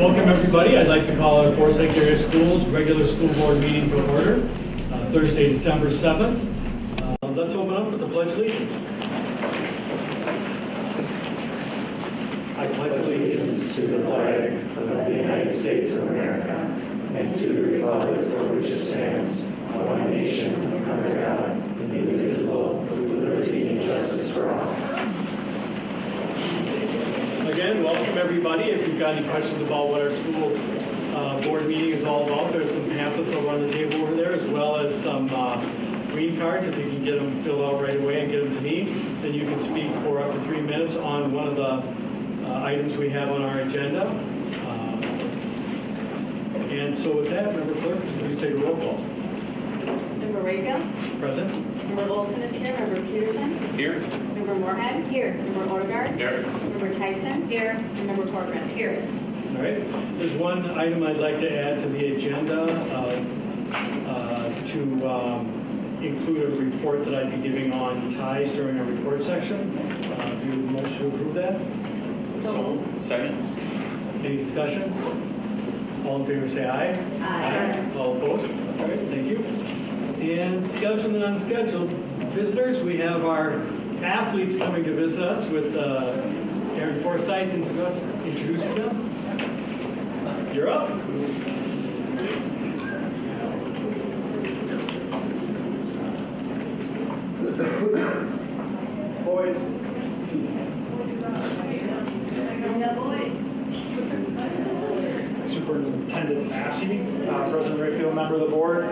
Welcome everybody. I'd like to call our Forsyth Area Schools regular school board meeting to order, Thursday, December 7th. Let's open up with the Pledge of Allegiance. I pledge allegiance to the flag of the United States of America and to the republic for which it stands, one nation, under God, indivisible, with liberty and justice for all. Again, welcome everybody. If you've got any questions about what our school board meeting is all about, there's some pamphlets over on the table over there, as well as some green cards. If you can get them filled out right away and get them to me, then you can speak for up to 3 minutes on one of the items we have on our agenda. And so with that, Member Clerk, please take a roll call. Member Rayfield? Present. Member Olson is here. Member Peterson? Here. Member Moorhead? Here. Member Odegaard? Here. Member Tyson? Here. And Member Corcoran? Here. All right. There's one item I'd like to add to the agenda to include a report that I'd be giving on ties during our report section. Do you motion to approve that? So Second. Any discussion? All in favor say aye. Aye. All opposed? All right, thank you. And scheduled and unscheduled visitors, we have our athletes coming to visit us with Aaron Forsyth introducing them. You're up. Boys. Superintendent Massey, President Rayfield, member of the board,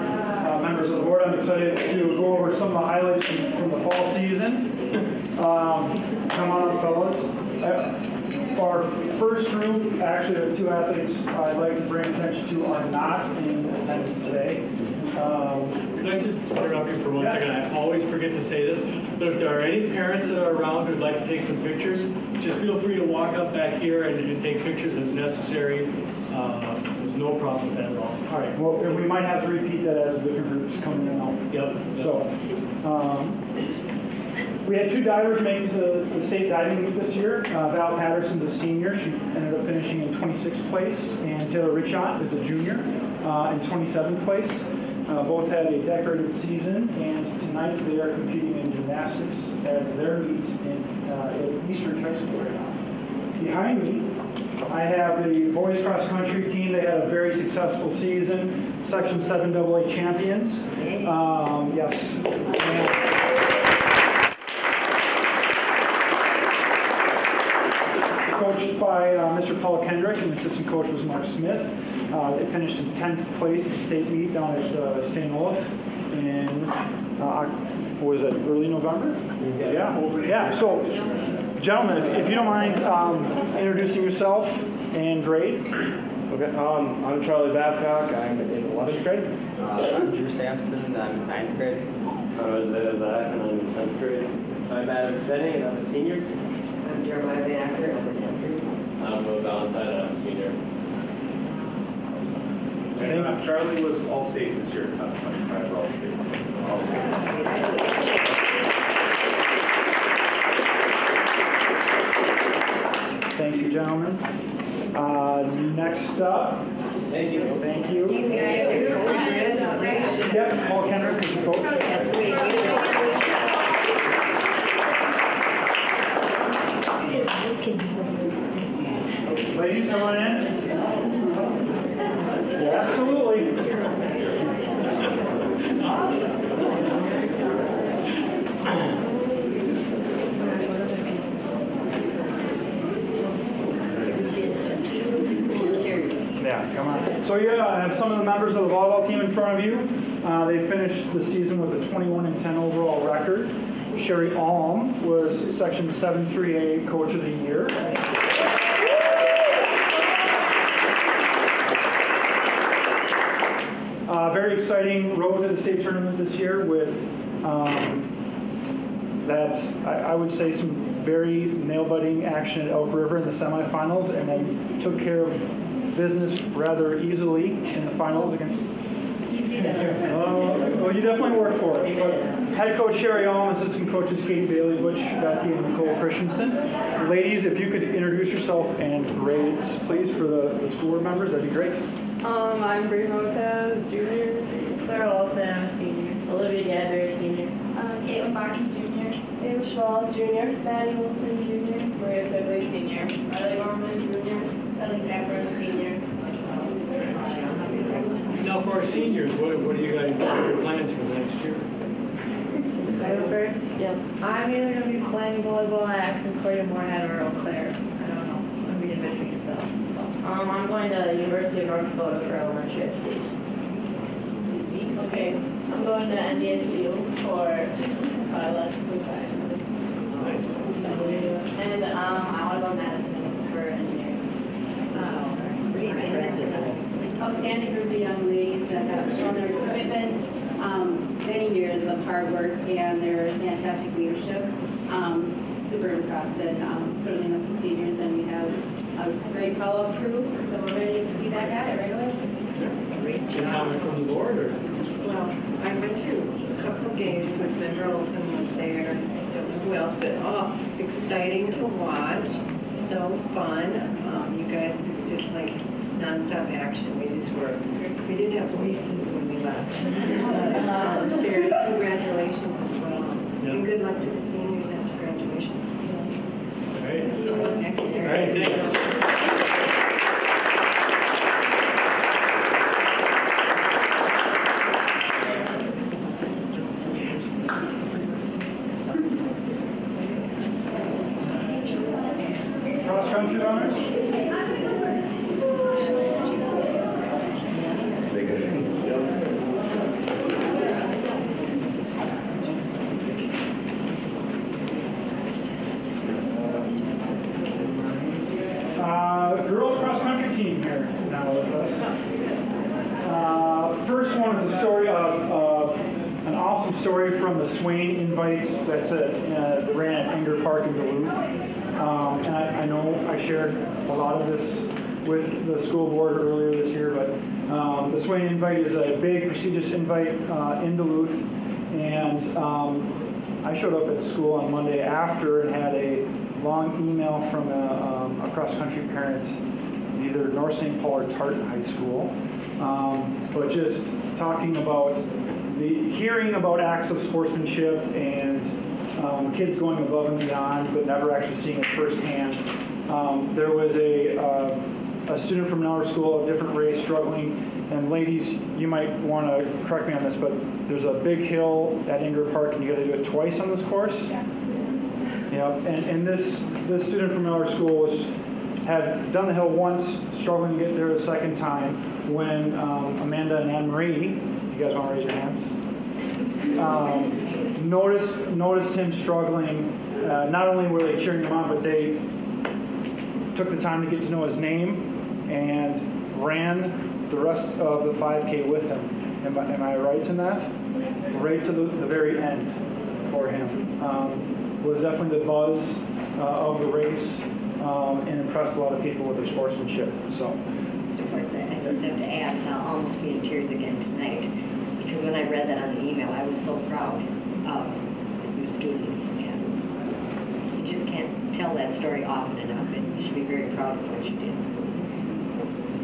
members of the board. I'm excited to go over some of the highlights from the fall season. Come on up, fellas. Our first group, actually, the two athletes I'd like to bring attention to are not in attendance today. Can I just interrupt you for 1 second? I always forget to say this, but if there are any parents that are around who'd like to take some pictures, just feel free to walk up back here and take pictures as necessary. There's no problem with that at all. All right. Well, we might have to repeat that as different groups come in and out. Yep. So, we had two divers make it to the state diving meet this year. Val Patterson's a senior. She ended up finishing in 26th place. And Taylor Richot is a junior in 27th place. Both had a decorated season. And tonight they are competing in gymnastics at their meet at Eastern High School right now. Behind me, I have the boys cross country team. They had a very successful season. Section 7 AA champions. Yes. Coached by Mr. Paul Kendrick, and the assistant coach was Mark Smith. They finished in 10th place at the state meet down at St. Olaf in, what was it, early November? Yeah. So, gentlemen, if you don't mind introducing yourself and grade. Okay, I'm Charlie Babcock. I'm in 11th grade. I'm Drew Sampson, I'm in 9th grade. I'm Isaiah Zach, and I'm in 10th grade. I'm Adam Senning, and I'm a senior. I'm Jeremiah Van Acker, I'm a 10th grade. I'm Will Valentine, and I'm a senior. And Charlie was all-state this year, top 25 all-state. Thank you, gentlemen. Next up. Thank you. Thank you. These guys are coached. Yep, Paul Kendrick is the coach. That's sweet. Ladies, come on in. Yeah, absolutely. Yeah, come on. So I have some of the members of the volleyball team in front of you. They finished the season with a 21-10 overall record. Sherry Alm was Section 7-3A Coach of the Year. Very exciting road to the state tournament this year with I would say some very nail-biting action at Elk River in the semifinals, and then took care of business rather easily in the finals against. Easy Well, you definitely work for it. But head coach Sherry Allen, assistant coaches Katie Bailey, Butch, Becky, and Nicole Christensen. Ladies, if you could introduce yourself and grades, please, for the school board members, that'd be great. I'm Bree Motaz, junior. Clara Wilson, I'm a senior. Olivia Gadberry, senior. Caitlin Barton, junior. Ava Schwal, junior. Maddie Wilson, junior. Maria Quigley, senior. Riley Gorman, junior. Ellie Capper, senior. Now, for our seniors, what are you guys, what are your plans for the next year? I go first? Yep. I'm either going to be playing volleyball at Acton Corey Moorhead or Eau Claire. I don't know. I'm going to be in between, so. I'm going to University of North Dakota for elementary education. Okay. I'm going to NDSU for biological sciences. Nice. And I want to go to Madison for engineering. Pretty impressive. Outstanding group of young ladies that have shown their commitment, many years of hard work, and their fantastic leadership. Super impressed, and certainly miss the seniors, and we have a great follow-up crew, so we're ready to be back at it right away. Great Any job. comments from the board, or? Well, I went to a couple of games when Ben Burleson was there, and I don't know who else, but exciting to watch, so fun. You guys, it's just like nonstop action. We didn't have voices when we left. Sherry, congratulations as well. And good luck to the seniors after graduation. All right. See you next year. All right, thanks. Cross-country runners? Girls cross-country team here now with us. First one is a story of an awesome story from the Swain Invites that ran at Enger Park in Duluth. And I know I shared a lot of this with the school board earlier this year, but the Swain Invite is a big, prestigious invite in Duluth. And I showed up at school on Monday after and had a long email from a cross-country parent, either North St. Paul or Tartan High School, but just talking about hearing about acts of sportsmanship and kids going above and beyond, but never actually seeing it firsthand. There was a student from another school, a different race, struggling. And ladies, you might want to correct me on this, but there's a big hill at Enger Park, and you got to do it twice on this course. Yeah. Yep. And this student from our school had done the hill once, struggling to get there the second time, when Amanda and Anne Marie, you guys want to raise your hands? Noticed him struggling. Not only were they cheering him on, but they took the time to get to know his name and ran the rest of the 5K with him. Am I right in that? Right to the very end for him. Was definitely the buzz of the race and impressed a lot of people with their sportsmanship. So. Mr. Forsyth, I just have to add, and I'll almost be in tears again tonight, because when I read that on the email, I was so proud of the new students, and you just can't tell that story often enough, and you should be very proud of what you did. It was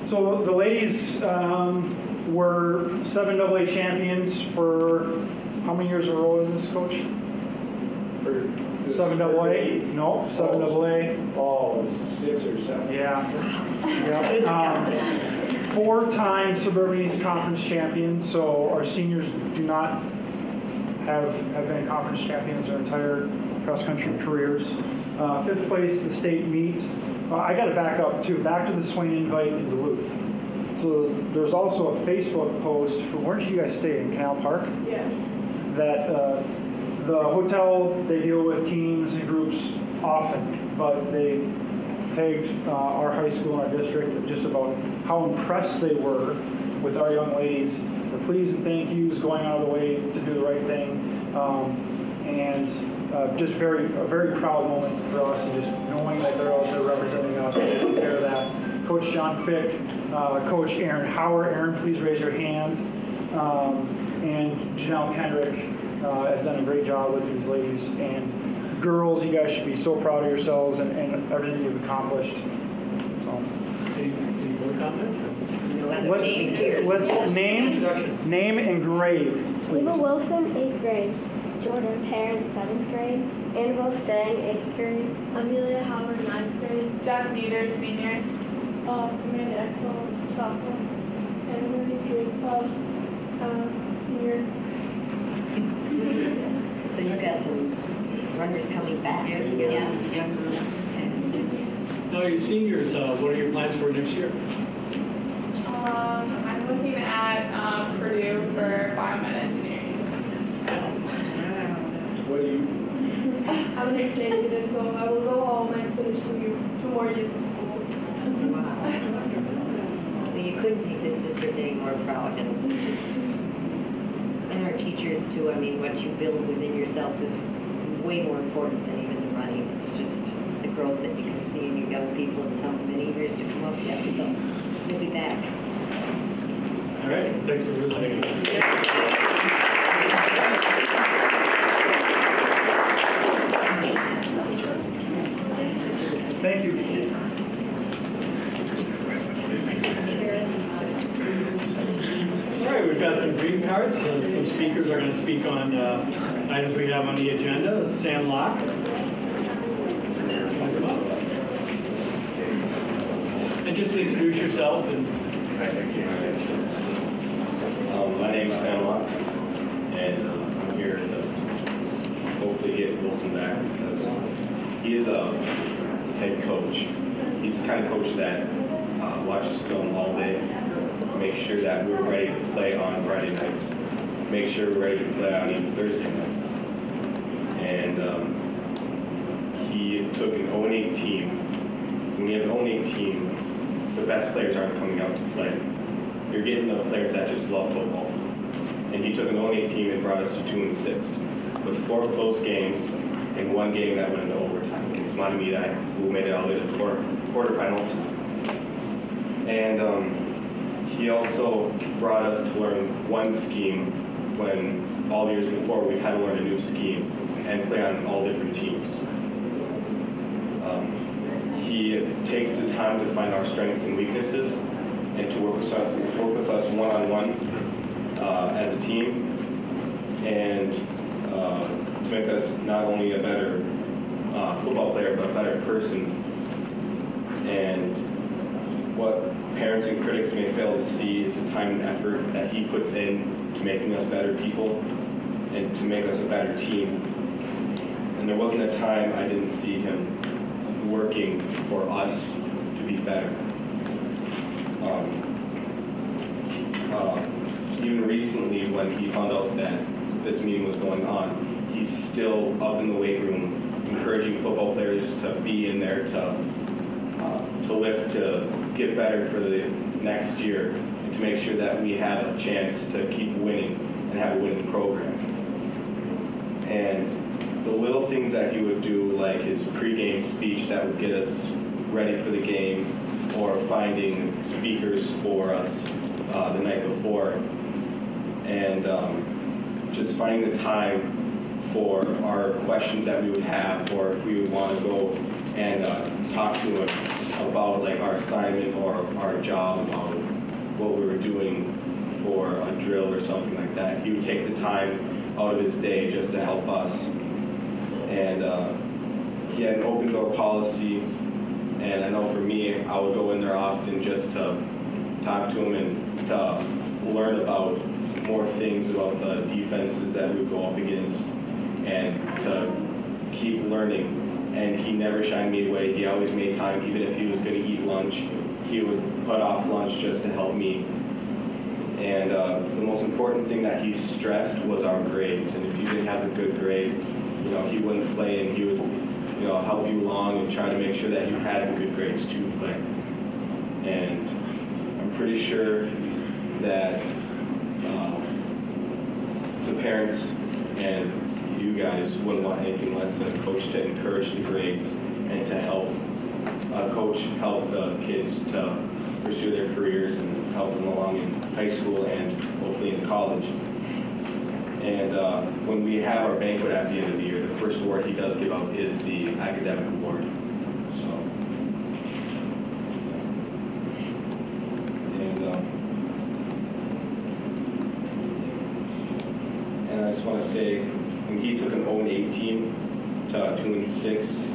So the ladies were 7AA champions for how many years in a row is this, Coach? 7AA? No, 7AA. Oh, 6 or 7. Yeah. Yep. 4-time Suburban East Conference champion. So our seniors do not have been conference champions their entire cross-country careers. 5th place at the state meet. I got to back up too. Back to the Swain Invite in Duluth. So there's also a Facebook post for, where did you guys stay, in Canal Park? Yeah. That the hotel, they deal with teams and groups often, but they tagged our high school and our district just about how impressed they were with our young ladies, the pleas and thank yous, going out of the way to do the right thing, and just a very proud moment for us, and just knowing that they're out there representing us and taking care of that. Coach John Fick, Coach Aaron Howard. Aaron, please raise your hand. And Janelle Kendrick have done a great job with these ladies. And girls, you guys should be so proud of yourselves and everything you've accomplished. So, Any more comments? let's name and grade, please. Eva Wilson, 8th grade. Jordan Perrin, 7th grade. Annabelle Stang, 8th grade. Amelia Howard, 9th grade. Jess Nieder, senior. Amanda Eckel, sophomore. And Marie Driscoll, senior. So you've got some runners coming back. Yeah. Now, your seniors, what are your plans for next year? I'm looking at Purdue for biomed engineering. What do you? I'm an exchange student, so I will go home and finish 2 more years of school. Wow. Well, you couldn't make this district any more proud. And our teachers too. I mean, what you build within yourselves is way more important than even the running. It's just the growth that you can see in your young people and some many years to come up yet. So we'll be back. All right, thanks for listening. Thank you. All right, we've got some green cards. Some speakers are going to speak on items we have on the agenda. Sam Locke. And just introduce yourself. And my name is Sam Locke, and I'm here to hopefully get Wilson back because he is a head coach. He's the kind of coach that watches film all day, make sure that we're ready to play on Friday nights, make sure we're ready to play on even Thursday nights. And he took an 0-8 team. When you have an 0-8 team, the best players aren't coming out to play. You're getting the players that just love football. And he took an 0-8 team and brought us to 2-6, with 4 close games and 1 game that went into overtime against Montemita, who made it all the way to the quarterfinals. And he also brought us to learn one scheme when all the years before we've had to learn a new scheme and play on all different teams. He takes the time to find our strengths and weaknesses and to work with us one-on-one as a team, and to make us not only a better football player, but a better person. And what parents and critics may fail to see is the time and effort that he puts in to making us better people and to make us a better team. And there wasn't a time I didn't see him working for us to be better. Even recently, when he found out that this meeting was going on, he's still up in the weight room, encouraging football players to be in there to lift, to get better for the next year, and to make sure that we have a chance to keep winning and have a winning program. And the little things that he would do, like his pregame speech that would get us ready for the game, or finding speakers for us the night before, and just finding the time for our questions that we would have, or if we would want to go and talk to him about like our assignment or our job, about what we were doing for a drill or something like that. He would take the time out of his day just to help us. And he had an open door policy, and I know for me, I would go in there often just to talk to him and to learn about more things about the defenses that we would go up against, and to keep learning. And he never shied me away. He always made time, even if he was going to eat lunch, he would put off lunch just to help me. And the most important thing that he stressed was our grades. And if you didn't have a good grade, he wouldn't play, and he would, help you along and try to make sure that you had good grades to play. And I'm pretty sure that the parents and you you guys wouldn't want anything less than a coach to encourage the grades and to help help the kids to pursue their careers and help them along in high school and hopefully in college. And when we have our banquet at the end of the year, the first award he does give out is the academic award. So, and I just want to say, when he took an 0-8 team to 2-6,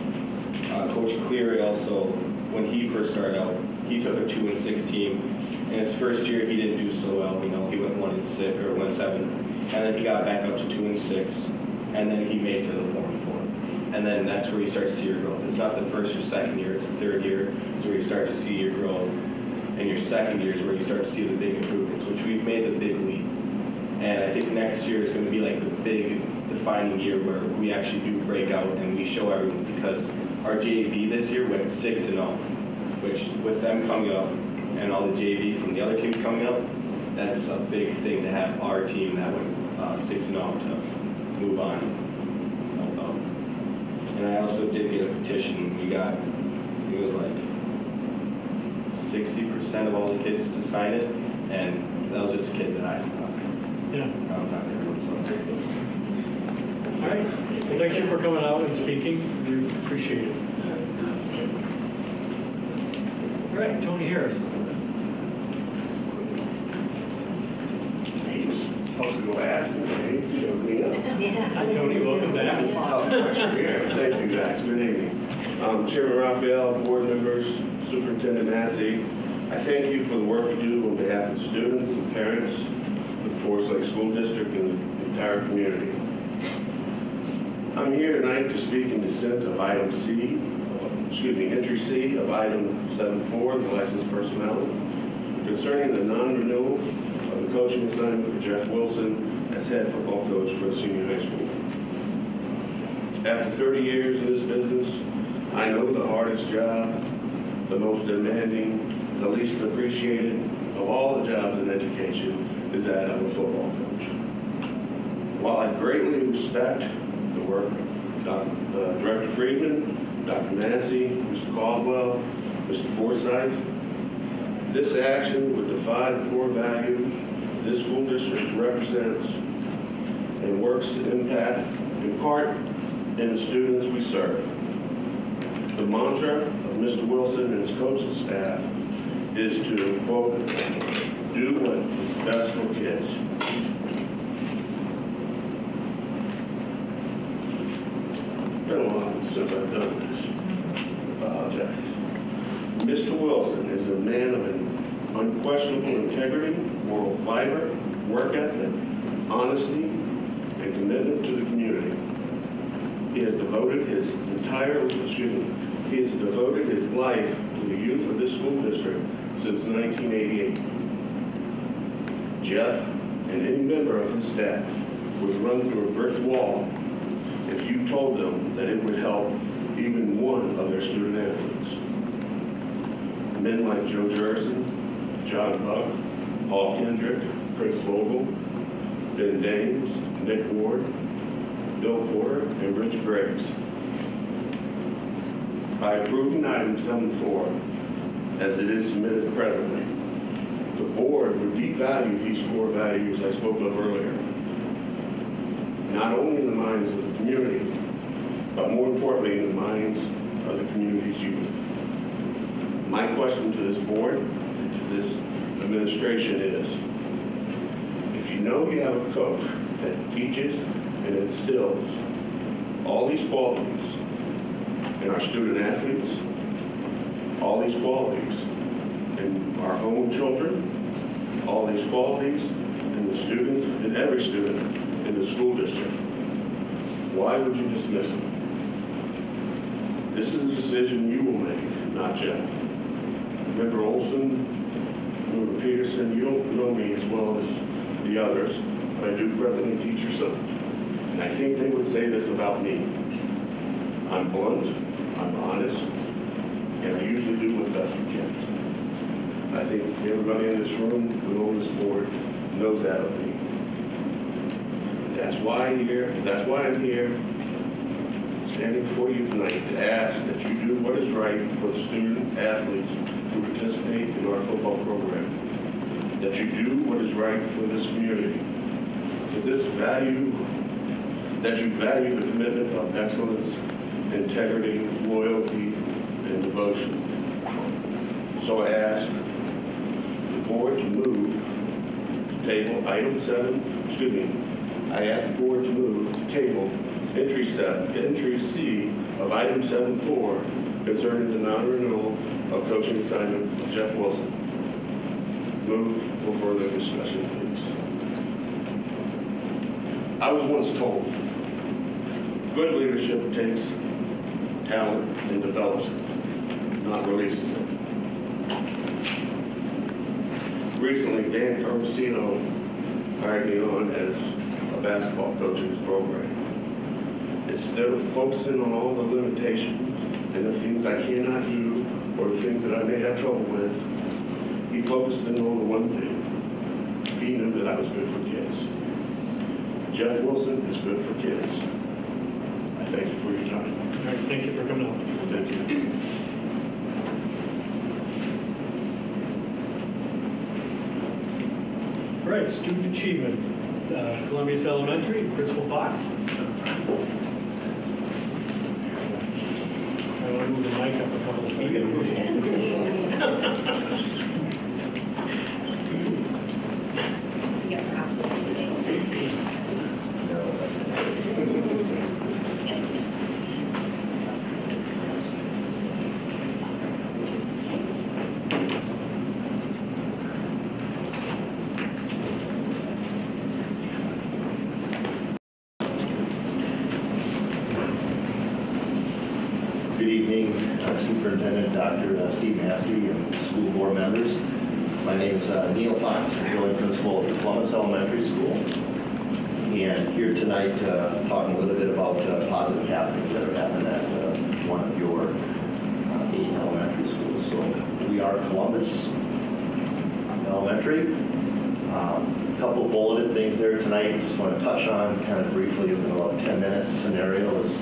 Coach Cleary also, when he first started out, he took a 2-6 team. In his first year, he didn't do so well. You know, he went 1-6 or 1-7, and then he got back up to 2-6, and then he made it to the 4-4. And then that's where you start to see your growth. It's not the first or second year; it's the third year. It's where you start to see your growth, and your second year is where you start to see the big improvements, which we've made the big leap. And I think next year is going to be like the big defining year where we actually do break out and we show everyone, because our JV this year went 6-0, which with them coming up and all the JV from the other teams coming up, that's a big thing to have our team that went 6-0 to move on. And I also did get a petition. We got, it was like 60% of all the kids to sign it, and that was just kids that I saw. Yeah. I'm not everyone, so. All right. Well, thank you for coming out and speaking. We appreciate it. All right, Tony Harris. He's supposed to go after me. He showed me up. Hi, Tony. Welcome back. This is tough pressure here. Thank you, guys. Good evening. Chairman Raphael, board members, Superintendent Massey, I thank you for the work you do on behalf of students and parents, the Forest Lake School District, and the entire community. I'm here tonight to speak in dissent of entry C of item 7.4, the licensed personnel, concerning the non-renewal of the coaching assignment for Jeff Wilson as head football coach for the senior high school. After 30 years in this business, I know the hardest job, the most demanding, the least appreciated of all the jobs in education is that of a football coach. While I greatly respect the work of Director Friedman, Dr. Massey, Mr. Caldwell, Mr. Forsythe, this action would defy the core values this school district represents and works to impact, in part, in the students we serve. The mantra of Mr. Wilson and his coaching staff is to, quote, do what is best for kids. It's been a while since I've done this. I apologize. Mr. Wilson is a man of an unquestionable integrity, moral fiber, work ethic, honesty, and commitment to the community. He has devoted his life to the youth of this school district since 1988. Jeff and any member of his staff would run through a brick wall if you told them that it would help even one of their student athletes. Men like Joe Jerson, John Buck, Paul Kendrick, Chris Vogel, Ben Dames, Nick Ward, Bill Porter, and Rich Briggs. By approving item 7.4, as it is submitted presently, the board would devalue these core values I spoke of earlier, not only in the minds of the community, but more importantly in the minds of the community's youth. My question to this board and to this administration is, if you know you have a coach that teaches and instills all these qualities in our student athletes, all these qualities in our own children, all these qualities in the students, in every student in the school district, why would you dismiss them? This is a decision you will make, not Jeff. Member Olson, Member Peterson, you don't know me as well as the others, but I do presently teach your sons. And I think they would say this about me. I'm blunt, I'm honest, and I usually do what's best for kids. I think everybody in this room and on this board knows that of me. That's why I'm here, standing before you tonight to ask that you do what is right for the student athletes who participate in our football program. That you do what is right for this community. That you value the commitment of excellence, integrity, loyalty, and devotion. So I ask the board to move to table item 7, I ask the board to move to table entry C of item 7.4 concerning the non-renewal of coaching assignment of Jeff Wilson. Move for further discussion, please. I was once told, good leadership takes talent and develops it, not releases it. Recently, Dan Carmesino hired me on as a basketball coach in his program. Instead of focusing on all the limitations and the things I cannot do or the things that I may have trouble with, he focused in on the one thing. He knew that I was good for kids. Jeff Wilson is good for kids. I thank you for your time. All right, thank you for coming out. Thank you. All right, student achievement, Columbia's Elementary, Principal Fox. I want to move the mic up a couple of feet. Good evening, Superintendent Dr. Steve Massey and school board members. My name is Neil Fox. I'm the principal at Columbus Elementary School. And here tonight talking a little bit about positive happenings that have happened at one of your 8 elementary schools. So we are Columbus Elementary. A couple of bulleted things there tonight. Just want to touch on kind of briefly within about 10-minute scenarios.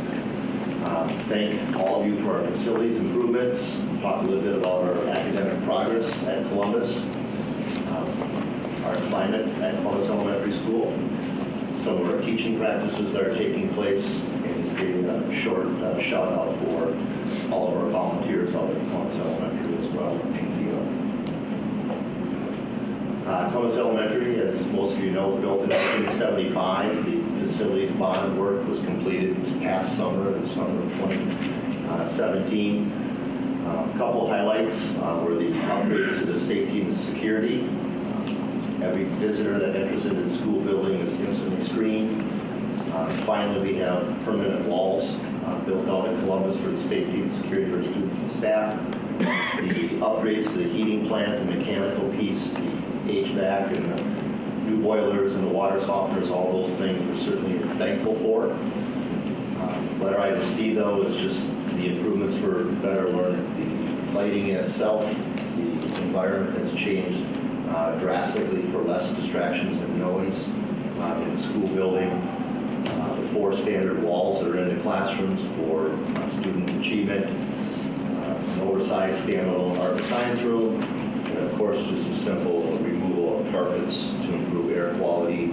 Thank all of you for our facilities improvements. Talk a little bit about our academic progress at Columbus, our climate at Columbus Elementary School, some of our teaching practices that are taking place, and just giving a short shout out for all of our volunteers out at Columbus Elementary as well. Columbus Elementary, as most of you know, was built in 1975. The facilities bond work was completed this past summer, the summer of 2017. A couple highlights were the upgrades to the safety and security. Every visitor that enters into the school building is instantly screened. Finally, we have permanent walls built out at Columbus for the safety and security of our students and staff. The upgrades to the heating plant and mechanical piece, the HVAC and the new boilers and the water softeners, all those things we're certainly thankful for. Letter I to see, though, is just the improvements for better learning. The lighting in itself, the environment has changed drastically for less distractions and noise in the school building. The 4 standard walls that are in the classrooms for student achievement. An oversized standalone art and science room. And of course, just a simple removal of carpets to improve air quality,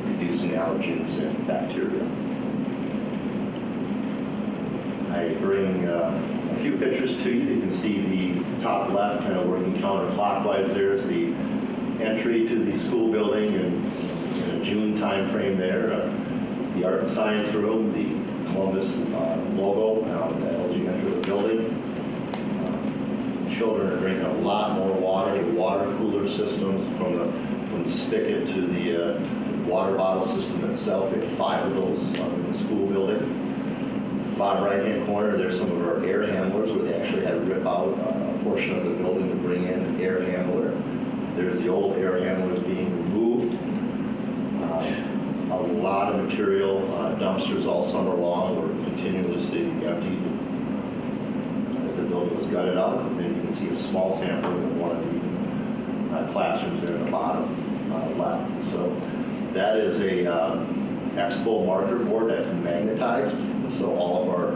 reducing allergens and bacteria. I bring a few pictures to you. You can see the top left kind of working counterclockwise. There's the entry to the school building in a June time frame there. The art and science room, the Columbus logo, the LG enter the building. Children are drinking a lot more water. The water cooler systems from the spigot to the water bottle system itself. We have 5 of those in the school building. Bottom right-hand corner, there's some of our air handlers where they actually had to rip out a portion of the building to bring in an air handler. There's the old air handlers being removed. A lot of material, dumpsters all summer long were continuously emptied as the building was gutted out. And then you can see a small sample of one of the classrooms there in the bottom left. So that is a Expo marker board that's been magnetized. So all of our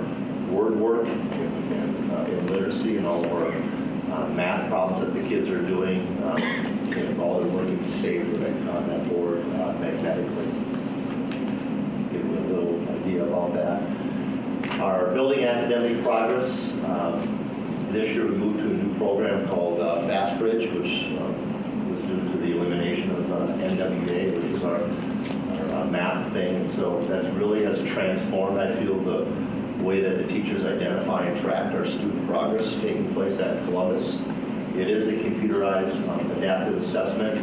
word work in literacy and all of our math problems that the kids are doing, and all their work can be saved on that board magnetically. Give you a little idea about that. Our building academic progress. This year we moved to a new program called FastBridge, which was due to the elimination of NWA, which is our map thing. And so that really has transformed, I feel, the way that the teachers identify and track our student progress taking place at Columbus. It is a computerized adaptive assessment.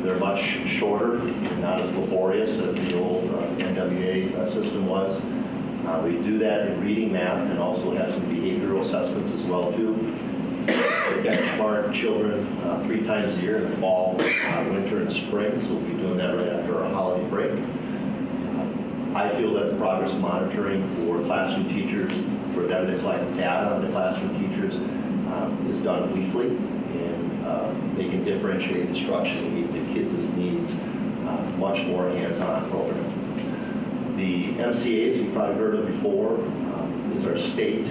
They're much shorter and not as laborious as the old NWA system was. We do that in reading, math, and also have some behavioral assessments as well too. We benchmark children 3 times a year in the fall, winter, and spring, so we'll be doing that right after our holiday break. I feel that the progress monitoring for classroom teachers, for them to collect data on the classroom teachers, is done weekly, and they can differentiate instruction and meet the kids' needs, much more hands-on program. The MCAs, you've probably heard of before, is our state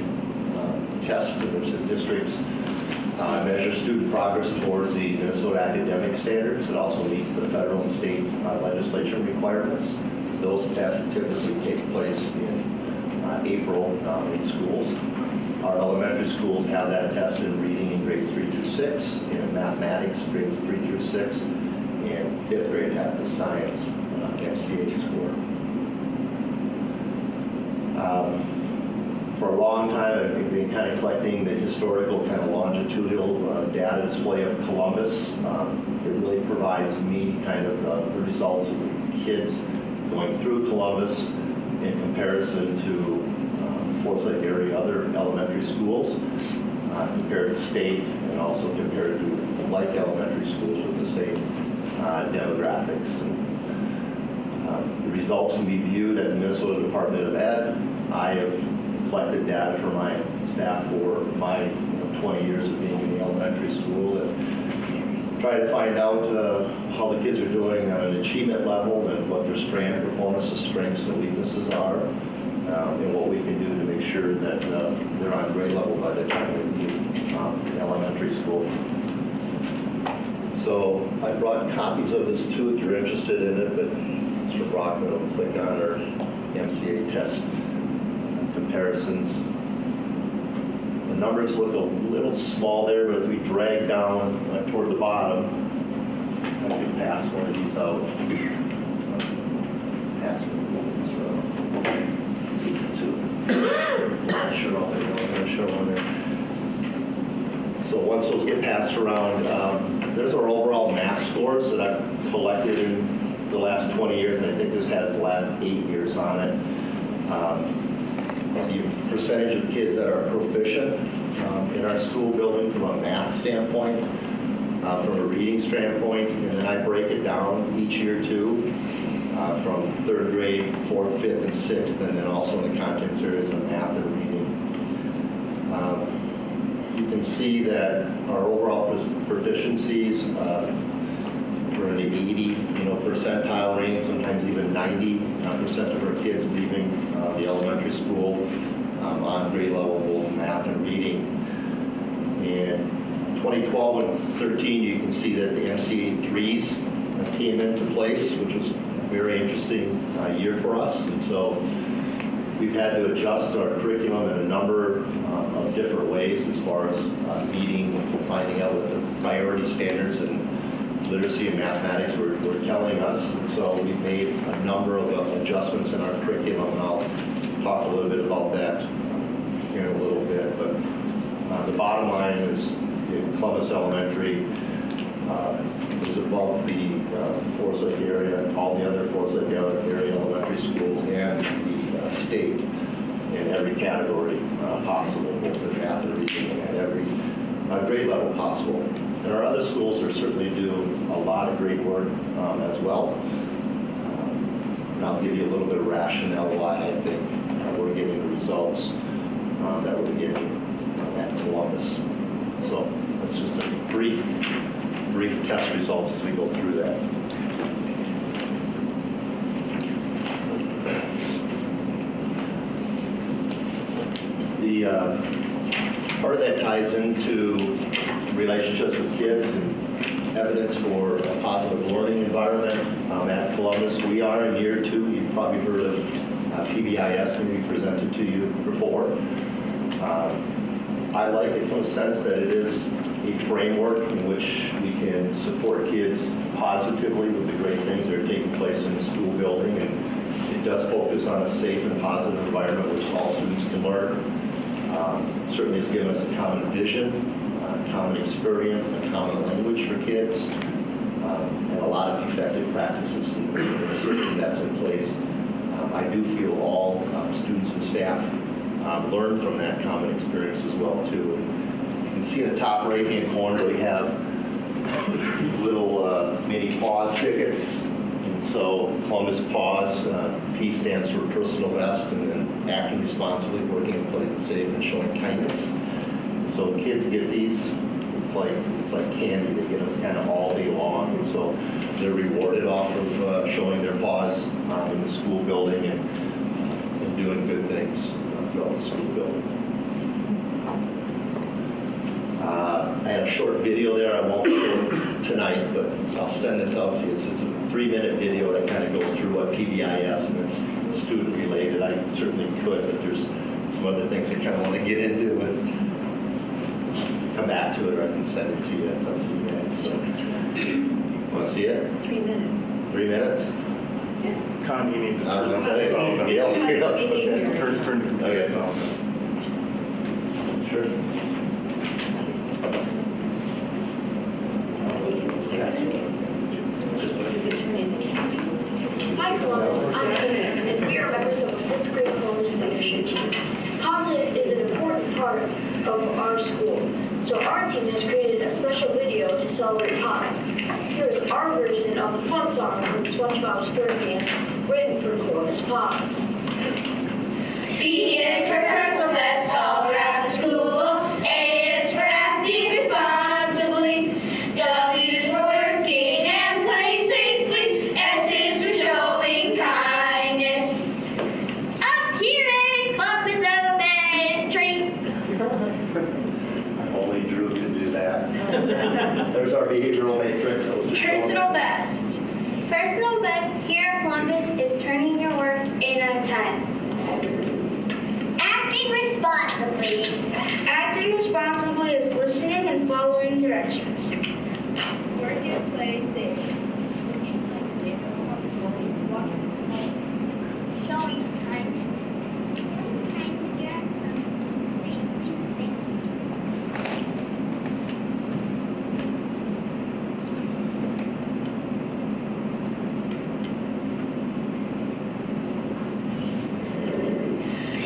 test in which the districts measure student progress towards the Minnesota academic standards. It also meets the federal and state legislature requirements. Those tests typically take place in April in schools. Our elementary schools have that test in reading in grades 3 through 6, in mathematics grades 3 through 6, and 5th grade has the science MCA score. For a long time, I've been kind of collecting the historical kind of longitudinal data display of Columbus. It really provides me kind of the results of the kids going through Columbus in comparison to Forsyth area other elementary schools, compared to state, and also compared to like elementary schools with the same demographics. And, the results can be viewed at the Minnesota Department of Ed. I have collected data from my staff for my 20 years of being in the elementary school and try to find out how the kids are doing on an achievement level and what their performance's strengths and weaknesses are, and what we can do to make sure that they're on grade level by the time they leave elementary school. So I brought copies of this too if you're interested in it, but Mr. Brockman will click on our MCA test comparisons. The numbers look a little small there, but if we drag down toward the bottom, I can pass one of these out. Pass one of these. Sure, I'm going to show on there. So once those get passed around, there's our overall math scores that I've collected in the last 20 years, and I think this has the last 8 years on it. The percentage of kids that are proficient in our school building from a math standpoint, from a reading standpoint, and then I break it down each year too, from 3rd grade, 4th, 5th, and 6th, and then also in the content areas of math and reading. You can see that our overall proficiencies we're in the 80 percentile range, sometimes even 90% of our kids leaving the elementary school on grade level, both math and reading. In 2012 and 13, you can see that the MCA 3s came into place, which was a very interesting year for us. And so we've had to adjust our curriculum in a number of different ways as far as meeting, finding out what the priority standards and literacy and mathematics were telling us. And so we've made a number of adjustments in our curriculum, and I'll talk a little bit about that here in a little bit. But the bottom line is Columbus Elementary is above the Forsyth area, all the other Forsyth area elementary schools, and the state in every category possible, both in math and reading, and every grade level possible. And our other schools are certainly doing a lot of great work as well. And I'll give you a little bit of rationale why I think we're getting the results that we're getting at Columbus. So that's just a brief test results as we go through that. part of that ties into relationships with kids and evidence for a positive learning environment at Columbus. We are in year 2. You've probably heard of PBIS when we presented to you before. I like it from the sense that it is a framework in which we can support kids positively with the great things that are taking place in the school building, and it does focus on a safe and positive environment which all students can learn. Certainly has given us a common vision, common experience, and a common language for kids, and a lot of effective practices in the system that's in place. I do feel all students and staff learn from that common experience as well too. And you can see in the top right-hand corner we have little mini PAWS tickets. And so Columbus PAWS, P stands for personal best, and then acting responsibly, working in place and safe, and showing kindness. So kids get these. It's like candy. They get them kind of all day long, and so they're rewarded off of showing their paws in the school building and doing good things throughout the school building. I had a short video there. I won't show tonight, but I'll send this out to you. It's a 3-minute video that kind of goes through what PBIS, and it's student related. I certainly could, but there's some other things I kind of want to get into with. Come back to it, or I can send it to you. That's up to you guys. So. Want to see it? 3 minutes. 3 minutes? Yeah. Con, you need to I'm going to tell you. Okay. Turn the computer off. Sure. Hi Columbus, I'm Hannah, and we are members of the 5th grade Columbus leadership team. Positive is an important part of our school, so our team has created a special video to celebrate PAWS. Here is our version of the fun song from SpongeBob SquarePants, written for Columbus PAWS. P is for personal best all around the school. A is for acting responsibly. W is for working and playing safely. S is for showing kindness. Up here in Columbus Elementary. Only Drew can do that. There's our behavioral matrix. Personal best. Personal best here at Columbus is turning your work in on time. Acting responsibly. Acting responsibly is listening and following directions. Work and play safe. Work and play safe. Showing kindness.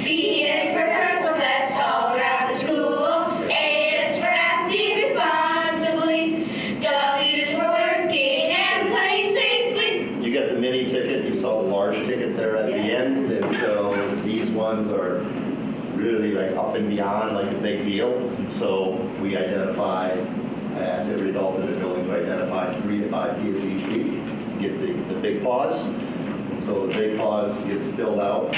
P is for personal best all around the school. A is for acting responsibly. W is for working and playing safely. You got the mini ticket. You saw the large ticket there at the end, and so these ones are really like up and beyond, like a big deal. And so we identify. I asked every adult in the building to identify 3 to 5 kids each week. Get the big paws, and so the big paws gets filled out.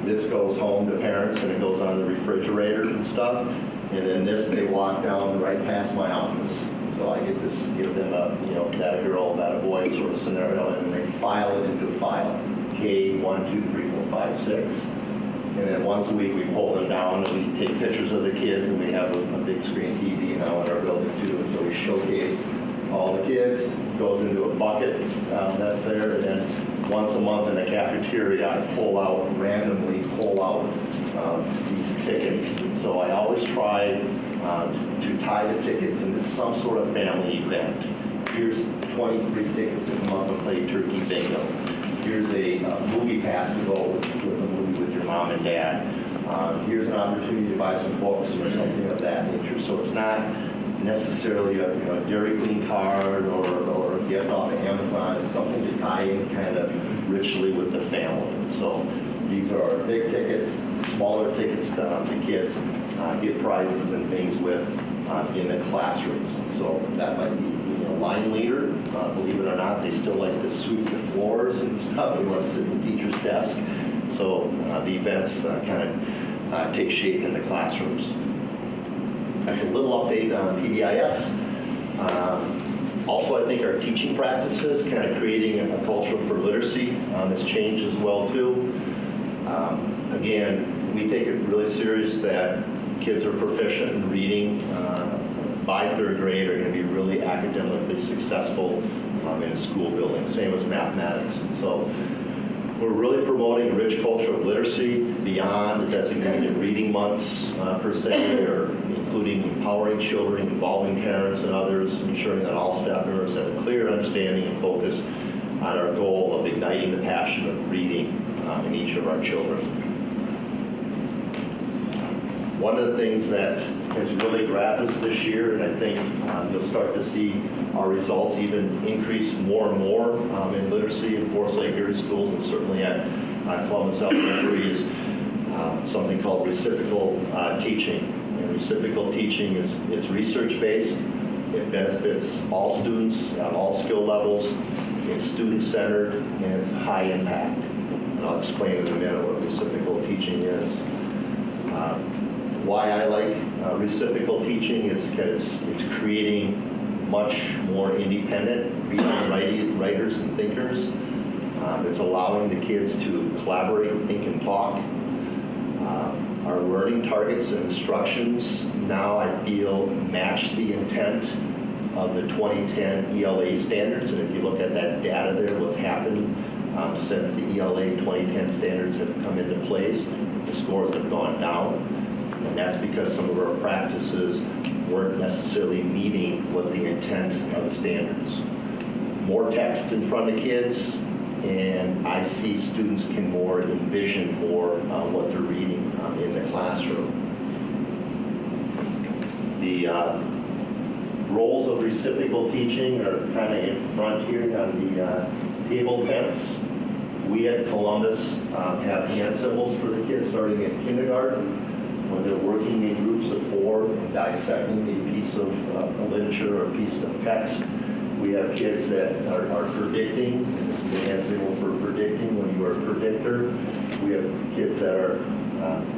This goes home to parents, and it goes on the refrigerator and stuff. And then this, they walk down right past my office. So I get to give them a, that a girl, that a boy sort of scenario, and they file it into a file. K, 1, 2, 3, 4, 5, 6. And then once a week, we pull them down, and we take pictures of the kids, and we have a big screen TV now in our building, too. And so we showcase all the kids. It goes into a bucket that's there, and then once a month in the cafeteria, I randomly pull out these tickets. And so I always try to tie the tickets into some sort of family event. Here's 23 tickets to come up and play turkey bingo. Here's a movie pass to go with a movie with your mom and dad. Here's an opportunity to buy some books or something of that nature. So it's not necessarily a Dairy Queen card or a gift off of Amazon. It's something to tie in kind of richly with the family. And so these are big tickets, smaller tickets the kids get prizes and things with in the classrooms. And so that might be a line leader. Believe it or not, they still like to sweep the floors and stuff. They want to sit at the teacher's desk. So the events kind of take shape in the classrooms. That's a little update on PBIS. Also, I think our teaching practices, kind of creating a culture for literacy, has changed as well too. Again, we take it really serious that kids are proficient in reading by third grade are going to be really academically successful in a school building. Same as mathematics. And so we're really promoting a rich culture of literacy beyond the designated reading months per se, or including empowering children, involving parents and others, ensuring that all staff members have a clear understanding and focus on our goal of igniting the passion of reading in each of our children. One of the things that has really grabbed us this year, and I think you'll start to see our results even increase more and more in literacy in Forest Lake area schools, and certainly at Columbus Elementary, is something called reciprocal teaching. And reciprocal teaching is research-based. It benefits all students at all skill levels. It's student-centered, and it's high impact. And I'll explain in a minute what reciprocal teaching is. Why I like reciprocal teaching is because it's creating much more independent reading writers and thinkers. It's allowing the kids to collaborate, think, and talk. Our learning targets and instructions now, I feel, match the intent of the 2010 ELA standards. And if you look at that data there, what's happened since the ELA 2010 standards have come into place, the scores have gone down. And that's because some of our practices weren't necessarily meeting what the intent of the standards. More text in front of kids, and I see students can more envision more what they're reading in the classroom. The roles of reciprocal teaching are kind of in front here on the table tents. We at Columbus have hand symbols for the kids starting in kindergarten, when they're working in groups of 4, dissecting a piece of literature or a piece of text. We have kids that are predicting, and this is the hand symbol for predicting when you are a predictor. We have kids that are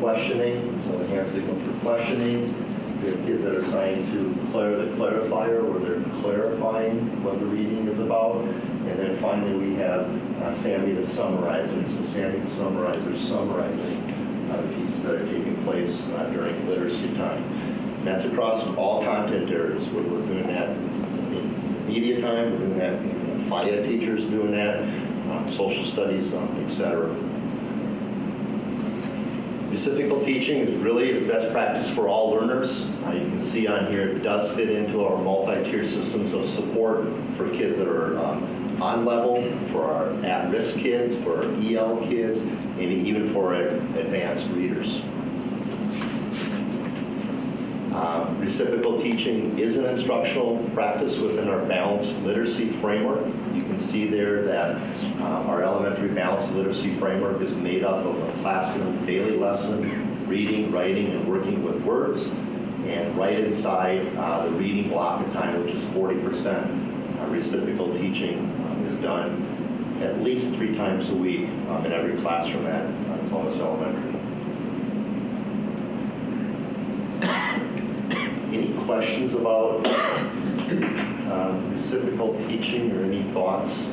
questioning, so the hand signal for questioning. We have kids that are assigned to the clarifier, where they're clarifying what the reading is about. And then finally we have Sammy the summarizer. So Sammy the summarizer is summarizing the pieces that are taking place during literacy time. And that's across all content areas. We're doing that in media time, we're doing that in FIA teachers doing that, social studies, etc. Reciprocal teaching is really the best practice for all learners. You can see on here it does fit into our multi-tier systems of support for kids that are on level, for our at-risk kids, for our EL kids, maybe even for our advanced readers. Reciprocal teaching is an instructional practice within our balanced literacy framework. You can see there that our elementary balanced literacy framework is made up of a classroom daily lesson, reading, writing, and working with words. And right inside the reading block of time, which is 40%, reciprocal teaching is done at least 3 times a week in every classroom at Columbus Elementary. Any questions about reciprocal teaching or any thoughts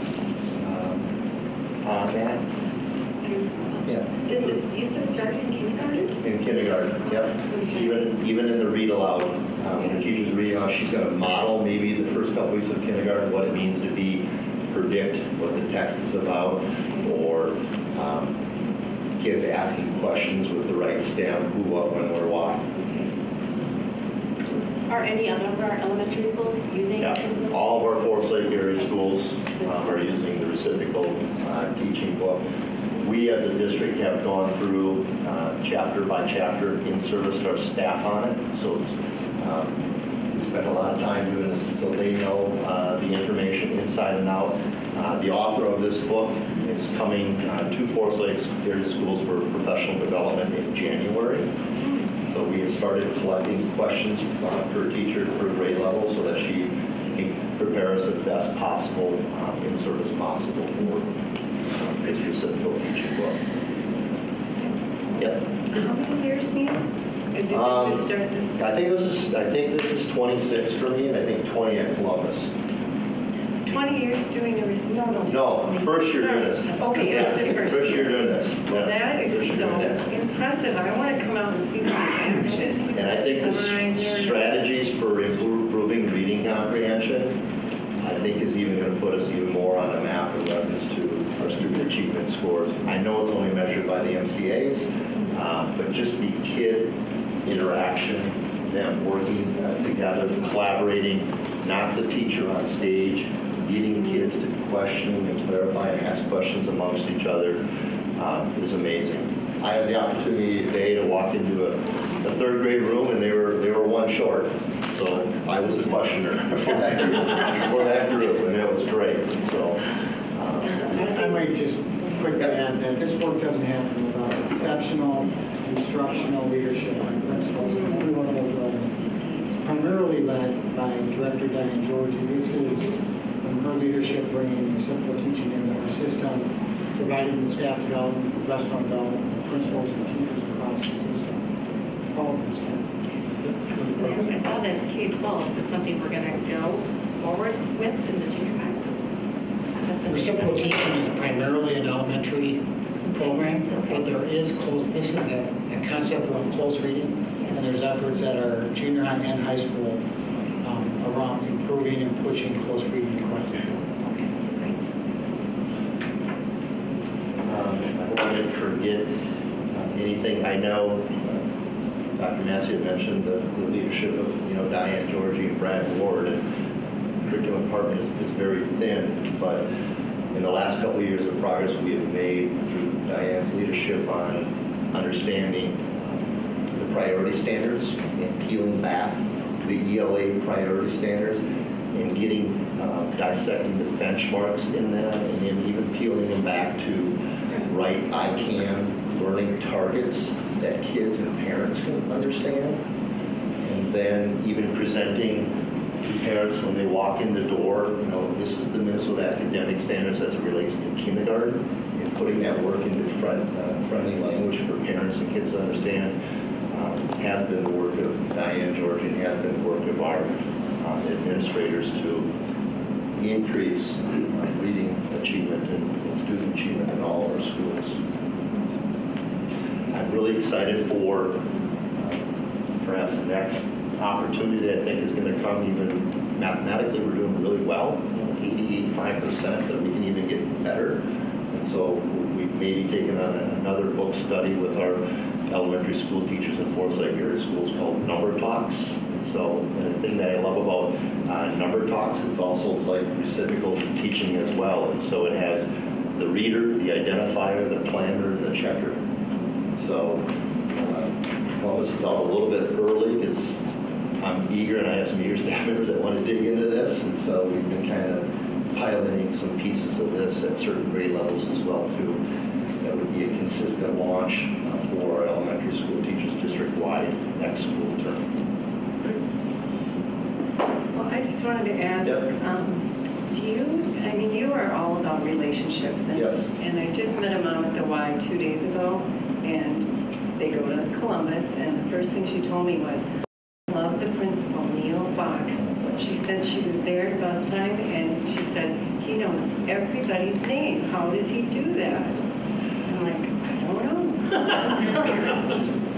on that? Yeah. You said it started in kindergarten? In kindergarten, yep. Even in the read aloud, when the teacher's reading aloud, she's going to model maybe the first couple weeks of kindergarten what it means to predict what the text is about, or kids asking questions with the right stem, who, what, when, where, why. Are any other of our elementary schools using it? All of our Forest Lake area schools are using the reciprocal teaching book. We as a district have gone through chapter by chapter, in-serviced our staff on it. So it's, we spent a lot of time doing this, and so they know the information inside and out. The author of this book is coming to Forest Lake area schools for professional development in January. So we have started collecting questions per teacher, per grade level, so that she can prepare us the best possible in-service possible for this reciprocal teaching book. Yep. How many years, Neil? Did this just start this? I think this is 26 for me, and I think 20 at Columbus. 20 years doing a reciprocal? No, first year doing this. Okay, Yeah, that's the first year doing this. Well, Yeah, that first is year so doing that. impressive. I want to come out and see that in action. And I think the Summarizer. strategies for improving reading comprehension, I think is even going to put us even more on the map in reference to our student achievement scores. I know it's only measured by the MCAs, but just the kid interaction, them working together, collaborating, not the teacher on stage, getting kids to question and clarify and ask questions amongst each other is amazing. I had the opportunity today to walk into a third grade room, and they were one short. So I was the questioner for that group, and it was great. So I might just quickly add that this work doesn't happen without exceptional instructional leadership by principals at every level of building, primarily led by Director Diane Georgie. This is her leadership bringing reciprocal teaching into our system, providing the staff development, professional development, principals and teachers across the system. All of this stuff. I saw that it's K-12. Is it something we're going to go forward with in the junior highs? Reciprocal teaching is primarily an elementary program, but there is this is a concept around close reading, and there's efforts at our junior high and high school around improving and pushing close reading across the board. I don't want to forget anything. I know Dr. Massey had mentioned the leadership of Diane Georgie and Brad Ward, and the curriculum department is very thin, but in the last couple of years of progress we have made through Diane's leadership on understanding the priority standards and peeling back the ELA priority standards and getting dissecting the benchmarks in them, and then even peeling them back to right ICANN learning targets that kids and parents can understand, and then even presenting to parents when they walk in the door, this is the Minnesota academic standards as it relates to kindergarten, and putting that work into friendly language for parents and kids to understand has been the work of Diane Georgie and has been the work of our administrators to increase reading achievement and student achievement in all our schools. I'm really excited for perhaps the next opportunity that I think is going to come. Even mathematically, we're doing really well, 80-85%, but we can even get better. And so we've maybe taken on another book study with our elementary school teachers in Forsyth area schools called Number Talks. And the thing that I love about Number Talks, it's like reciprocal teaching as well. And so it has the reader, the identifier, the planner, and the checker. And so Columbus is out a little bit early because I'm eager, and I have some eager staff members that want to dig into this. And so we've been kind of piloting some pieces of this at certain grade levels as well too. That would be a consistent launch for our elementary school teachers district-wide next school term. Well, I just wanted to ask, you are all about relationships. And, yes. And I just met a mom at the Y 2 days ago, and they go to Columbus, and the first thing she told me was, I love the principal, Neil Fox. She said she was there at bus time, and she said, he knows everybody's name. How does he do that? I'm like, I don't know.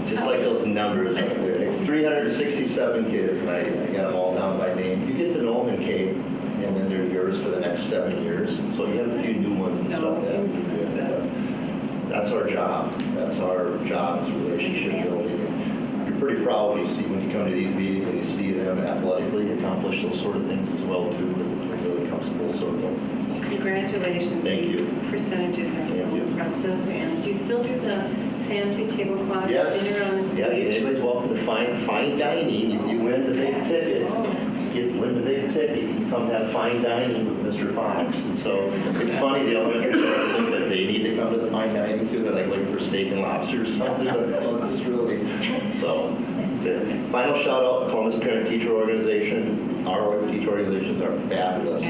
just like those numbers, 367 kids, and I got them all down by name. You get to know them in K, and then they're yours for the next 7 years. And so you have a few new ones and stuff that you do. But that's our job. That's our job is relationship building. You're pretty proud when you come to these meetings and you see them athletically accomplish those sort of things as well too. It really comes full circle. Congratulations. Thank you. These percentages are so impressive. And do you still do the fancy tablecloth dinner on the stage? Yeah, anybody's welcome to fine dining. If you win the big ticket, win the big ticket, you can come have fine dining with Mr. Fox. And so it's funny, the elementary students think that they need to come to the fine dining too. They're like looking for steak and lobster or something, but no, this is really, so that's it. Final shout out, Columbus Parent Teacher Organization. Our teacher organizations are fabulous.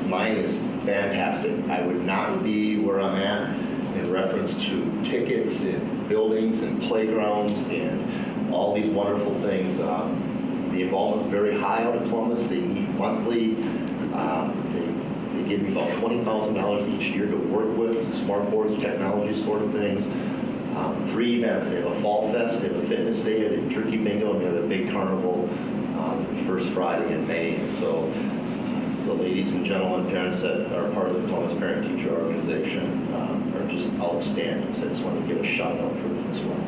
Mine is fantastic. I would not be where I'm at in reference to tickets and buildings and playgrounds and all these wonderful things. The involvement's very high out of Columbus. They meet monthly. They give me about $20,000 each year to work with, smart boards, technology sort of things. 3 events. They have a fall fest, they have a fitness day, they have a turkey bingo, and they have a big carnival the first Friday in May. And so the ladies and gentlemen, parents that are part of the Columbus Parent Teacher Organization are just outstanding. So I just wanted to give a shout out for them as well.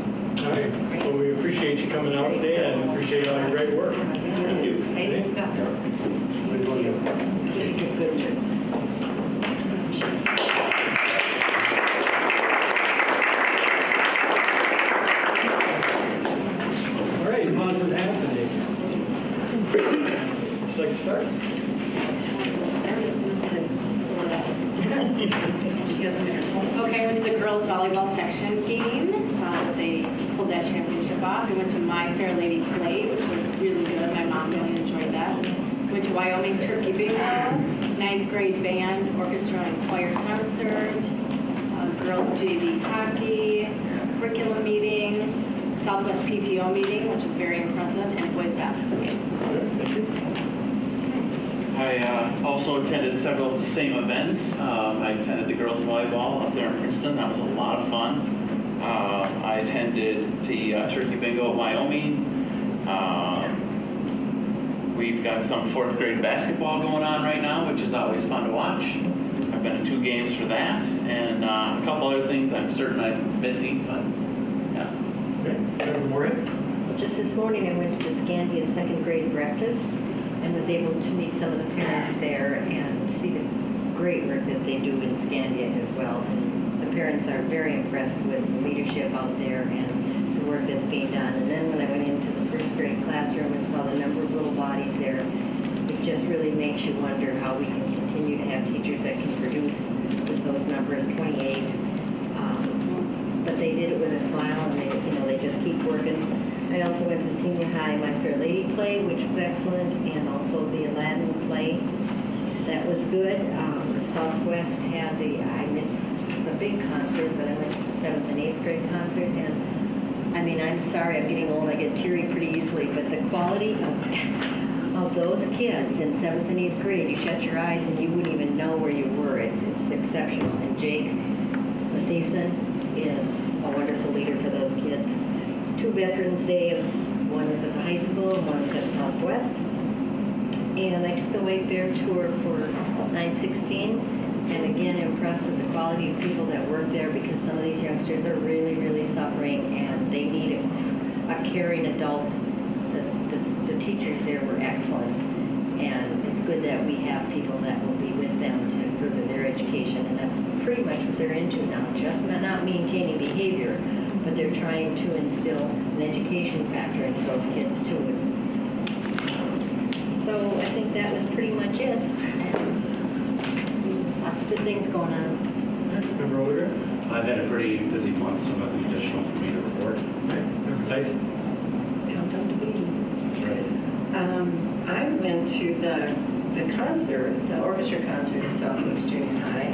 All right. Well, we appreciate you coming out today and appreciate all your great work. Thank you. Exciting stuff. All right, positive happening. Would you like to start? Okay, I went to the girls volleyball section game, saw that they pulled that championship off. I went to My Fair Lady Play, which was really good. My mom really enjoyed that. Went to Wyoming Turkey Bingo, 9th grade band, orchestra and choir concert, girls JV hockey, curriculum meeting, Southwest PTO meeting, which was very impressive, and boys basketball game. I also attended several of the same events. I attended the girls volleyball up there in Princeton. That was a lot of fun. I attended the Turkey Bingo at Wyoming. We've got some 4th grade basketball going on right now, which is always fun to watch. I've been to 2 games for that, and a couple other things I'm certain I'm missing, but yeah. Okay. Maureen? Just this morning, I went to the Scandia 2nd grade breakfast and was able to meet some of the parents there and see the great work that they do in Scandia as well. And the parents are very impressed with the leadership out there and the work that's being done. And then when I went into the 1st grade classroom and saw the number of little bodies there, it just really makes you wonder how we can continue to have teachers that can produce with those numbers, 28. But they did it with a smile, and they just keep working. I also went to the senior high My Fair Lady Play, which was excellent, and also the Aladdin play. That was good. Southwest had I missed the big concert, but I went to the 7th and 8th grade concert, and I mean, I'm sorry, I'm getting old, I get teary pretty easily, but the quality of those kids in 7th and 8th grade, you shut your eyes and you wouldn't even know where you were. It's exceptional. And Jake Matheson is a wonderful leader for those kids. 2 Veterans Day, one is at the high school, one is at Southwest. And I took the White Bear tour for 916, and again impressed with the quality of people that work there, because some of these youngsters are really, really suffering and they need a caring adult. The teachers there were excellent, and it's good that we have people that will be with them to further their education, and that's pretty much what they're into now, just not maintaining behavior, but they're trying to instill an education factor into those kids too. So I think that was pretty much it. And lots of good things going on. Member Older? I've had a pretty busy month, so nothing additional for me to report. Member Tyson? Countdown to be. That's right. I went to the concert, the orchestra concert at Southwest Junior High,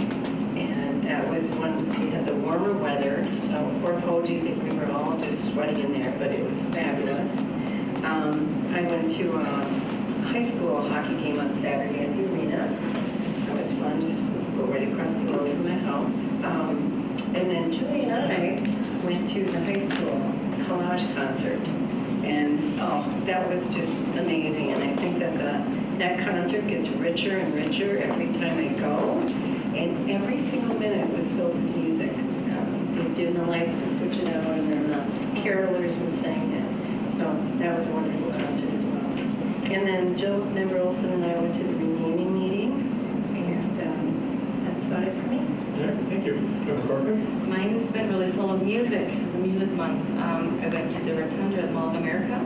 and that was when we had the warmer weather, so poor Koji, I think we were all just sweating in there, but it was fabulous. I went to a high school hockey game on Saturday at the arena. That was fun, just go right across the road from my house. And then Julie and I went to the high school collage concert. And that was just amazing. And I think that that concert gets richer and richer every time I go. And every single minute was filled with music. They dim the lights to switch it out, and then the carolers would sing it. So that was a wonderful concert as well. And then Jill, Member Olson, and I went to the renaming meeting. And that's about it for me. Yeah, thank you. Member Corcoran? Mine's been really full of music. It's a music month. I went to the Rotunda at Mall of America.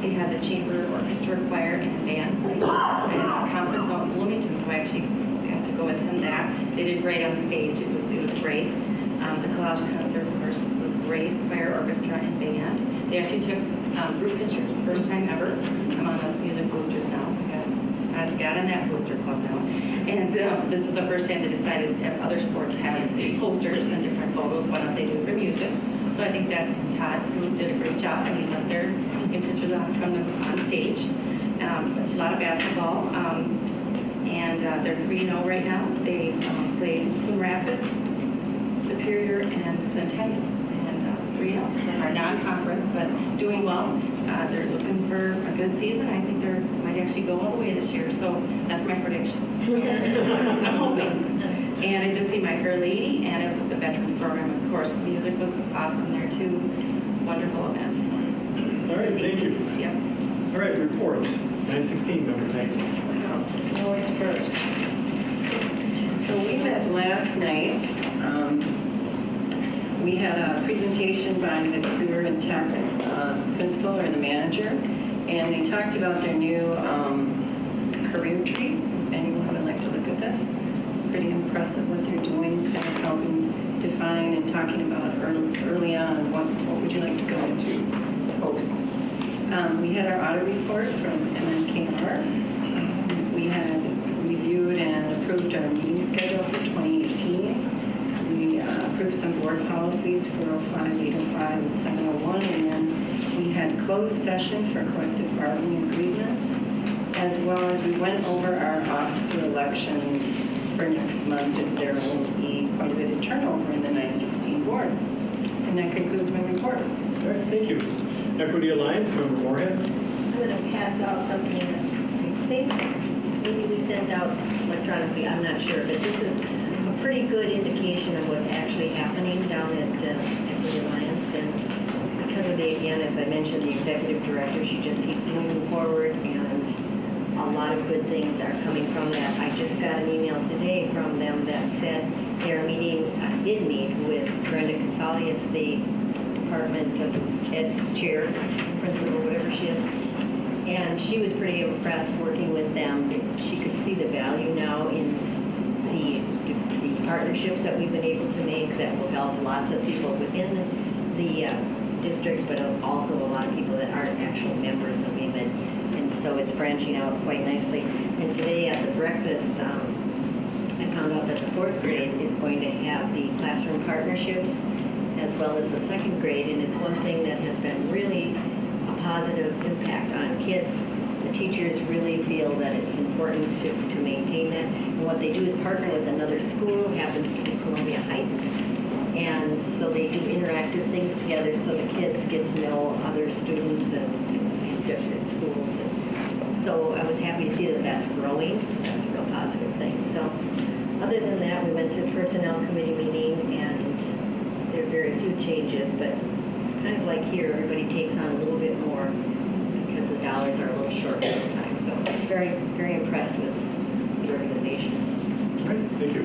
They had the chamber orchestra, choir, and band play. I had a conference out in Bloomington, so I actually got to go attend that. They did great on the stage. It was great. The collage concert, of course, was great. Choir, orchestra, and band. They actually took group pictures, first time ever. I'm on the music boosters now. I got I've got in that booster club now. And this is the first time they decided that other sports have posters and different photos. Why don't they do it for music? So I think that Todd did a great job, and he's up there taking pictures from them on stage. A lot of basketball, and they're 3-0 right now. They played Coon Rapids, Superior, and Centennial, and 3-0. So our non-conference, but doing well. They're looking for a good season. I think they might actually go all the way this year. So that's my prediction. I'm hoping. And I did see My Fair Lady, and it was with the Veterans Program. Of course, music was awesome there too. Wonderful event. All right, thank you. Yep. All right, reports. 916, member Tyson. Always first. So we met last night. We had a presentation by the Career and Tech principal or the manager, and they talked about their new career tree. If anyone would like to look at this, it's pretty impressive what they're doing, kind of helping define and talking about early on what would you like to go into post. We had our audit report from MNKR. We had reviewed and approved our meeting schedule for 2018. We approved some board policies, 405, 805, and 701, and then we had closed session for collective bargaining agreements, as well as we went over our officer elections for next month, as there will be quite a bit of turnover in the 916 board. And that concludes my report. All right, thank you. Equity Alliance, member Moorhead. I'm going to pass out something that I think maybe we sent out electronically, I'm not sure, but this is a pretty good indication of what's actually happening down at Equity Alliance. And because of again, as I mentioned, the executive director, she just keeps moving forward, and a lot of good things are coming from that. I just got an email today from them that said they're did meet with Brenda Casalius, the Department of Ed's chair, principal, whatever she is. And she was pretty impressed working with them. She could see the value now in the partnerships that we've been able to make that will help lots of people within the district, but also a lot of people that aren't actual members of AMED. And so it's branching out quite nicely. And today at the breakfast, I found out that the 4th grade is going to have the classroom partnerships as well as the 2nd grade, and it's one thing that has been really a positive impact on kids. The teachers really feel that it's important to maintain that, and what they do is partner with another school, happens to be Columbia Heights, and so they do interactive things together so the kids get to know other students and different schools. And so I was happy to see that that's growing. That's a real positive thing. So other than that, we went to a personnel committee meeting, and there are very few changes, but kind of like here, everybody takes on a little bit more because the dollars are a little short at the time. So very, very impressed with the organization. All right, thank you.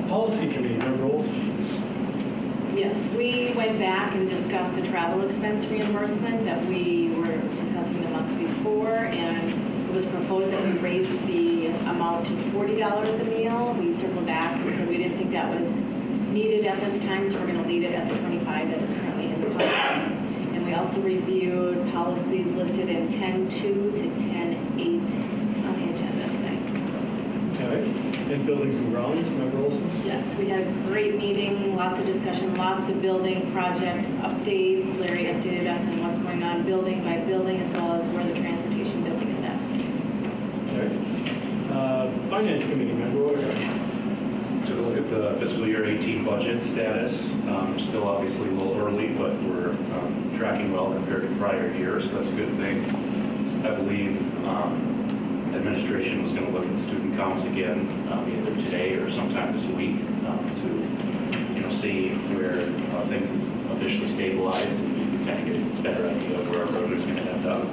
Policy Committee, member Olson. Yes, we went back and discussed the travel expense reimbursement that we were discussing the month before, and it was proposed that we raise the amount to $40 a meal. We circled back and said we didn't think that was needed at this time, so we're going to leave it at the 25 that is currently in the policy. And we also reviewed policies listed in 10.2 to 10.8 on the agenda tonight. Okay. And Buildings and Grounds, member Olson. Yes, we had a great meeting, lots of discussion, lots of building project updates. Larry updated us on what's going on building by building, as well as where the transportation building is at. All right. Finance Committee, member O'Hara. Took a look at the fiscal year 18 budget status. Still obviously a little early, but we're tracking well compared to prior years, so that's a good thing. I believe administration was going to look at student counts again, either today or sometime this week, to see where things have officially stabilized, and we can kind of get a better idea of where our road is going to end up.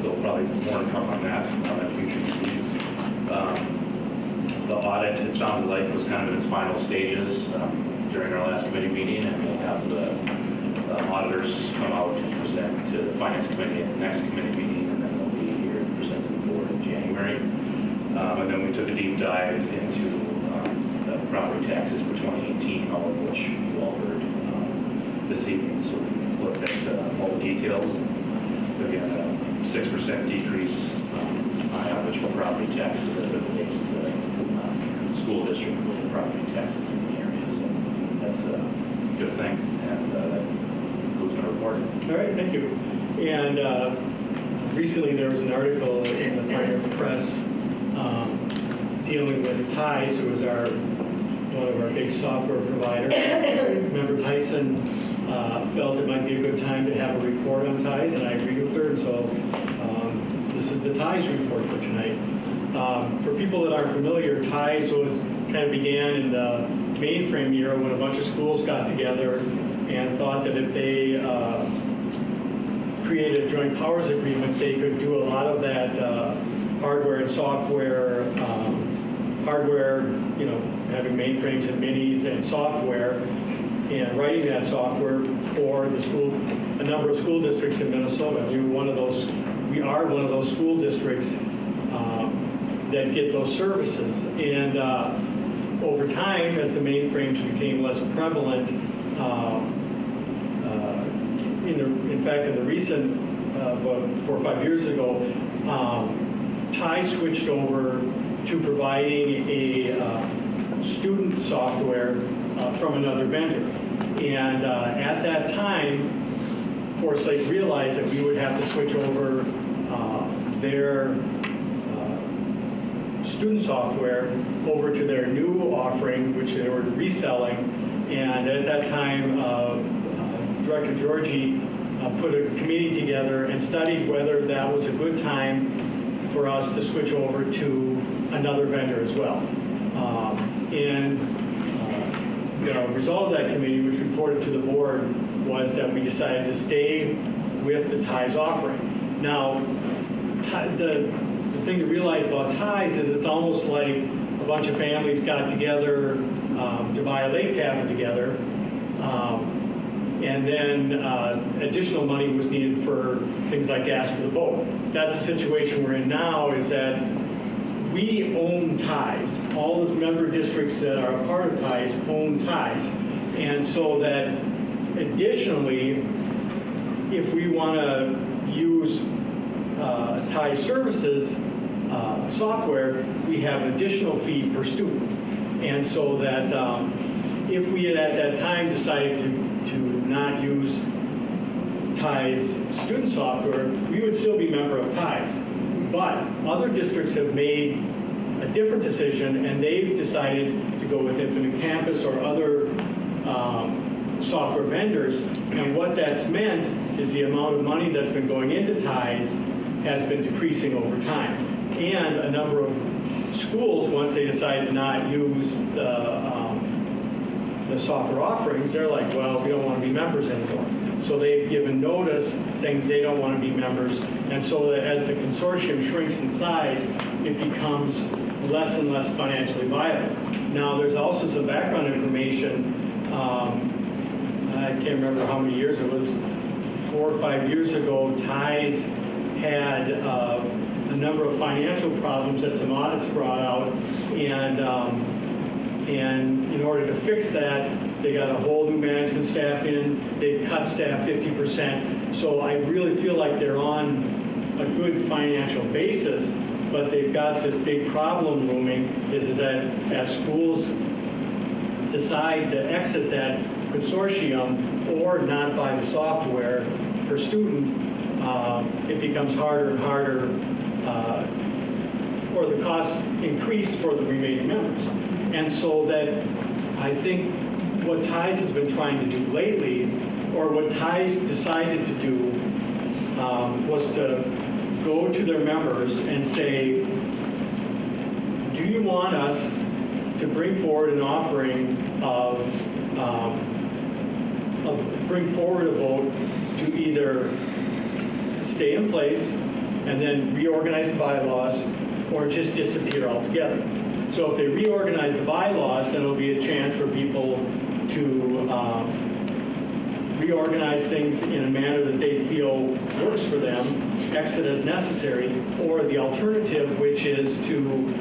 So probably more to come on that future meeting. The audit, it sounded like, was kind of in its final stages during our last committee meeting, and we'll have the auditors come out and present to the finance committee at the next committee meeting, and then they'll be here and present to the board in January. And then we took a deep dive into the property taxes for 2018, all of which you all heard this evening. So we looked at all the details. Again, a 6% decrease high average for property taxes as it relates to school district property taxes in the area. So that's a good thing, and that concludes my report. All right, thank you. And recently there was an article in the Pioneer Press dealing with Ties, who is one of our big software providers. Member Tyson felt it might be a good time to have a report on Ties, and I agreed with her. And so this is the Ties report for tonight. For people that aren't familiar, Ties kind of began in the mainframe era when a bunch of schools got together and thought that if they created a joint powers agreement, they could do a lot of that hardware and software, having mainframes and minis and software, and writing that software for a number of school districts in Minnesota. We are one of those school districts that get those services. And over time, as the mainframes became less prevalent, in fact, in the recent, about 4 or 5 years ago, Ties switched over to providing a student software from another vendor. And at that time, Foresight realized that we would have to switch over their student software over to their new offering, which they were reselling. And at that time, Director Georgie put a committee together and studied whether that was a good time for us to switch over to another vendor as well. The result of that committee, which reported to the board, was that we decided to stay with the Ties offering. Now, the thing to realize about Ties is it's almost like a bunch of families got together to buy a lake cabin together, and then additional money was needed for things like gas for the boat. That's the situation we're in now, is that we own Ties. All the member districts that are a part of Ties own Ties. And so that additionally, if we want to use Ties services software, we have an additional fee per student. And so that if we had at that time decided to not use Ties student software, we would still be a member of Ties. But other districts have made a different decision, and they've decided to go with Infinite Campus or other software vendors. And what that's meant is the amount of money that's been going into Ties has been decreasing over time. And a number of schools, once they decide to not use the software offerings, they're like, well, we don't want to be members anymore. So they've given notice saying they don't want to be members. And so that as the consortium shrinks in size, it becomes less and less financially viable. Now, there's also some background information. I can't remember how many years it was. 4 or 5 years ago, Ties had a number of financial problems that some audits brought out. And in order to fix that, they got a whole new management staff in. They cut staff 50%. So I really feel like they're on a good financial basis, but they've got this big problem looming, is that as schools decide to exit that consortium or not buy the software per student, it becomes harder and harder, or the costs increase for the remaining members. And so that I think what Ties has been trying to do lately, or what Ties decided to do, was to go to their members and say, do you want us to bring forward an offering bring forward a vote to either stay in place and then reorganize the bylaws, or just disappear altogether. So if they reorganize the bylaws, then it'll be a chance for people to reorganize things in a manner that they feel works for them, exit as necessary, or the alternative, which is to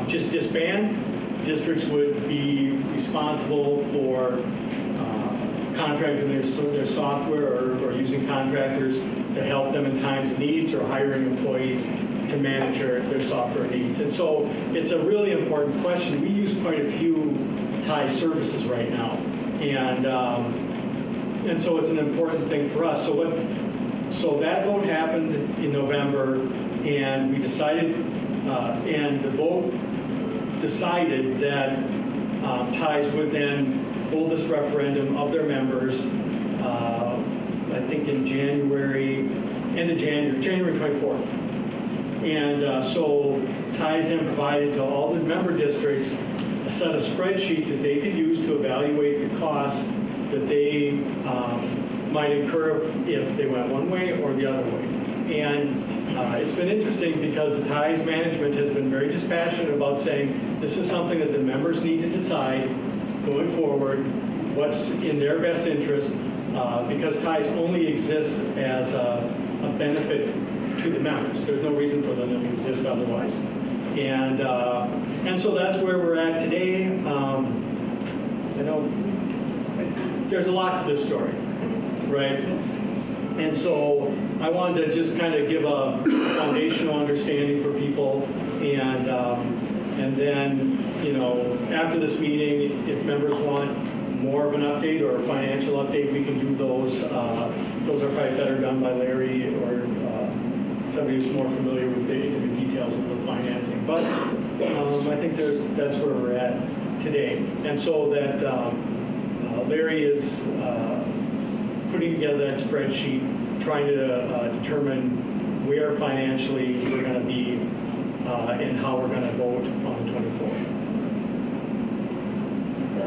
just disband. Districts would be responsible for contracting their software or using contractors to help them in times of needs, or hiring employees to manage their software needs. And so it's a really important question. We use quite a few TIE services right now. And so it's an important thing for us. So that vote happened in November, and we decided, and the vote decided that TIEs would then hold this referendum of their members, I think in January, end of January, January 24th. And so TIEs then provided to all the member districts a set of spreadsheets that they could use to evaluate the costs that they might incur if they went one way or the other way. And it's been interesting because the TIEs management has been very dispassionate about saying this is something that the members need to decide going forward, what's in their best interest, because TIEs only exist as a benefit to the members. There's no reason for them to exist otherwise. And so that's where we're at today. There's a lot to this story, right? And so I wanted to just kind of give a foundational understanding for people, and then, you know, after this meeting, if members want more of an update or a financial update, we can do those. Those are probably better done by Larry or somebody who's more familiar with the intimate details of the financing. But I think that's where we're at today. And so that Larry is putting together that spreadsheet, trying to determine where financially we're going to be and how we're going to vote on the 24th. So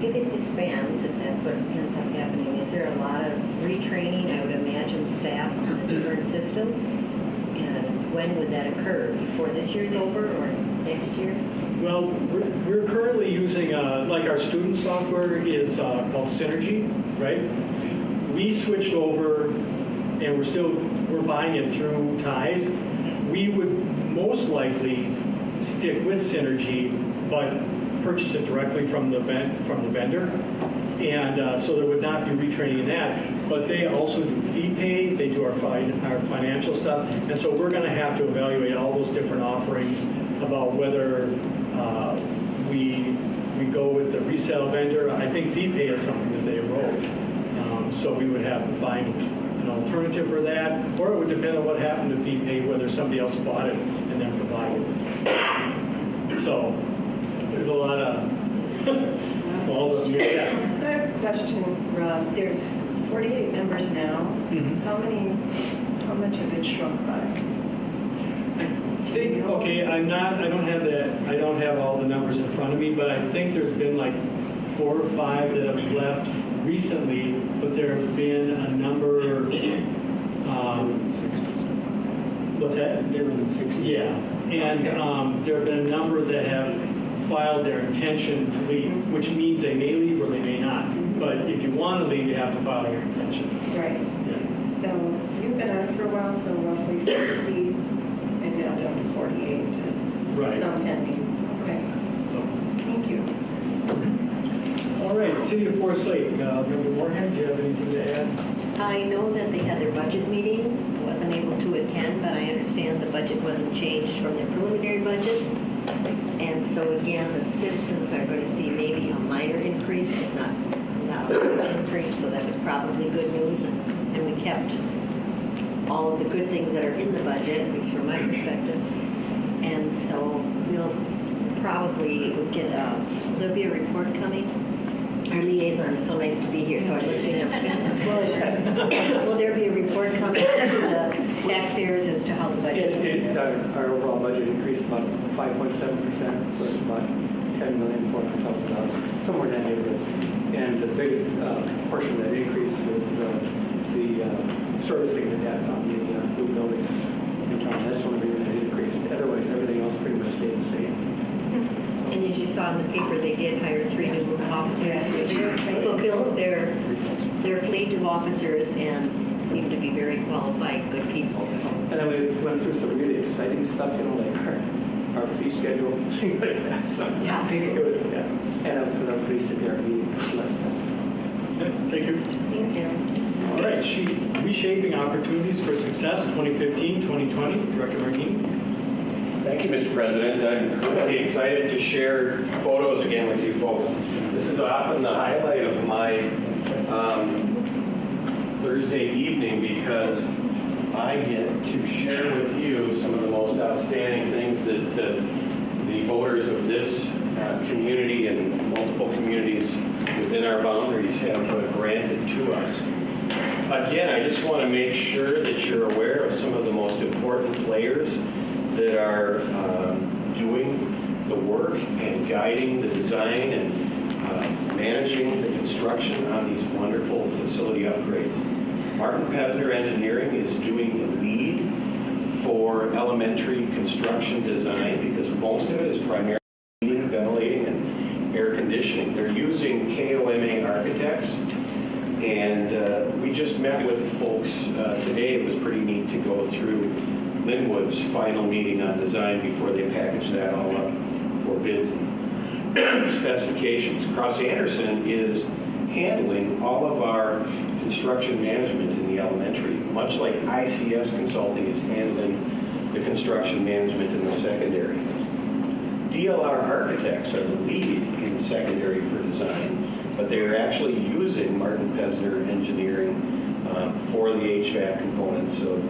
if it disbands, if that's what ends up happening, is there a lot of retraining, I would imagine, staff on a different system? And when would that occur? Before this year's over or next year? Well, we're currently using, like our student software is called Synergy, right? We switched over, and we're buying it through TIEs. We would most likely stick with Synergy, but purchase it directly from the vendor. And so there would not be retraining in that. But they also do fee pay, they do our financial stuff. And so we're going to have to evaluate all those different offerings about whether we go with the resale vendor. I think fee pay is something that they wrote. So we would have to find an alternative for that, or it would depend on what happened to fee pay, whether somebody else bought it and then provided it. So there's a lot of all the yeah. So I have a question, Rob. There's 48 members now. Mm-hmm. How much has it shrunk by? I think, okay, I don't have all the numbers in front of me, but I think there's been like 4 or 5 that have left recently, but there have been a number. What's that? They were in the 60s. Yeah, and there have been a number that have filed their intention to leave, which means they may leave or they may not. But if you want to leave, you have to file your intention. Right. Yeah. So you've been on it for a while, so roughly 60, and now down to 48. Right. Some pending. Okay. Thank you. All right, City of Forest Lake. Member Moorhead, do you have anything to add? I know that they had their budget meeting. I wasn't able to attend, but I understand the budget wasn't changed from their preliminary budget. And so again, the citizens are going to see maybe a minor increase, but not a large increase. So that was probably good news. And we kept all of the good things that are in the budget, at least from my perspective. And so we'll probably get there'll be a report coming. Our liaison is so nice to be here, so I looked at him. Will there be a report coming to the taxpayers as to how the budget? Our overall budget increased about 5.7%, so it's about $10,400,000, somewhere in that neighborhood. And the biggest portion of that increase was the servicing that had on the new buildings in town. That's one of the reasons it increased. Otherwise, everything else pretty much stayed the same. And as you saw in the paper, they did hire 3 new officers, which fulfills their fleet of officers and seem to be very qualified, good people. So. And then we went through some really exciting stuff, you know, like our fee schedule, things like that. So yeah. It was, yeah. And I was with our police at their meeting last time. Thank you. Thank you. All right, Reshaping Opportunities for Success 2015-2020, Director Martini. Thank you, Mr. President. I'm really excited to share photos again with you folks. This is often the highlight of my Thursday evening because I get to share with you some of the most outstanding things that the voters of this community and multiple communities within our boundaries have granted to us. Again, I just want to make sure that you're aware of some of the most important players that are doing the work and guiding the design and managing the construction on these wonderful facility upgrades. Martin Pesner Engineering is doing the lead for elementary construction design because most of it is primarily heating, ventilating, and air conditioning. They're using KOMA architects, and we just met with folks today. It was pretty neat to go through Linwood's final meeting on design before they package that all up for bids and specifications. Cross Anderson is handling all of our construction management in the elementary, much like ICS Consulting is handling the construction management in the secondary. DLR Architects are the lead in the secondary for design, but they're actually using Martin Pesner Engineering for the HVAC components of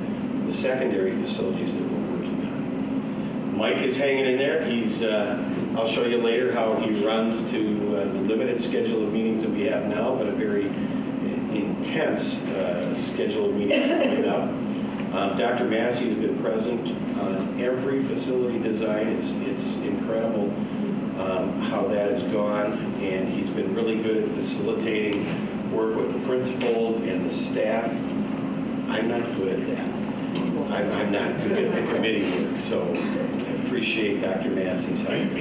the secondary facilities that we're working on. Mike is hanging in there. He's, I'll show you later how he runs to the limited schedule of meetings that we have now, but a very intense schedule of meetings coming up. Dr. Massey has been present on every facility design. It's incredible how that has gone, and he's been really good at facilitating work with the principals and the staff. I'm not good at that. I'm not good at the committee work, so I appreciate Dr. Massey's help.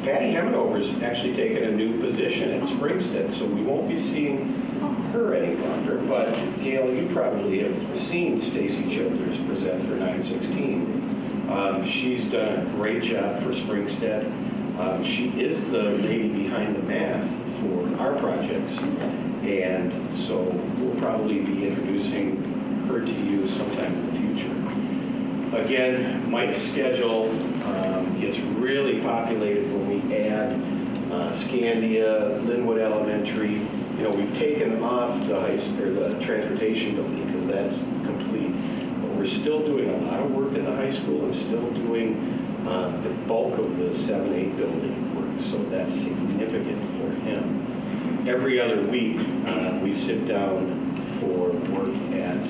Patty Hemanover's actually taken a new position at Springstead, so we won't be seeing her any longer. But Gail, you probably have seen Stacy Childers present for 916. She's done a great job for Springstead. She is the lady behind the math for our projects, and so we'll probably be introducing her to you sometime in the future. Again, Mike's schedule gets really populated when we add Scandia, Linwood Elementary. You know, we've taken off the transportation building because that's complete. But we're still doing a lot of work in the high school and still doing the bulk of the 7-8 building work. So that's significant for him. Every other week, we sit down for work at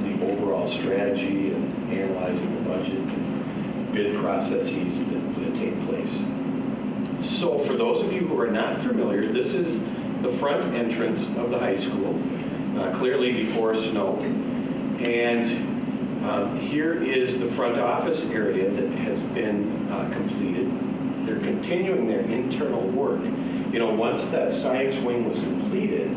the overall strategy and analyzing the budget and bid processes that take place. So for those of you who are not familiar, this is the front entrance of the high school, clearly before snow. And here is the front office area that has been completed. They're continuing their internal work. You know, once that science wing was completed,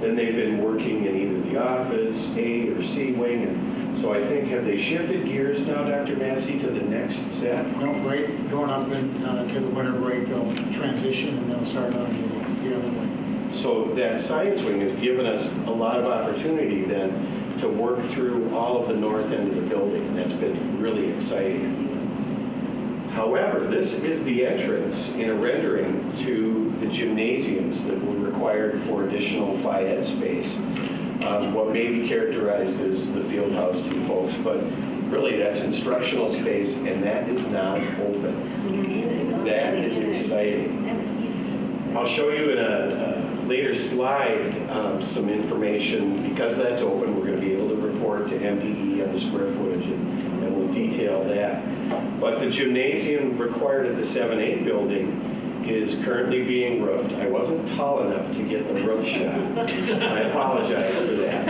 then they've been working in either the office, A or C wing. And so I think, have they shifted gears now, Dr. Massey, to the next set? No, right, going up to the winter break, they'll transition and they'll start on the other wing. So that science wing has given us a lot of opportunity then to work through all of the north end of the building. That's been really exciting. However, this is the entrance in a rendering to the gymnasiums that were required for additional Phi Ed space. What may be characterized as the field house to you folks, but really that's instructional space, and that is now open. That is exciting. I'll show you in a later slide some information. Because that's open, we're going to be able to report to MDE on the square footage, and we'll detail that. But the gymnasium required at the 7-8 building is currently being roofed. I wasn't tall enough to get the roof shot. I apologize for that.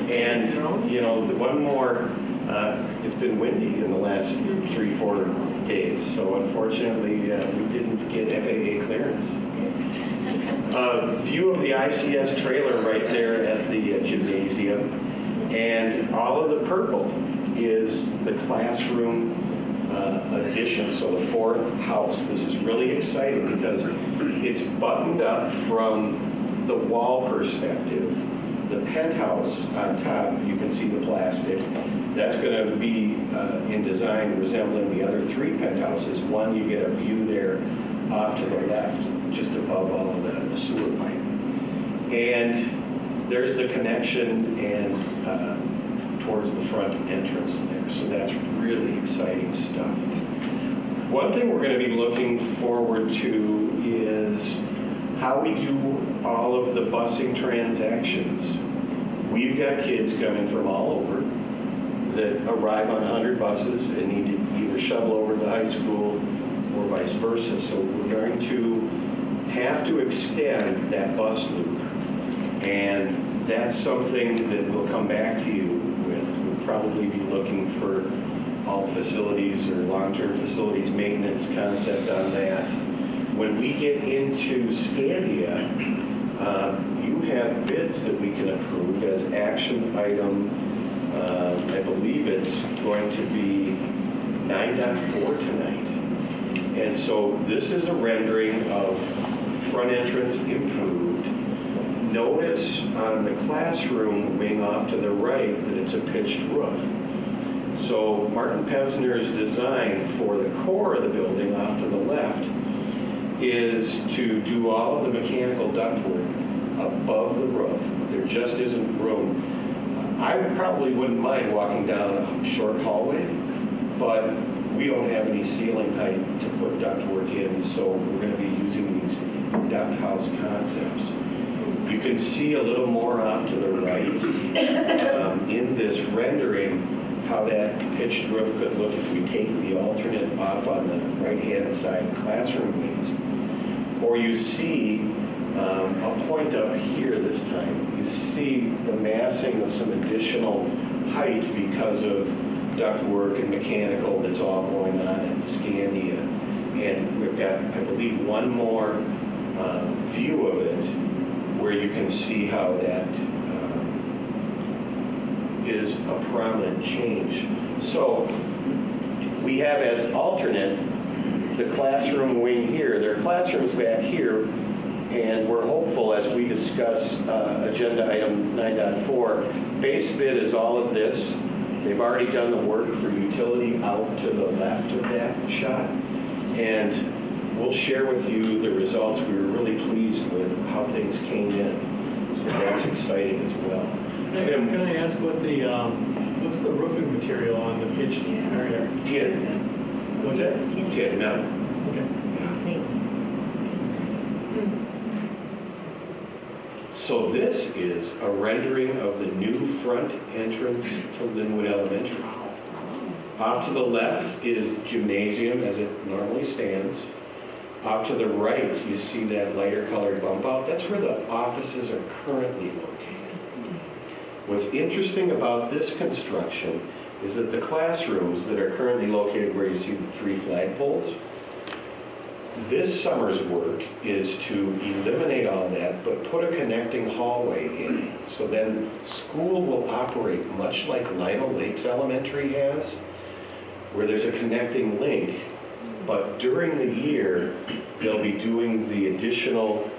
And, you know, the one more, it's been windy in the last 3-4 days, so unfortunately we didn't get FAA clearance. View of the ICS trailer right there at the gymnasium, and all of the purple is the classroom addition, so the fourth house. This is really exciting because it's buttoned up from the wall perspective, the penthouse on top, you can see the plastic. That's going to be in design resembling the other 3 penthouses. One, you get a view there off to the left, just above all of the sewer pipe. And there's the connection and towards the front entrance there. So that's really exciting stuff. One thing we're going to be looking forward to is how we do all of the busing transactions. We've got kids coming from all over that arrive on 100 buses and need to either shuttle over to the high school or vice versa. So we're going to have to extend that bus loop. And that's something that we'll come back to you with. We'll probably be looking for all facilities or long-term facilities maintenance concept on that. When we get into Scandia, you have bids that we can approve as action item. I believe it's going to be 9.4 tonight. And so this is a rendering of front entrance improved. Notice on the classroom wing off to the right that it's a pitched roof. So Martin Pevsner's design for the core of the building off to the left is to do all of the mechanical ductwork above the roof. There just isn't room. I probably wouldn't mind walking down a short hallway, but we don't have any ceiling height to put ductwork in, so we're going to be using these duct house concepts. You can see a little more off to the right in this rendering how that pitched roof could look if we take the alternate off on the right-hand side classroom wings. Or you see, I'll point up here this time, you see the massing of some additional height because of ductwork and mechanical that's all going on at Scandia. And we've got, I believe, one more view of it where you can see how that is a prominent change. So we have as alternate the classroom wing here. There are classrooms back here, and we're hopeful as we discuss agenda item 9.4. Base bid is all of this. They've already done the work for utility out to the left of that shot, and we'll share with you the results. We were really pleased with how things came in, so that's exciting as well. Can I ask what the what's the roofing material on the pitched area? Tin. What's that? Tin, metal. Okay. So this is a rendering of the new front entrance to Linwood Elementary. Off to the left is gymnasium as it normally stands. Off to the right, you see that lighter colored bump out. That's where the offices are currently located. What's interesting about this construction is that the classrooms that are currently located where you see the 3 flagpoles, this summer's work is to eliminate all that, but put a connecting hallway in. So then school will operate much like Lima Lakes Elementary has, where there's a connecting link, but during the year, they'll be doing the additional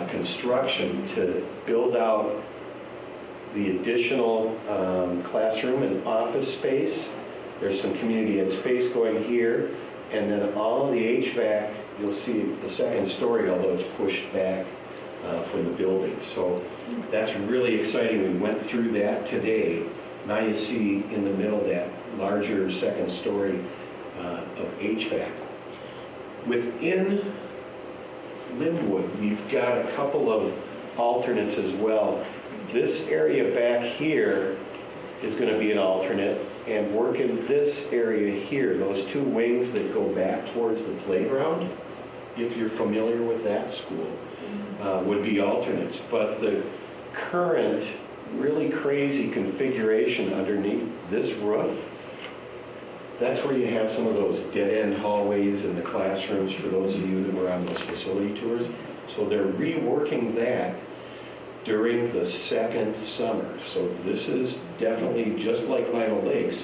construction to build out the additional classroom and office space. There's some community ed space going here, and then all of the HVAC, you'll see the second story, although it's pushed back from the building. So that's really exciting. We went through that today. Now you see in the middle that larger second story of HVAC. Within Linwood, we've got a couple of alternates as well. This area back here is going to be an alternate, and work in this area here, those 2 wings that go back towards the playground, if you're familiar with that school, would be alternates. But the current really crazy configuration underneath this roof, that's where you have some of those dead-end hallways in the classrooms for those of you that were on those facility tours. So they're reworking that during the second summer. So this is definitely, just like Lima Lakes,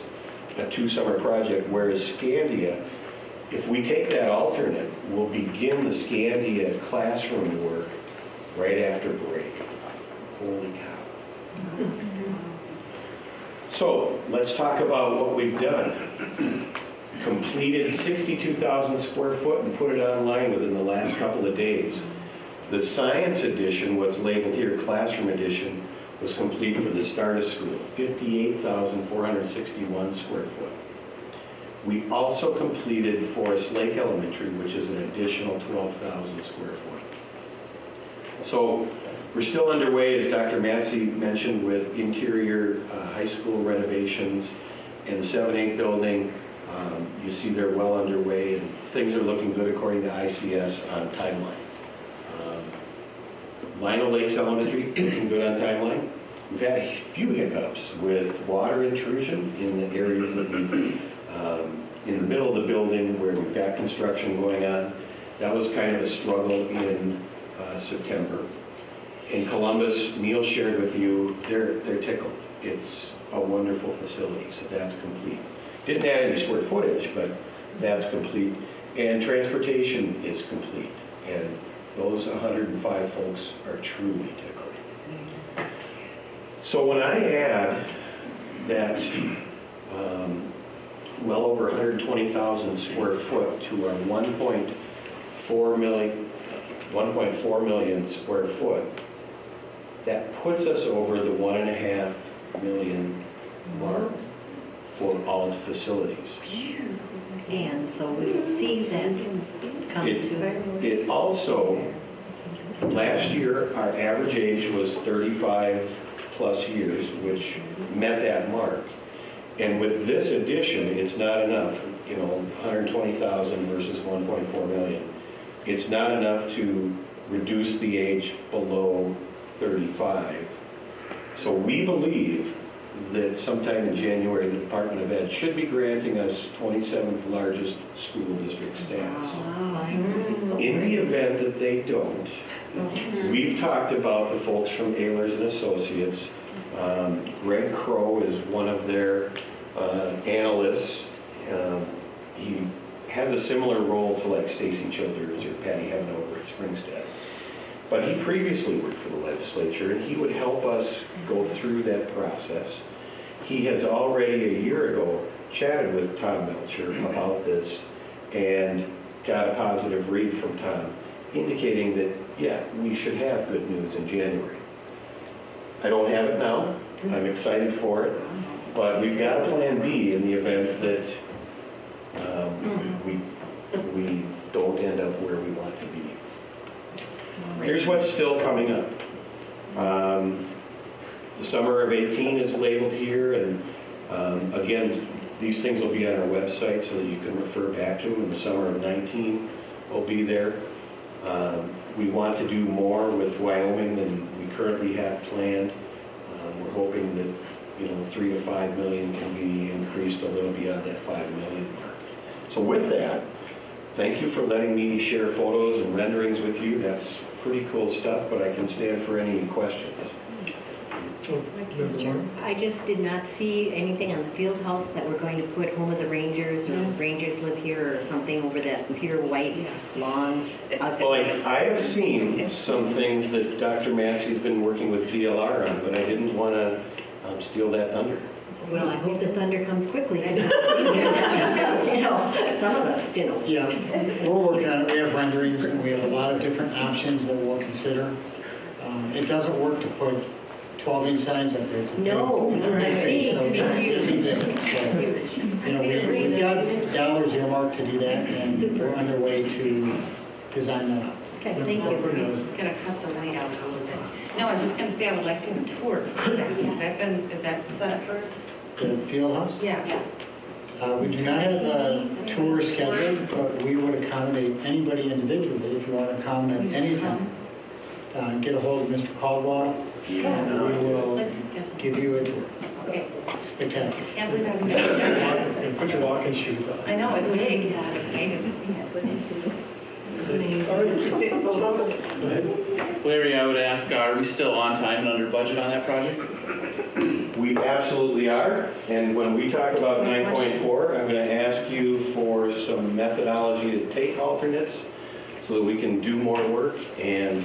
a 2-summer project, whereas Scandia, if we take that alternate, we'll begin the Scandia classroom work right after break. Holy cow. So let's talk about what we've done. Completed 62,000 square foot and put it online within the last couple of days. The science edition, what's labeled here classroom edition, was complete for the start of school, 58,461 square foot. We also completed Forest Lake Elementary, which is an additional 12,000 square foot. So we're still underway, as Dr. Massey mentioned, with interior high school renovations and the 7-8 building. You see they're well underway, and things are looking good according to ICS on timeline. Lino Lakes Elementary, looking good on timeline. We've had a few hiccups with water intrusion in the areas that we've, in the middle of the building where we've got construction going on. That was kind of a struggle in September. In Columbus, Neil shared with you, they're tickled. It's a wonderful facility, so that's complete. Didn't add any square footage, but that's complete. And transportation is complete. And those 105 folks are truly tickled. So when I add that well over 120,000 square foot to our 1.4 million square foot, that puts us over the 1.5 million mark for all facilities. And so we will see that come to. It also, last year, our average age was 35 plus years, which met that mark. And with this addition, it's not enough, 120,000 versus 1.4 million. It's not enough to reduce the age below 35. So we believe that sometime in January, the Department of Ed should be granting us 27th largest school district status. In the event that they don't, we've talked about the folks from Ehlers and Associates. Greg Crow is one of their analysts. He has a similar role to like Stacy Childers or Patty Hevanover at Springstead. But he previously worked for the legislature, and he would help us go through that process. He has already a year ago chatted with Tom Melcher about this and got a positive read from Tom, indicating that, yeah, we should have good news in January. I don't have it now. I'm excited for it. But we've got a plan B in the event that we don't end up where we want to be. Here's what's still coming up. The summer of 18 is labeled here, and again, these things will be on our website so that you can refer back to them. And the summer of 19 will be there. We want to do more with Wyoming than we currently have planned. We're hoping that 3 to 5 million can be increased a little beyond that 5 million mark. So with that, thank you for letting me share photos and renderings with you. That's pretty cool stuff, but I can stand for any questions. I just did not see anything on the field house that we're going to put Home of the Rangers, or Rangers Live Here, or something over that pure white lawn. Well, I have seen some things that Dr. Massey has been working with DLR on, but I didn't want to steal that thunder. Well, I hope the thunder comes quickly. Some of us, Yeah, we're working on it. We have renderings, and we have a lot of different options that we'll consider. It doesn't work to put 12-inch signs up there. No, it's a big thing, so it'll be big. So, we've got dollars earmarked to do that, and we're underway to design that up. Okay, thank you. It's going to cut the light out a little bit. No, I was just going to say I would like to have a tour. Is that set up first? The field house? Yes. We do not have a tour scheduled, but we would accommodate anybody individually if you want to come at any time. Get a hold of Mr. Caldwell, and we will give you a tour. Okay. It's spectacular. Can't believe I've never done that. Put your walking shoes on. I know, it's big. I'm excited to see it. Larry, I would ask, are we still on time and under budget on that project? We absolutely are, and when we talk about 9.4, I'm going to ask you for some methodology to take alternates so that we can do more work, and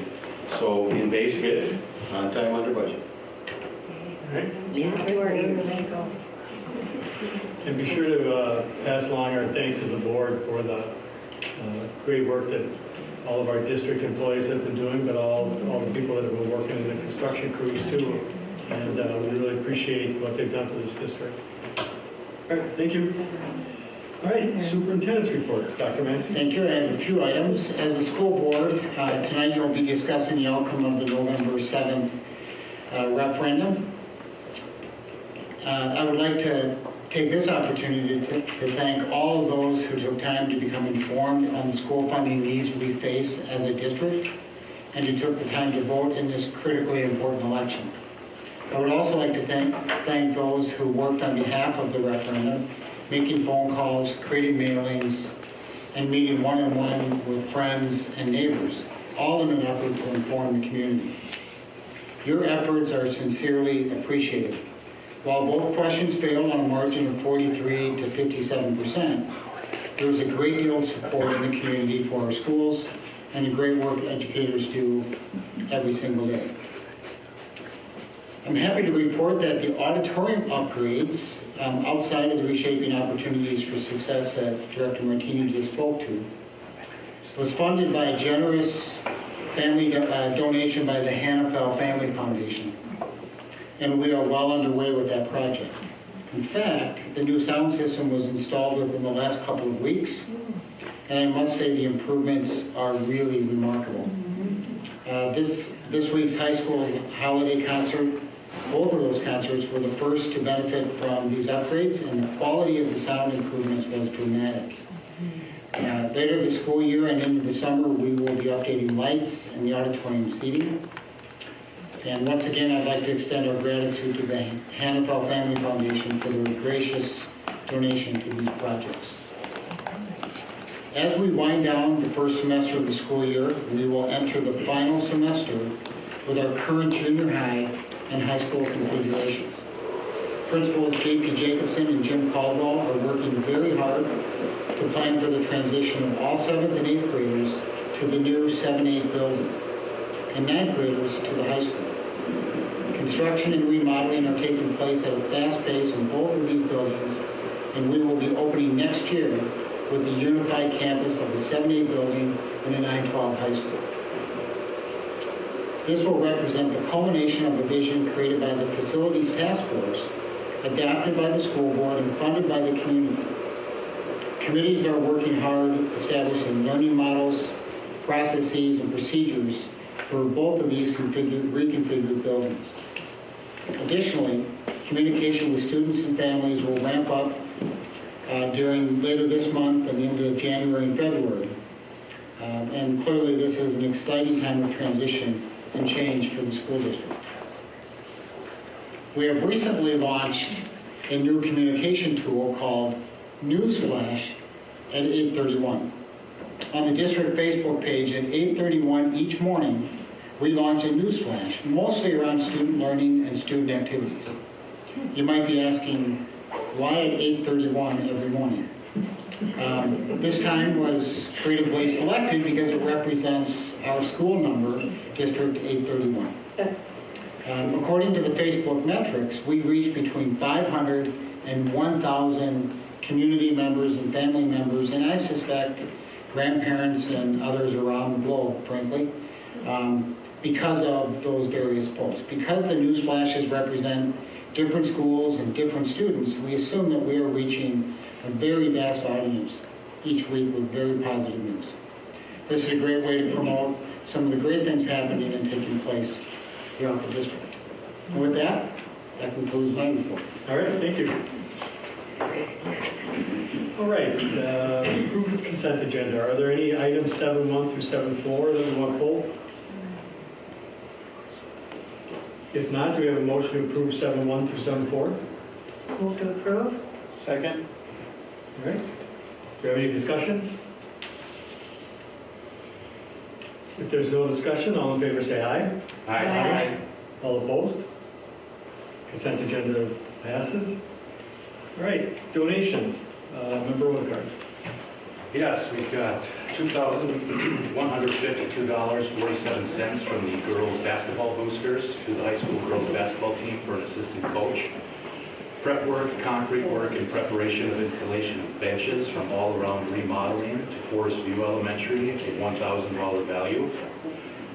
So in base bid, on time, under budget. All right. And be sure to pass along our thanks as a board for the great work that all of our district employees have been doing, but all the people that have been working in the construction crews too. And we really appreciate what they've done for this district. All right, thank you. All right, superintendent's report. Dr. Massey. Thank you. I have a few items. As a school board, tonight you'll be discussing the outcome of the November 7th referendum. I would like to take this opportunity to thank all of those who took time to become informed on the school funding needs we face as a district and who took the time to vote in this critically important election. I would also like to thank those who worked on behalf of the referendum, making phone calls, creating mailings, and meeting one-on-one with friends and neighbors, all in an effort to inform the community. Your efforts are sincerely appreciated. While both questions failed on a margin of 43 to 57%, there is a great deal of support in the community for our schools and the great work educators do every single day. I'm happy to report that the auditorium upgrades, outside of the reshaping opportunities for success that Director Martini just spoke to, was funded by a generous family donation by the Hannafel Family Foundation. And we are well underway with that project. In fact, the new sound system was installed within the last couple of weeks, and I must say the improvements are really remarkable. This week's high school holiday concert, both of those concerts were the first to benefit from these upgrades, and the quality of the sound improvements was dramatic. Later this school year and into the summer, we will be updating lights and the auditorium seating. And once again, I'd like to extend our gratitude to the Hannafel Family Foundation for their gracious donation to these projects. As we wind down the first semester of the school year, we will enter the final semester with our current junior high and high school configurations. Principals J.P. Jacobson and Jim Caldwell are working very hard to plan for the transition of all 7th and 8th graders to the new 7-8 building and 9th graders to the high school. Construction and remodeling are taking place at a fast pace in both of these buildings, and we will be opening next year with the unified campus of the 7-8 building and the 9-12 high school. This will represent the culmination of a vision created by the Facilities Task Force, adopted by the school board and funded by the community. Committees are working hard establishing learning models, processes, and procedures for both of these reconfigured buildings. Additionally, communication with students and families will ramp up during later this month and into January and February. And clearly this is an exciting time of transition and change for the school district. We have recently launched a new communication tool called Newsflash at 8:31. On the district Facebook page at 8:31 each morning, we launch a newsflash, mostly around student learning and student activities. You might be asking, why at 8:31 every morning? This time was creatively selected because it represents our school number, District 831. According to the Facebook metrics, we reach between 500 and 1,000 community members and family members, and I suspect grandparents and others around the globe, frankly, because of those various posts. Because the news flashes represent different schools and different students, we assume that we are reaching a very vast audience each week with very positive news. This is a great way to promote some of the great things happening and taking place throughout the district. And with that concludes my report. All right, thank you. All right, approved consent agenda. Are there any items 7.1 through 7.4 that we want to pull? If not, do we have a motion to approve 7.1 through 7.4? Move to approve. Second. All right. Do we have any discussion? If there's no discussion, all in favor say aye. Aye. Aye. All opposed? Consent agenda passes. All right, donations. Member Woodcard. Yes, we've got $2,152.47 from the girls basketball boosters to the high school girls basketball team for an assistant coach. Prep work, concrete work, and preparation of installation of benches from all around remodeling to Forest View Elementary, a $1,000 value.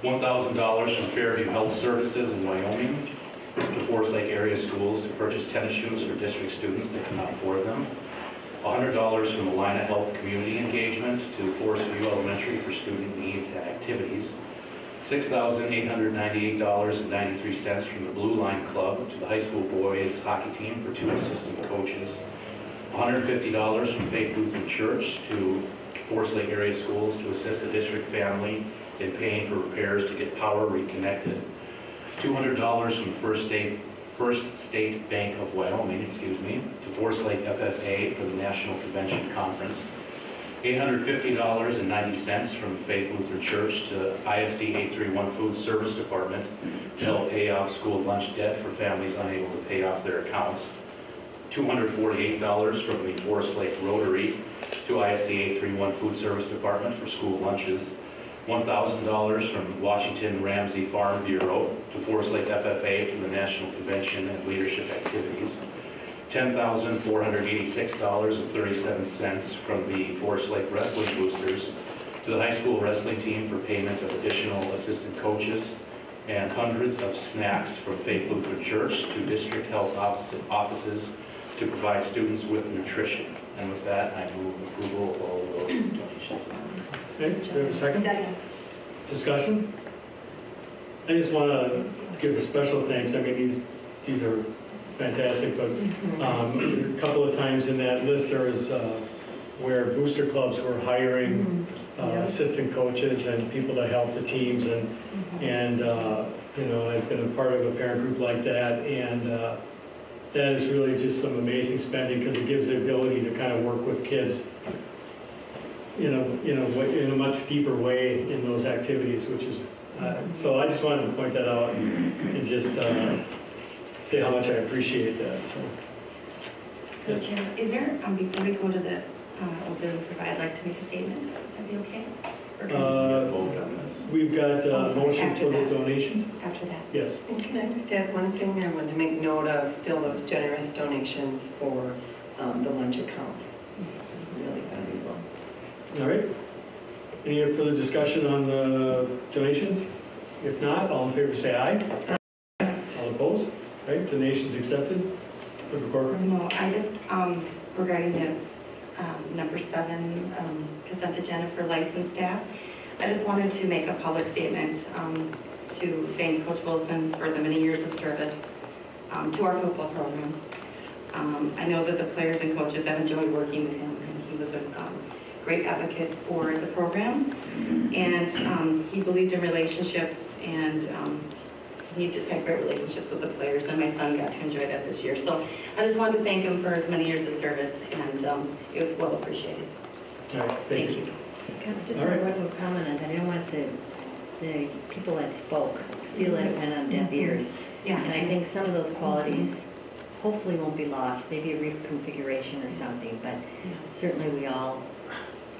$1,000 from Fairview Health Services in Wyoming to Forest Lake area schools to purchase tennis shoes for district students that cannot afford them. $100 from Alina Health Community Engagement to Forest View Elementary for student needs and activities. $6,898.93 from the Blue Line Club to the high school boys hockey team for 2 assistant coaches. $150 from Faith Lutheran Church to Forest Lake area schools to assist a district family in paying for repairs to get power reconnected. $200 from First State Bank of Wyoming, to Forest Lake FFA for the National Convention Conference. $850.90 from Faith Lutheran Church to ISD 831 Food Service Department to help pay off school lunch debt for families unable to pay off their accounts. $248 from the Forest Lake Rotary to ISD 831 Food Service Department for school lunches. $1,000 from Washington Ramsey Farm Bureau to Forest Lake FFA for the National Convention and Leadership Activities. $10,486.37 from the Forest Lake Wrestling Boosters to the high school wrestling team for payment of additional assistant coaches, and hundreds of snacks from Faith Lutheran Church to district health offices to provide students with nutrition. And with that, I move approval of all of those donations. Okay, do we have a second? Second. Discussion? I just want to give a special thanks. I mean, these are fantastic, but a couple of times in that list there is where booster clubs were hiring assistant coaches and people to help the teams, and you know, I've been a part of a parent group like that, and that is really just some amazing spending because it gives the ability to kind of work with kids in a much deeper way in those activities, which is so I just wanted to point that out and just say how much I appreciate that. So, yes. Is there, before we go to the old business, if I'd like to make a statement, that'd be okay? Or can We've got motion after for the that. donations. After that. Yes. And can I just add one thing? I wanted to make note of still those generous donations for the lunch accounts. Really valuable. All right. Any further discussion on the donations? If not, all in favor say aye. All opposed? Right, donations accepted. Member Corcoran? No, I just, regarding the number 7 consent agenda for licensed staff, I just wanted to make a public statement to thank Coach Wilson for the many years of service to our football program. I know that the players and coaches have enjoyed working with him, and he was a great advocate for the program, and he believed in relationships, and he just had great relationships with the players, and my son got to enjoy that this year. So I just wanted to thank him for his many years of service, and it was well appreciated. All right, thank you. Just All right. one more comment on that. I don't want the people that spoke feel that it went on deaf ears. Yeah. And I think some of those qualities hopefully won't be lost, maybe a reconfiguration or something, but certainly we all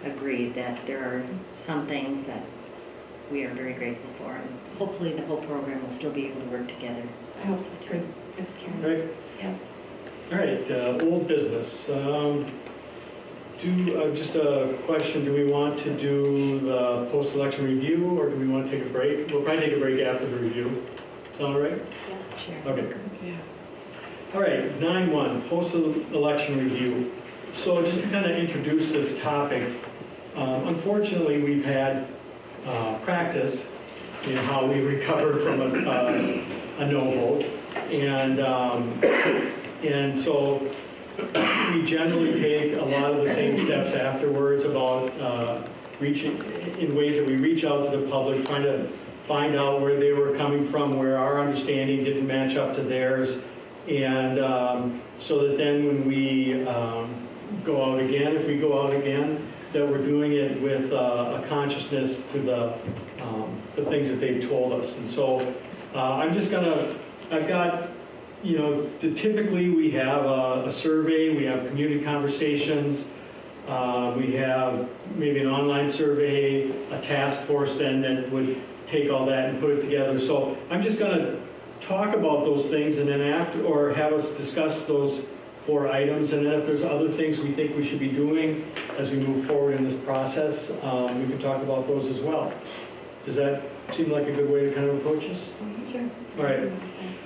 agree that there are some things that we are very grateful for, and hopefully the whole program will still be able to work together. I hope so too. Thanks, Karen. All right. Yeah. All right, old business. Just a question, do we want to do the post-election review, or do we want to take a break? We'll probably take a break after the review. Sound all right? Yeah, sure. Okay. Yeah. All right, 9-1, post-election review. So just to kind of introduce this topic, unfortunately, we've had practice in how we recovered from a no vote, and so we generally take a lot of the same steps afterwards about reaching in ways that we reach out to the public, trying to find out where they were coming from, where our understanding didn't match up to theirs, and so that then when we go out again, if we go out again, that we're doing it with a consciousness to the things that they've told us. And so I've got, typically we have a survey, we have community conversations, We have maybe an online survey, a task force then that would take all that and put it together. So I'm just going to talk about those things and then after, or have us discuss those 4 items. And then if there's other things we think we should be doing as we move forward in this process, we can talk about those as well. Does that seem like a good way to kind of approach this? Sure. All right.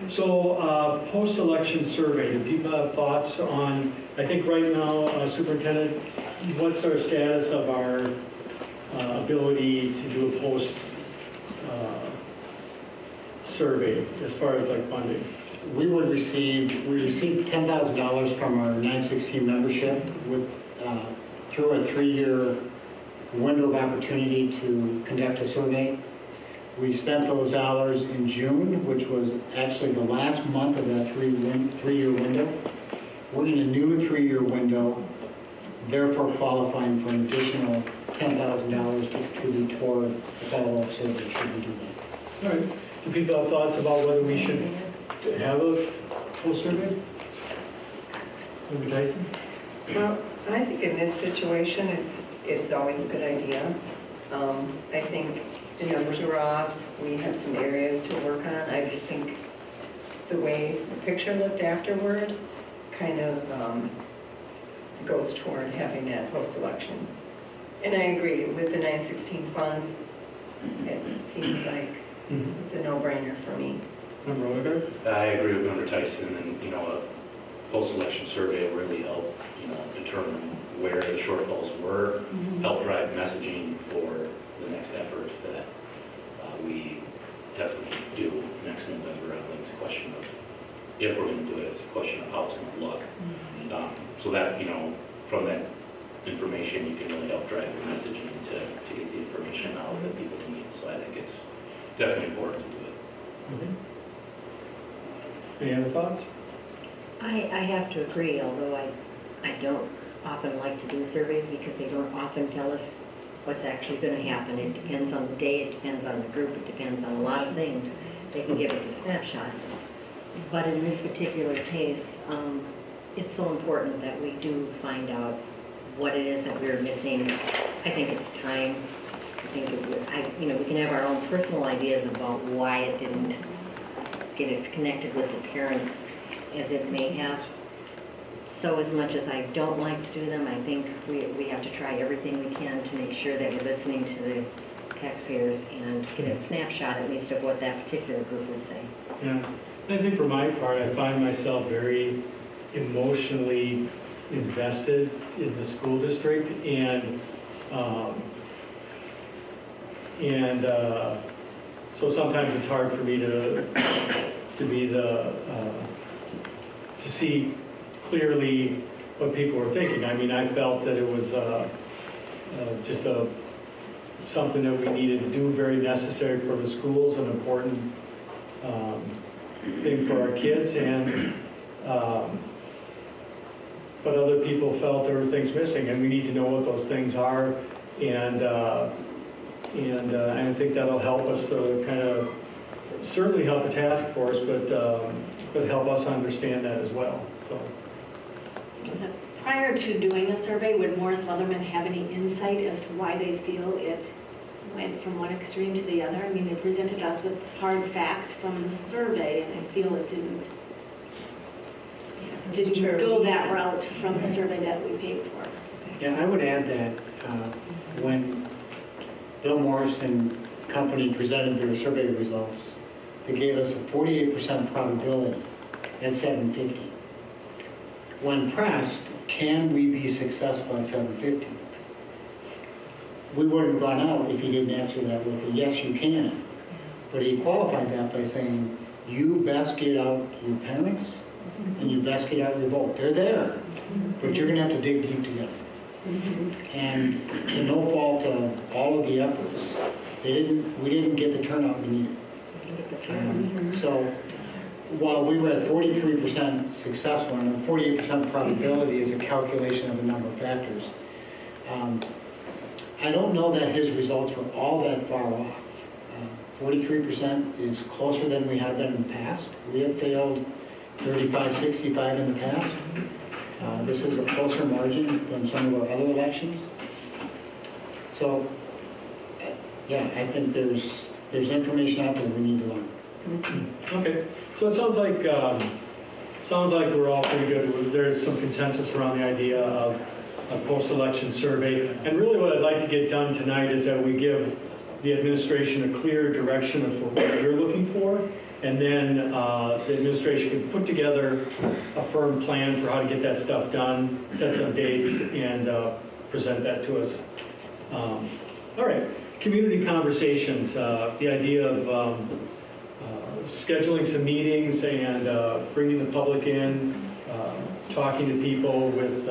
So post-election survey, do people have thoughts on, I think right now, Superintendent, what's our status of our ability to do a post survey as far as like funding? We received $10,000 from our 916 membership with through a 3-year window of opportunity to conduct a survey. We spent those dollars in June, which was actually the last month of that 3-year window. We're in a new 3-year window, therefore qualifying for an additional $10,000 to contribute toward the follow-up survey should we do that. All right. Do people have thoughts about whether we should have a post survey? Member Tyson? Well, I think in this situation, it's always a good idea. I think the numbers are off. We have some areas to work on. I just think the way the picture looked afterward kind of goes toward having that post-election. And I agree with the 916 funds. It seems like it's a no-brainer for me. I agree with Member Tyson, and a post-election survey will really help, determine where the shortfalls were, help drive messaging for the next effort that we definitely do next November. I think it's a question of if we're going to do it, it's a question of how it's going to look. So that, from that information, you can really help drive the messaging to get the information out that people need. So I think it's definitely important to do it. Any other thoughts? I have to agree, although I don't often like to do surveys because they don't often tell us what's actually going to happen. It depends on the day, it depends on the group, it depends on a lot of things. They can give us a snapshot. But in this particular case, it's so important that we do find out what it is that we're missing. I think it's time. I think we can have our own personal ideas about why it didn't get as connected with the parents as it may have. So as much as I don't like to do them, I think we have to try everything we can to make sure that we're listening to the taxpayers and get a snapshot at least of what that particular group would say. Yeah, I think for my part, I find myself very emotionally invested in the school district, and so sometimes it's hard for me to be the to see clearly what people were thinking. I mean, I felt that it was just something that we needed to do, very necessary for the schools, an important thing for our kids, and but other people felt there were things missing, and we need to know what those things are, and I think that'll help us to kind of certainly help the task force, but help us understand that as well. So. Prior to doing the survey, would Morris Leatherman have any insight as to why they feel it went from one extreme to the other? I mean, they presented us with hard facts from the survey, and I feel it didn't go that route from the survey that we paid for. Yeah, I would add that when Bill Morris and company presented their survey results, they gave us a 48% probability at 750. When pressed, can we be successful at 750? We wouldn't have gone out if he didn't answer that with a yes, you can. But he qualified that by saying, you best get out your parents and you best get out your vote. They're there, but you're gonna have to dig deep together. And to no fault of all of the efforts, we didn't get the turnout we needed. So while we were at 43% successful, and a 48% probability is a calculation of a number of factors, I don't know that his results were all that far off. 43% is closer than we have been in the past. We have failed 35, 65 in the past. This was a closer margin than some of our other elections. So, yeah, I think there's information out there we need to learn. Okay, so it sounds like we're all pretty good. There's some consensus around the idea of a post-election survey. And really what I'd like to get done tonight is that we give the administration a clear direction of what you're looking for. And then the administration can put together a firm plan for how to get that stuff done, set some dates, and present that to us. All right, community conversations, the idea of scheduling some meetings and bringing the public in, talking to people with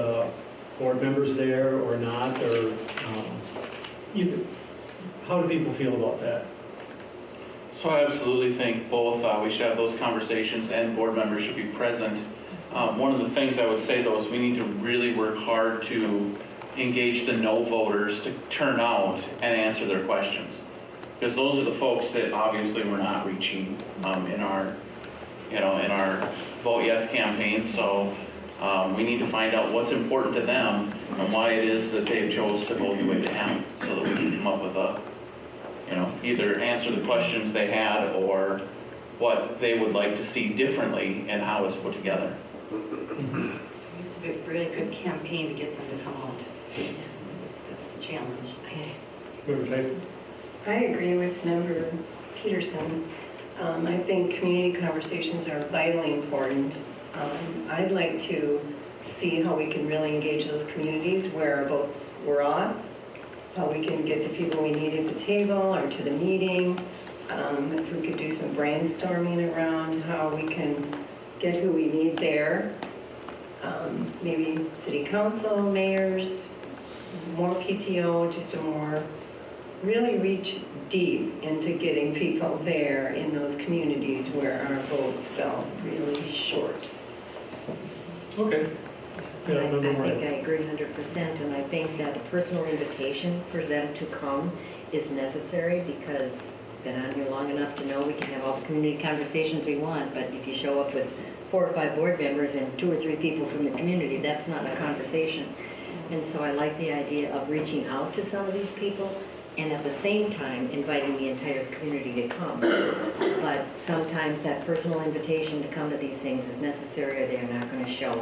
board members there or not, or how do people feel about that? So I absolutely think both, we should have those conversations and board members should be present. One of the things I would say though is we need to really work hard to engage the no voters to turn out and answer their questions. Because those are the folks that obviously we're not reaching in our Vote Yes campaign. So we need to find out what's important to them and why it is that they've chose to vote the way they have, so that we can come up with a, either answer the questions they had or what they would like to see differently and how it's put together. It's a really good campaign to get them to come out. That's the challenge. Member Tyson? I agree with Member Peterson. I think community conversations are vitally important. I'd like to see how we can really engage those communities where our votes were on, how we can get the people we need at the table or to the meeting. If we could do some brainstorming around how we can get who we need there. Maybe city council, mayors, more PTO, just a more, really reach deep into getting people there in those communities where our votes fell really short. Okay. I think I agree 100%, and I think that a personal invitation for them to come is necessary because I've been on here long enough to know we can have all the community conversations we want, but if you show up with 4 or 5 board members and 2 or 3 people from the community, that's not a conversation. And so I like the idea of reaching out to some of these people and at the same time inviting the entire community to come. But sometimes that personal invitation to come to these things is necessary or they're not going to show.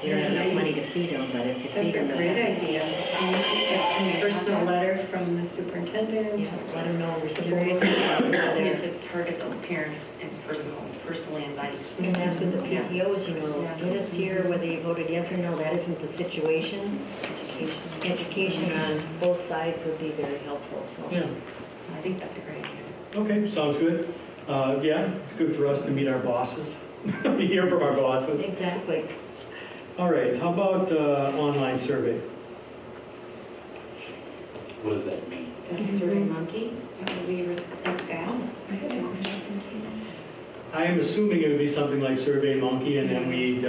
We don't have enough money to feed them, but if you feed them... That's a great idea. A personal letter from the superintendent. Yeah, let them know we're serious. We have to target those parents and personally invite. And that's with the PTOs, get us here, whether you voted yes or no, that isn't the situation. Education on both sides would be very helpful, so. Yeah. I think that's a great idea. Okay, sounds good. Yeah, it's good for us to meet our bosses, hear from our bosses. Exactly. All right, how about online survey? What does that mean? That's Survey Monkey. We were at that. I am assuming it would be something like Survey Monkey, and then we'd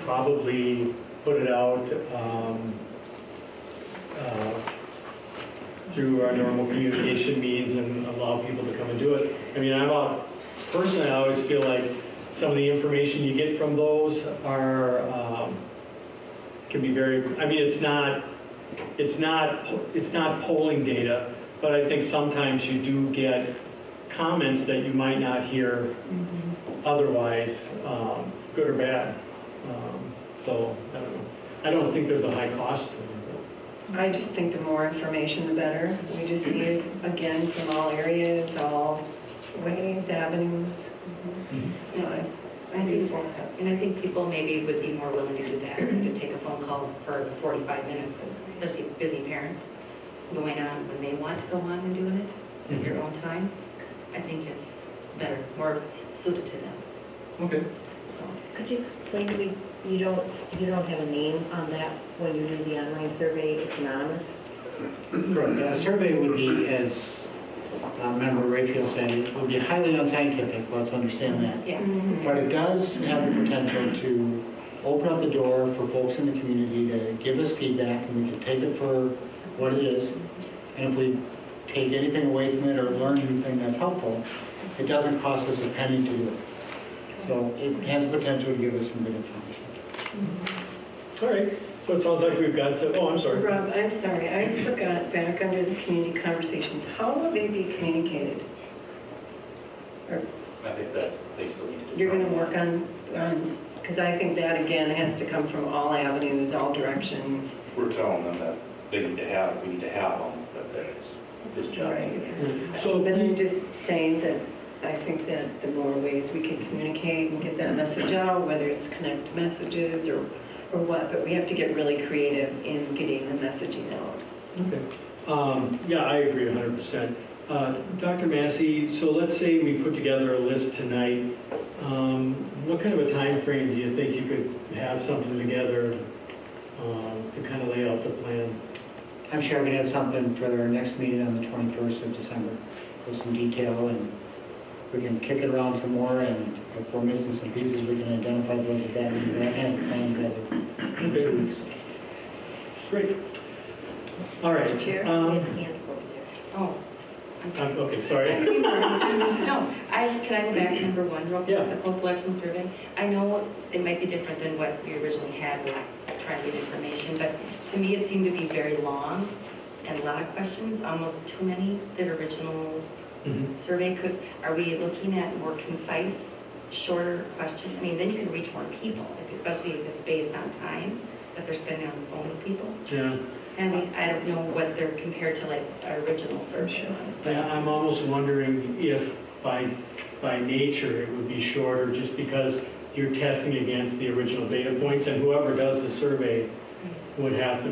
probably put it out through our normal communication means and allow people to come and do it. I mean, personally, I always feel like some of the information you get from those can be very, I mean, it's not polling data, but I think sometimes you do get comments that you might not hear otherwise, good or bad. So, I don't know. I don't think there's a high cost to it. I just think the more information, the better. We just need it, again, from all areas, all ways, avenues. So I think for that. And I think people maybe would be more willing to do that. They could take a phone call for 45 minutes, especially busy parents going on when they want to go on and doing it at their own time. I think it's better, more suited to them. Okay. Could you explain to me, you don't have a name on that when you do the online survey, it's anonymous? Correct. A survey would be, as Member Rayfield said, it would be highly unscientific, let's understand that. Yeah. But it does have the potential to open up the door for folks in the community to give us feedback, and we can take it for what it is. And if we take anything away from it or learn anything that's helpful, it doesn't cost us a penny to do it. So it has the potential to give us some good information. All right, so it sounds like we've got to, oh, I'm sorry. Rob, I'm sorry, I forgot back under the community conversations, how will they be communicated? Or I think that they still need to. you're going to work on, because I think that again has to come from all avenues, all directions. We're telling them that we need to have them, that it's his job. Right. So then I'm just saying that I think that the more ways we can communicate and get that message out, whether it's connect messages or what, but we have to get really creative in getting the messaging out. Okay. Yeah, I agree 100%. Dr. Massey, so let's say we put together a list tonight. What kind of a time frame do you think you could have something together to kind of lay out the plan? I'm sure I could have something for our next meeting on the 21st of December with some detail, and we can kick it around some more, and if we're missing some pieces, we can identify those at that meeting and plan that in 2 weeks. Great. All right. Chair? Oh. Okay, sorry. No, can I go back to number 1 real quick, Yeah. the post-election survey? I know it might be different than what we originally had with trying to get information, but to me it seemed to be very long and a lot of questions, almost too many, the original survey. Are we looking at more concise, shorter questions? I mean, then you can reach more people, especially if it's based on time that they're spending on the phone with people. Yeah. I mean, I don't know what they're compared to like our original survey was. Yeah, I'm almost wondering if by nature it would be shorter just because you're testing against the original data points, and whoever does the survey would have to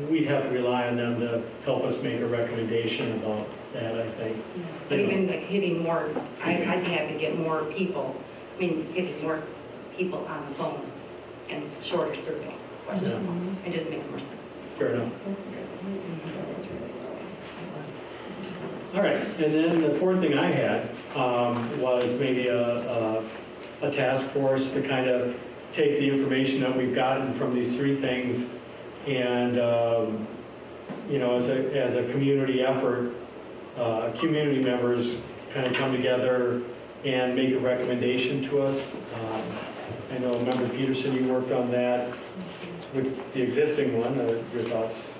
we'd have to rely on them to help us make a recommendation about that, I think. But even like hitting more, I'd be happy to get more people, I mean, hitting more people on the phone and shorter survey questions. It just makes more sense. Fair enough. All right, and then the fourth thing I had was maybe a task force to kind of take the information that we've gotten from these 3 things and, you know, as a community effort, community members kind of come together and make a recommendation to us. I know Member Peterson, you worked on that with the existing one. Your thoughts?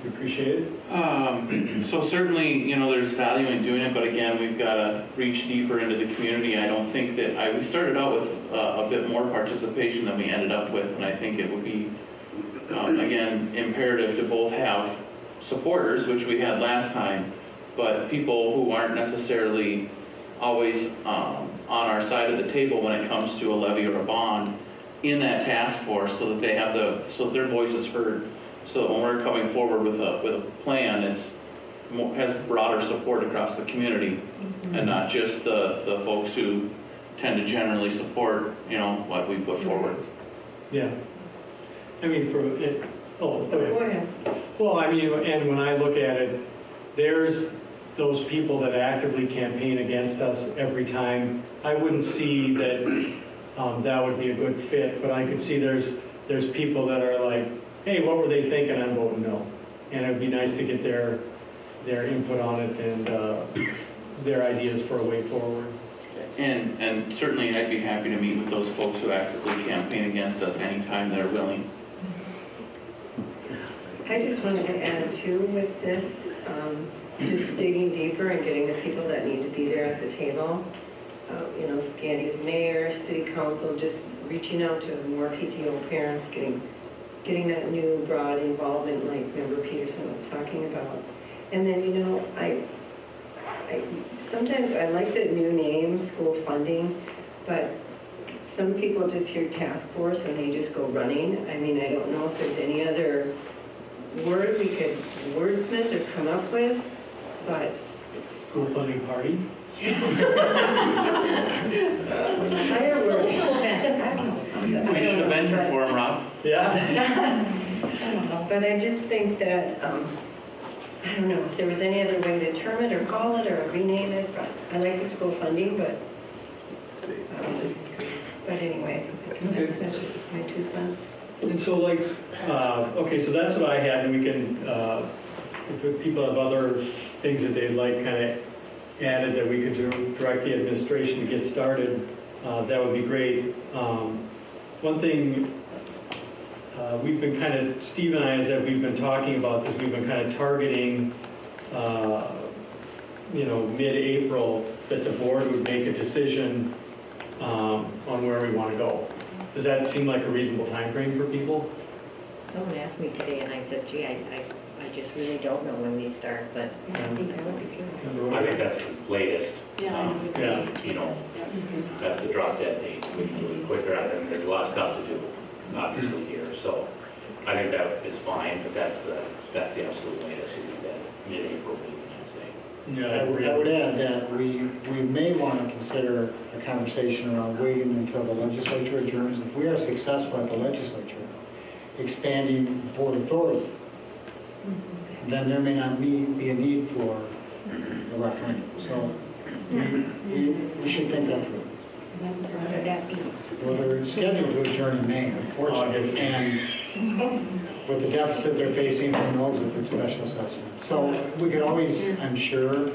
We appreciate it. So certainly, you know, there's value in doing it, but again, we've got to reach deeper into the community. I don't think that, we started out with a bit more participation than we ended up with, and I think it would be, again, imperative to both have supporters, which we had last time, but people who aren't necessarily always on our side of the table when it comes to a levy or a bond in that task force, so that they have so their voice is heard. So that when we're coming forward with a plan, has broader support across the community, and not just the folks who tend to generally support, you know, what we put forward. Yeah. I mean, go ahead. Go ahead. Well, I mean, and when I look at it, there's those people that actively campaign against us every time. I wouldn't see that that would be a good fit, but I could see there's people that are like, hey, what were they thinking? I'm voting no. And it would be nice to get their input on it and their ideas for a way forward. And certainly I'd be happy to meet with those folks who actively campaign against us anytime they're willing. I just wanted to add too with this, just digging deeper and getting the people that need to be there at the table. You know, Scandy's mayor, city council, just reaching out to more PTO parents, getting that new broad involvement like Member Peterson was talking about. And then, you know, I sometimes I like the new name, school funding, but some people just hear task force and they just go running. I mean, I don't know if there's any other word we could wordsmith or come up with, but... School funding party? Social event. I don't know, something. We should have been here for him, Rob. Yeah. I don't know, but I just think that, I don't know if there was any other way to term it or call it or rename it, but I like the school funding, but anyways, that's just my 2 cents. And so like, okay, so that's what I had, and we can, if people have other things that they'd like kind of added that we could direct the administration to get started, that would be great. one thing we've been kind of, Steve and I, as we've been talking about this, we've been kind of targeting, mid-April, that the board would make a decision on where we want to go. Does that seem like a reasonable time frame for people? Someone asked me today, and I said, gee, I just really don't know when we start, but I think that would be good. I think that's the latest. Yeah. That's the drop dead date. We can do it quicker, and there's a lot of stuff to do, obviously, here. So I think that is fine, but that's the absolute latest. We do that mid-April, we can say. I would add that we may want to consider a conversation around waiting until the legislature adjourns. If we are successful at the legislature, expanding board authority, then there may not be a need for a referendum. So we should think that through. When would that be? Well, they're scheduled to adjourn in May, unfortunately, and with the deficit they're facing, who knows if it's special assessment. So we could always, I'm sure,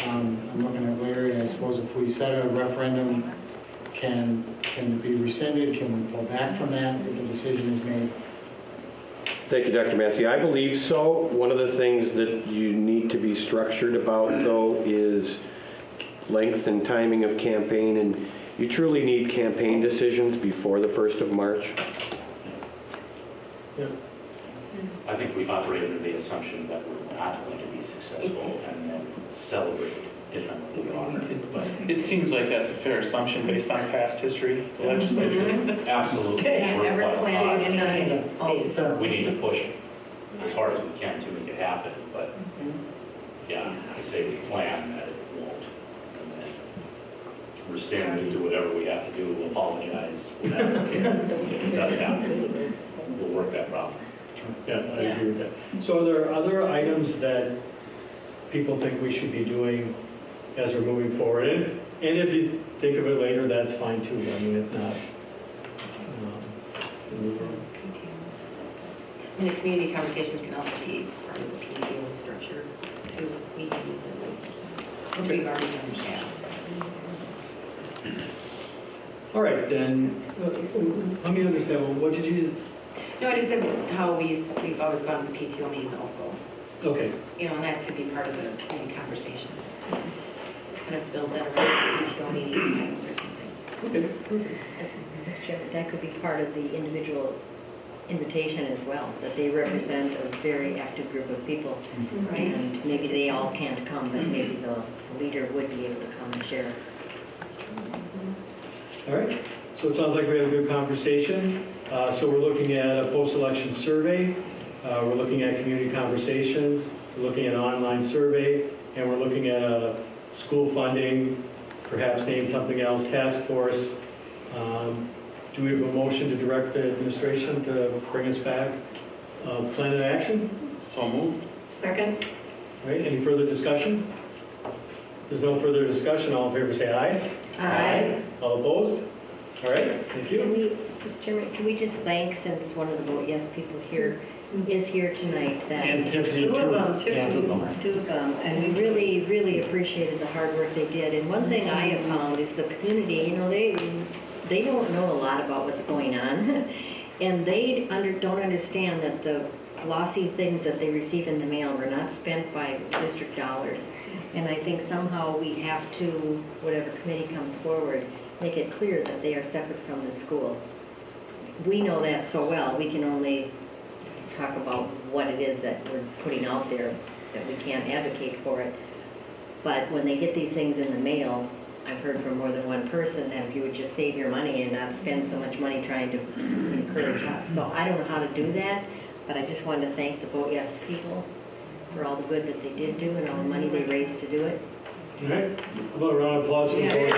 I'm looking at Larry, I suppose if we set a referendum, can it be rescinded? Can we pull back from that if the decision is made? Thank you, Dr. Massey. I believe so. One of the things that you need to be structured about, though, is length and timing of campaign, and you truly need campaign decisions before the 1st of March. Yeah. I think we operate under the assumption that we're not going to be successful and then celebrate differently. But It seems like that's a fair assumption based on past history, the legislature. absolutely. Yeah, we're never what, planned in we need to push as hard as we can to make it happen, but yeah, I say we plan that it won't. And then rescind and do whatever we have to do, we'll apologize. If it does happen, we'll work that problem. Yeah, I agree with that. So are there other items that people think we should be doing as we're moving forward? And if you think of it later, that's fine too. I mean, it's not. And the community conversations can also be part of the PTO structure, too, meetings and things like that. Which we've already done in the past. All right, then, let me understand, well, what did you, No, I just said how we've always gone to PTO meetings also. okay, And that could be part of the community conversations. Kind of build that around the PTO meetings or something. okay. Mr. Chairman, that could be part of the individual invitation as well, that they represent a very active group of people. Right. And maybe they all can't come, but maybe the leader would be able to come and share. All right, so it sounds like we had a good conversation. So we're looking at a post-election survey, we're looking at community conversations, we're looking at an online survey, and we're looking at a school funding, perhaps name something else, task force. Do we have a motion to direct the administration to bring us back plan of action? So moved. Second. All right, any further discussion? If there's no further discussion, all in favor say aye. Aye. All opposed? All right, thank Can you. we, Mr. Chairman, can we just thank, since one of the vote yes people here is here tonight, that And Tiffany, Two too. of them, Yeah, Tiffany. two of them, and we really, really appreciated the hard work they did. And one thing I have found is the community, they don't know a lot about what's going on, and they don't understand that the glossy things that they receive in the mail were not spent by district dollars. And I think somehow we have to, whatever committee comes forward, make it clear that they are separate from the school. We know that so well, we can only talk about what it is that we're putting out there, that we can't advocate for it. But when they get these things in the mail, I've heard from more than one person that if you would just save your money and not spend so much money trying to encourage us. So I don't know how to do that, but I just wanted to thank the Vote Yes people for all the good that they did do and all the money they raised to do it. All right, how about a round of applause for the board?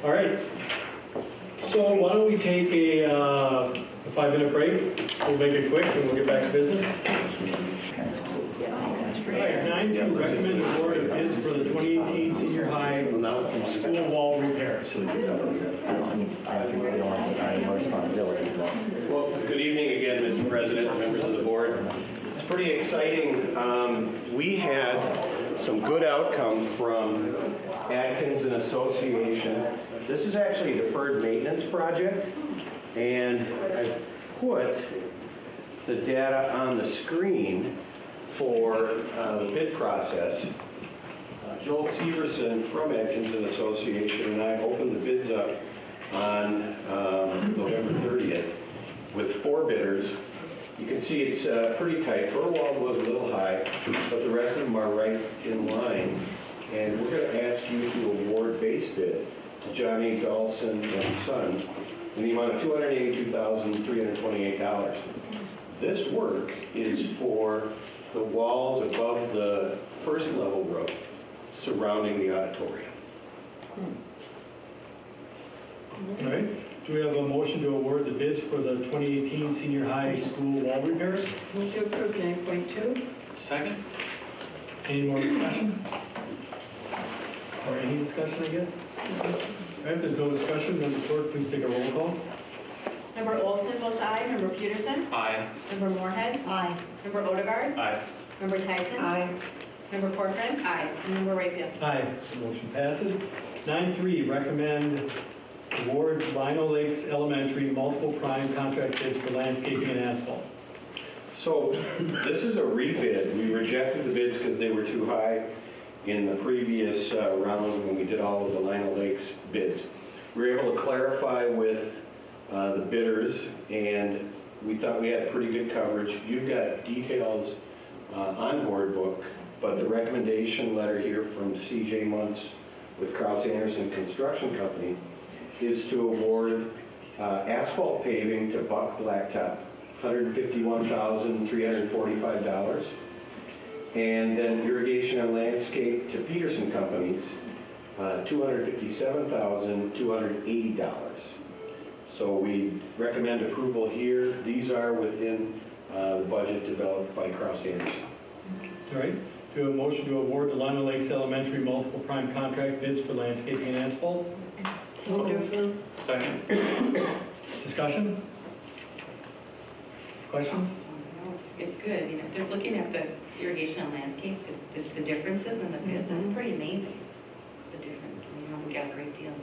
All right, so why don't we take a 5-minute break? We'll make it quick and we'll get back to business. All right, 9-2, recommend the board of bids for the 2018 senior high school wall repairs. Well, good evening again, Mr. President, members of the board. It's pretty exciting. We had some good outcome from Atkins and Association. This is actually a deferred maintenance project, and I put the data on the screen for the bid process. Joel Severson from Atkins and Association and I opened the bids up on November 30th with 4 bidders. You can see it's pretty tight. Furwald was a little high, but the rest of them are right in line. And we're going to ask you to award base bid to Johnny Dawson and Son in the amount of $282,328. This work is for the walls above the first level roof surrounding the auditorium. All right. Do we have a motion to award the bids for the 2018 senior high school wall repairs? Move to approve 9.2. Second? Any more discussion? Or any discussion, I guess? All right, if there's no discussion, then the clerk, please take a roll call. Member Olson votes aye. Member Peterson? Aye. Member Moorhead? Aye. Member Odegaard? Aye. Member Tyson? Aye. Member Corcoran? Aye. And Member Rayfield? Aye, the motion passes. 9.3, recommend award Lino Lakes Elementary multiple prime contract bids for landscaping and asphalt. So this is a rebid. We rejected the bids because they were too high in the previous round when we did all of the Lino Lakes bids. We were able to clarify with the bidders, and we thought we had pretty good coverage. You've got details on board book, but the recommendation letter here from CJ Muntz with Kraus Anderson Construction Company is to award asphalt paving to Buck Blacktop, $151,345, and then irrigation and landscape to Peterson Companies, $257,280. So we recommend approval here. These are within the budget developed by Kraus Anderson. All right, do we have a motion to award the Lino Lakes Elementary multiple prime contract bids for landscaping and asphalt? Second? Oh, Discussion? Questions? No, it's good. I mean, just looking at the irrigation and landscape, the differences in the bids, it's pretty amazing, the difference. We got a great deal.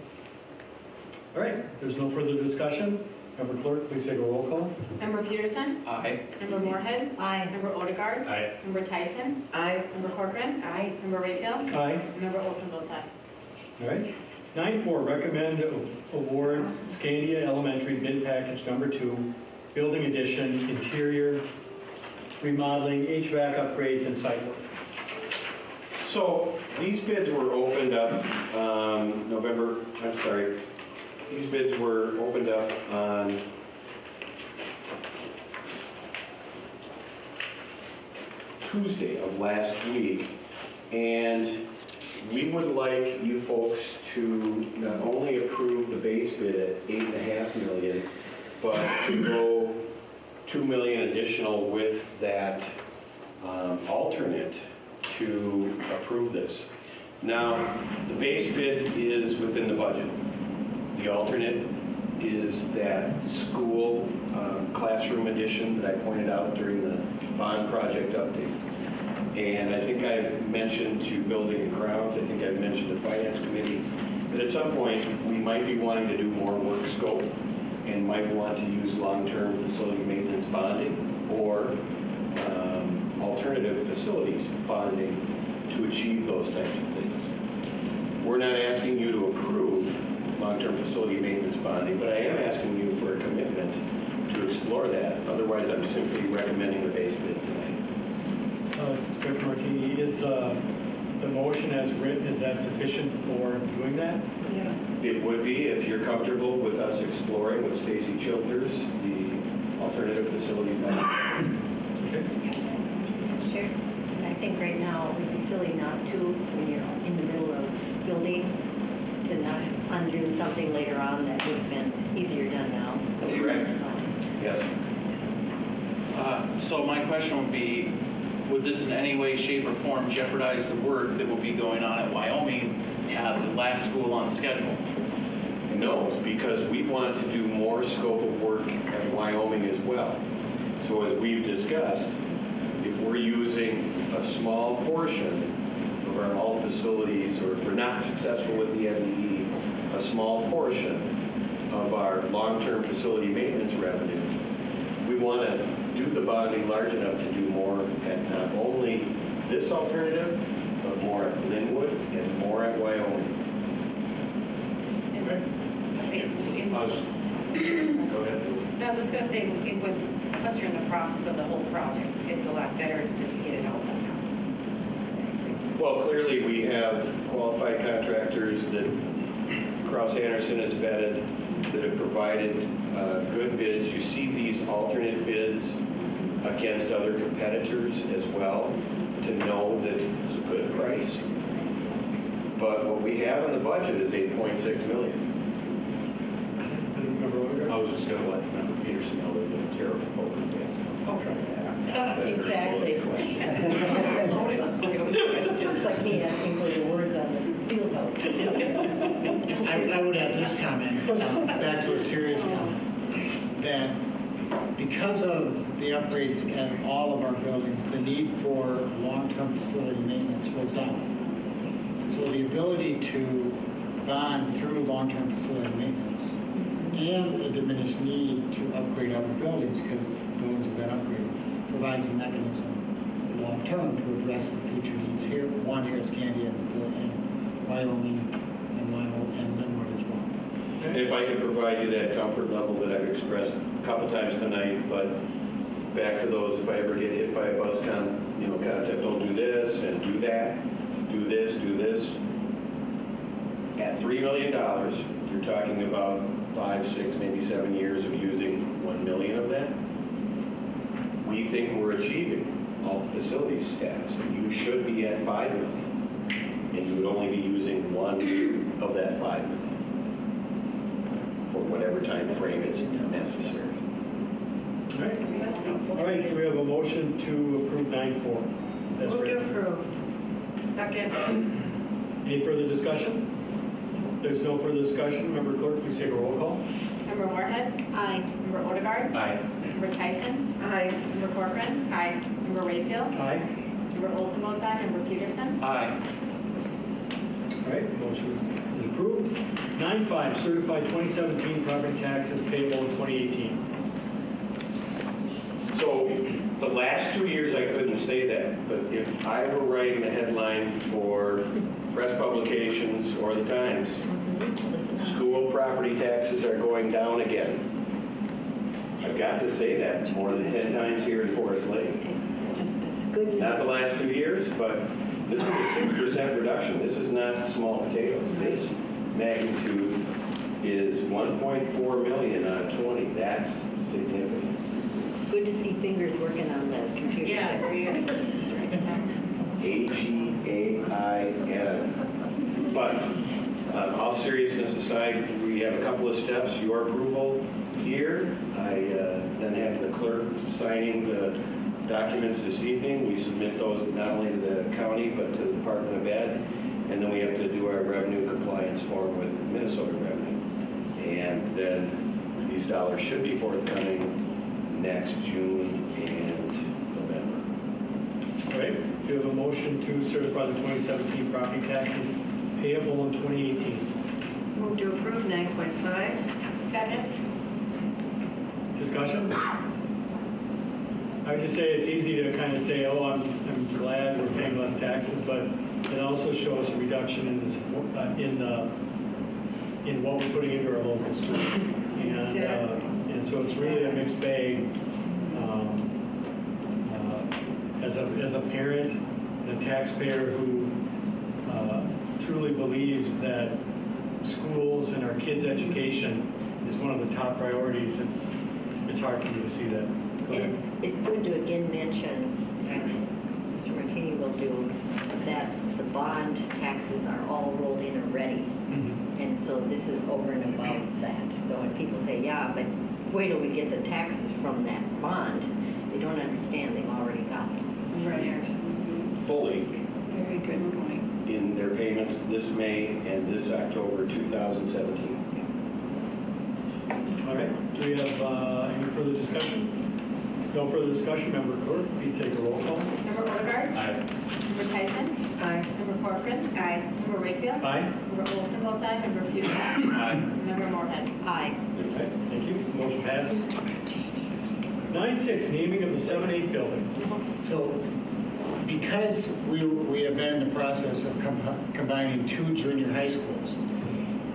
All right, if there's no further discussion, Member Clerk, please take a roll call. Member Peterson? Aye. Member Moorhead? Aye. Member Odegaard? Aye. Member Tyson? Aye. Member Corcoran? Aye. Member Rayfield? Aye. And Member Olson votes aye. All right. 9.4, recommend award Scandia Elementary bid package number 2, building addition, interior remodeling, HVAC upgrades, and site work. So these bids were opened up these bids were opened up on Tuesday of last week, and we would like you folks to not only approve the base bid at $8.5 million, but to go $2 million additional with that alternate to approve this. Now, the base bid is within the budget. The alternate is that school classroom addition that I pointed out during the bond project update. And I think I've mentioned to Building and Grounds, I think I've mentioned to Finance Committee, that at some point we might be wanting to do more work scope and might want to use long-term facility maintenance bonding or alternative facilities bonding to achieve those types of things. We're not asking you to approve long-term facility maintenance bonding, but I am asking you for a commitment to explore that. Otherwise, I'm simply recommending the base bid tonight. Director Martini, is the motion as written, is that sufficient for doing that? Yeah. It would be if you're comfortable with us exploring with Stacy Childers the alternative facility bonding. Okay. Mr. Chair, I think right now it would be silly not to, when you're in the middle of building, to not undo something later on that would have been easier done now. Correct. Yes. So my question would be, would this in any way, shape, or form jeopardize the work that will be going on at Wyoming at the last school on schedule? No, because we want to do more scope of work at Wyoming as well. So as we've discussed, if we're using a small portion of our all facilities, or if we're not successful with the MDE, a small portion of our long-term facility maintenance revenue, we want to do the bonding large enough to do more at not only this alternative, but more at Linwood and more at Wyoming. Go ahead. I was just going to say, plus you're in the process of the whole project, it's a lot better just to get it out now. Well, clearly we have qualified contractors that Cross Anderson has vetted, that have provided good bids. You see these alternate bids against other competitors as well to know that it's a good price. But what we have in the budget is $8.6 million. I was just going to let Member Peterson know that the terrible overcast. Exactly. It's like me asking for the words on the field house. I would add this comment, back to a serious comment, that because of the upgrades at all of our buildings, the need for long-term facility maintenance goes down. So the ability to bond through long-term facility maintenance and a diminished need to upgrade other buildings because buildings have been upgraded provides a mechanism long-term to address the future needs here. One here at Scandia and Wyoming and Linwood as well. And if I could provide you that comfort level that I've expressed a couple times tonight, but back to those, if I ever get hit by a bus concept, don't do this and do that, do this, do this. At $3 million, you're talking about 5, 6, maybe 7 years of using $1 million of that. We think we're achieving all facilities status, and you should be at $5 million, and you would only be using $1 of that $5 million for whatever time frame is necessary. All right, do we have a motion to approve 9-4? That's Move to right. approve. Second. Any further discussion? If there's no further discussion, Member Clerk, please take a roll call. Member Moorhead? Aye. Member Odegaard? Aye. Member Tyson? Aye. Member Corcoran? Aye. Member Rayfield? Aye. Member Olson votes aye. Member Peterson? Aye. All right, motion is approved. 9-5, certified 2017 property taxes payable in 2018. So the last 2 years I couldn't say that, but if I were writing the headline for press publications or the Times, school property taxes are going down again. I've got to say that more than 10 times here in Forest Lake. It's good news. Not the last 2 years, but this is a 6% reduction. This is not small potatoes. This magnitude is 1.4 million out of 20. That's significant. It's good to see fingers working on the computer. Yeah, there. AGAIN. But all seriousness aside, we have a couple of steps. Your approval here. I then have the clerk signing the documents this evening. We submit those not only to the county but to the Department of Ed, and then we have to do our revenue compliance form with Minnesota Revenue. And then these dollars should be forthcoming next June and November. All right, do you have a motion to certify the 2017 property taxes payable in 2018? Move to approve 9.5. Second. Discussion? I would just say it's easy to kind of say, oh, I'm glad we're paying less taxes, but it also shows a reduction in this, in what we're putting into our local schools. And so it's really a mixed bag. As a parent and a taxpayer who truly believes that schools and our kids' education is one of the top priorities, it's hard for me to see that. It's good to again mention, as Mr. Martini will do, that the bond taxes are all rolled in already. And so this is over and above that. So when people say, yeah, but wait till we get the taxes from that bond, they don't understand they've already got them. Right. Fully Very good point. in their payments this May and this October 2017. All right, do we have any further discussion? No further discussion. Member Clerk, please take a roll call. Member Odegaard? Aye. Member Tyson? Aye. Member Corcoran? Aye. Member Wakefield? Aye. Member Olson votes aye. Member Pugh? Aye. Member Moorhead? Aye. Okay, thank you. Motion passes. 9-6, naming of the 7-8 building. So because we have been in the process of combining two junior high schools,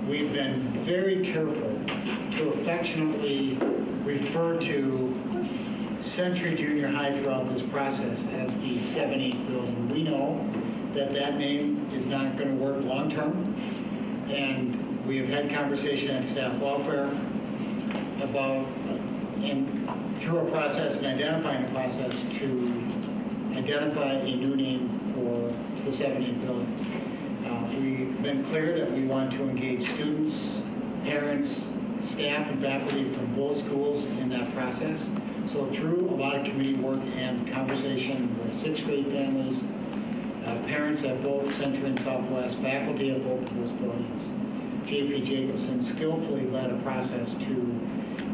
we've been very careful to affectionately refer to Century Junior High throughout this process as the 7-8 building. We know that that name is not going to work long-term, and we have had conversation at staff welfare about, and through a process and identifying a process to identify a new name for the 7-8 building. We've been clear that we want to engage students, parents, staff, and faculty from both schools in that process. So through a lot of committee work and conversation with 6th grade families, parents at both Century and Southwest, faculty at both of those buildings, J.P. Jacobson skillfully led a process to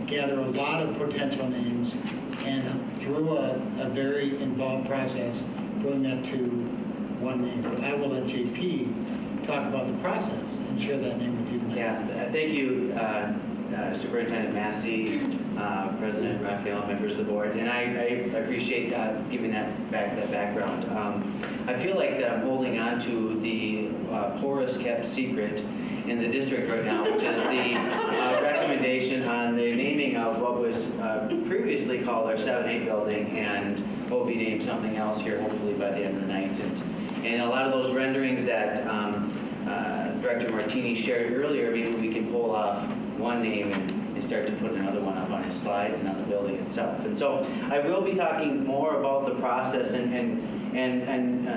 gather a lot of potential names, and through a very involved process, bring that to one name. But I will let JP talk about the process and share that name with you tonight. Yeah, thank you, Superintendent Massey, President Raphael, members of the board, and I appreciate giving that background. I feel like that I'm holding on to the poorest kept secret in the district right now, which is the recommendation on the naming of what was previously called our 7-8 building and will be named something else here hopefully by the end of the night. And a lot of those renderings that Director Martini shared earlier, maybe we can pull off one name and start to put another one up on his slides and on the building itself. And so I will be talking more about the process, and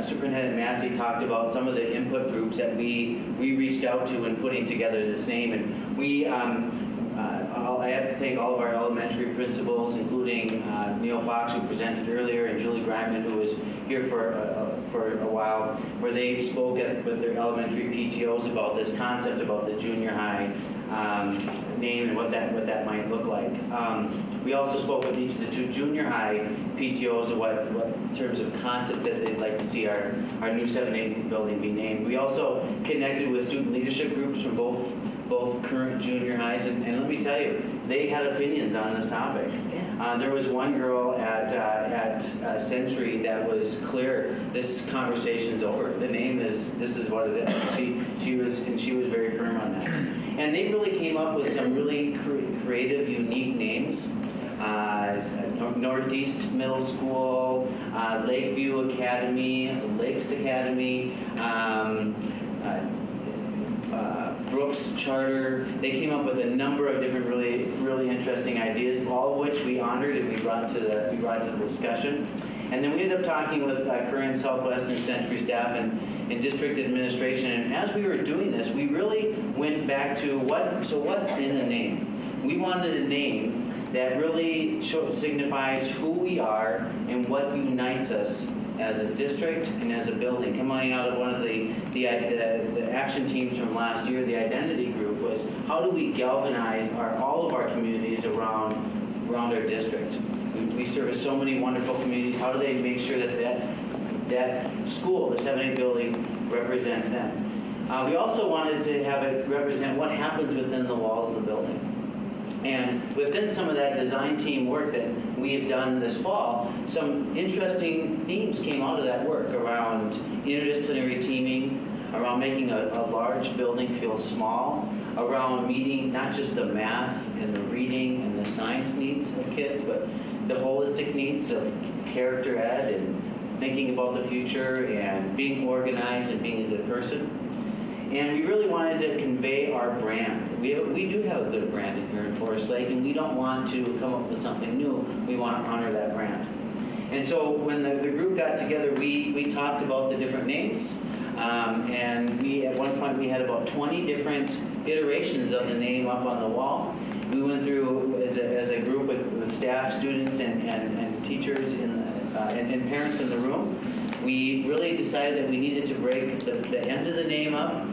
Superintendent Massey talked about some of the input groups that we reached out to in putting together this name. And we, I have to thank all of our elementary principals, including Neil Fox, who presented earlier, and Julie Grineman, who was here for a while, where they spoke with their elementary PTOs about this concept about the junior high name and what that might look like. We also spoke with each of the two junior high PTOs of what in terms of concept that they'd like to see our new 7-8 building be named. We also connected with student leadership groups from both current junior highs, and let me tell you, they had opinions on this topic. There was one girl at Century that was clear, this conversation's over. The name is, this is what it is. She was very firm on that. And they really came up with some really creative, unique names. Northeast Middle School, Lakeview Academy, Lakes Academy, Brooks Charter. They came up with a number of different really interesting ideas, all of which we honored and we brought to the discussion. And then we ended up talking with current Southwest and Century staff and district administration. And as we were doing this, we really went back to what's in a name. We wanted a name that really signifies who we are and what unites us as a district and as a building. Coming out of one of the action teams from last year, the identity group, was how do we galvanize all of our communities around our district? We service so many wonderful communities. How do they make sure that school, the 7-8 building, represents them? We also wanted to have it represent what happens within the walls of the building. And within some of that design team work that we have done this fall, some interesting themes came out of that work around interdisciplinary teaming, around making a large building feel small, around meeting not just the math and the reading and the science needs of kids, but the holistic needs of character ed and thinking about the future and being organized and being a good person. And we really wanted to convey our brand. We do have a good brand here in Forest Lake, and we don't want to come up with something new. We want to honor that brand. And so when the group got together, we talked about the different names. And at one point we had about 20 different iterations of the name up on the wall. We went through as a group with staff, students, and teachers and parents in the room. We really decided that we needed to break the end of the name up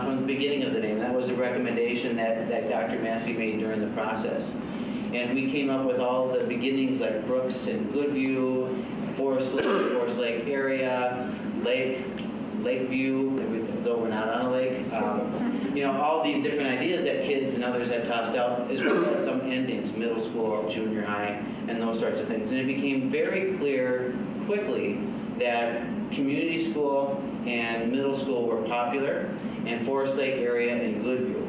from the beginning of the name. That was a recommendation that Dr. Massey made during the process. And we came up with all the beginnings like Brooks and Goodview, Forest Lake area, Lakeview, though we're not on a lake. You know, all these different ideas that kids and others had tossed out, as well as some endings, middle school, junior high, and those sorts of things. And it became very clear quickly that community school and middle school were popular, and Forest Lake area and Goodview.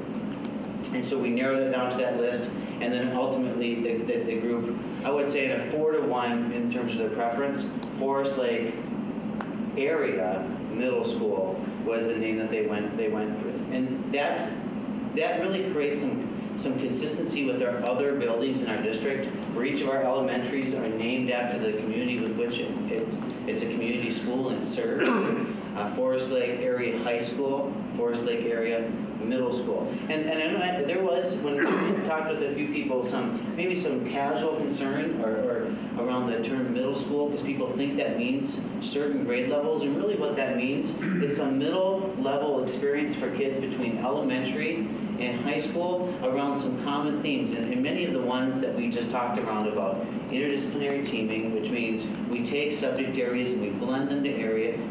And so we narrowed it down to that list, and then ultimately the group, I would say in a 4-to-1 in terms of their preference, Forest Lake area middle school was the name that they went with. And that really creates some consistency with our other buildings in our district, where each of our elementaries are named after the community with which it's a community school and it serves. Forest Lake Area High School, Forest Lake Area Middle School. And I know there was, when we talked with a few people, maybe some casual concern or around the term middle school, because people think that means certain grade levels, and really what that means, it's a middle level experience for kids between elementary and high school around some common themes, and many of the ones that we just talked around about interdisciplinary teaming, which means we take subject areas and we blend them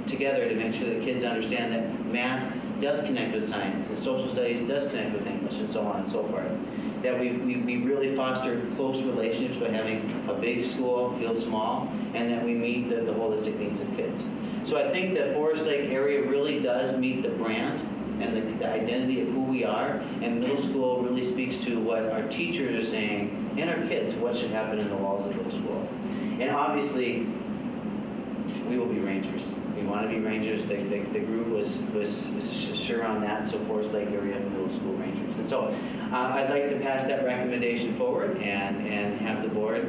together to make sure that kids understand that math does connect with science and social studies does connect with English and so on and so forth. That we really foster close relationships by having a big school feel small, and that we meet the holistic needs of kids. So I think that Forest Lake area really does meet the brand and the identity of who we are, and middle school really speaks to what our teachers are saying and our kids, what should happen in the walls of middle school. And obviously, we will be Rangers. We want to be Rangers. The group was sure on that, so Forest Lake area middle school Rangers. And so I'd like to pass that recommendation forward and have the board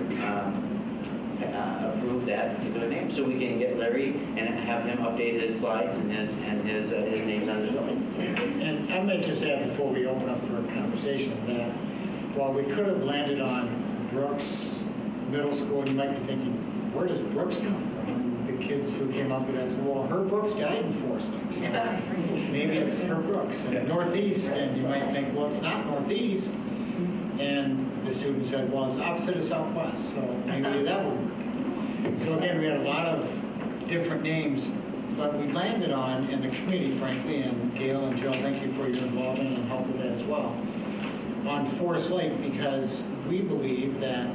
approve that particular name, so we can get Larry and have him update his slides and his names on his building. And I might just add before we open up for a conversation that while we could have landed on Brooks Middle School, you might be thinking, where does Brooks come from? And the kids who came up with that said, well, Herb Brooks died in Forest Lake, so maybe it's Herb Brooks. And Northeast, and you might think, well, it's not Northeast. And the student said, well, it's opposite of Southwest, so maybe that would work. So again, we had a lot of different names, but we landed on, in the committee, frankly, and Gail and Joe, thank you for your involvement and help with that as well, on Forest Lake, because we believe that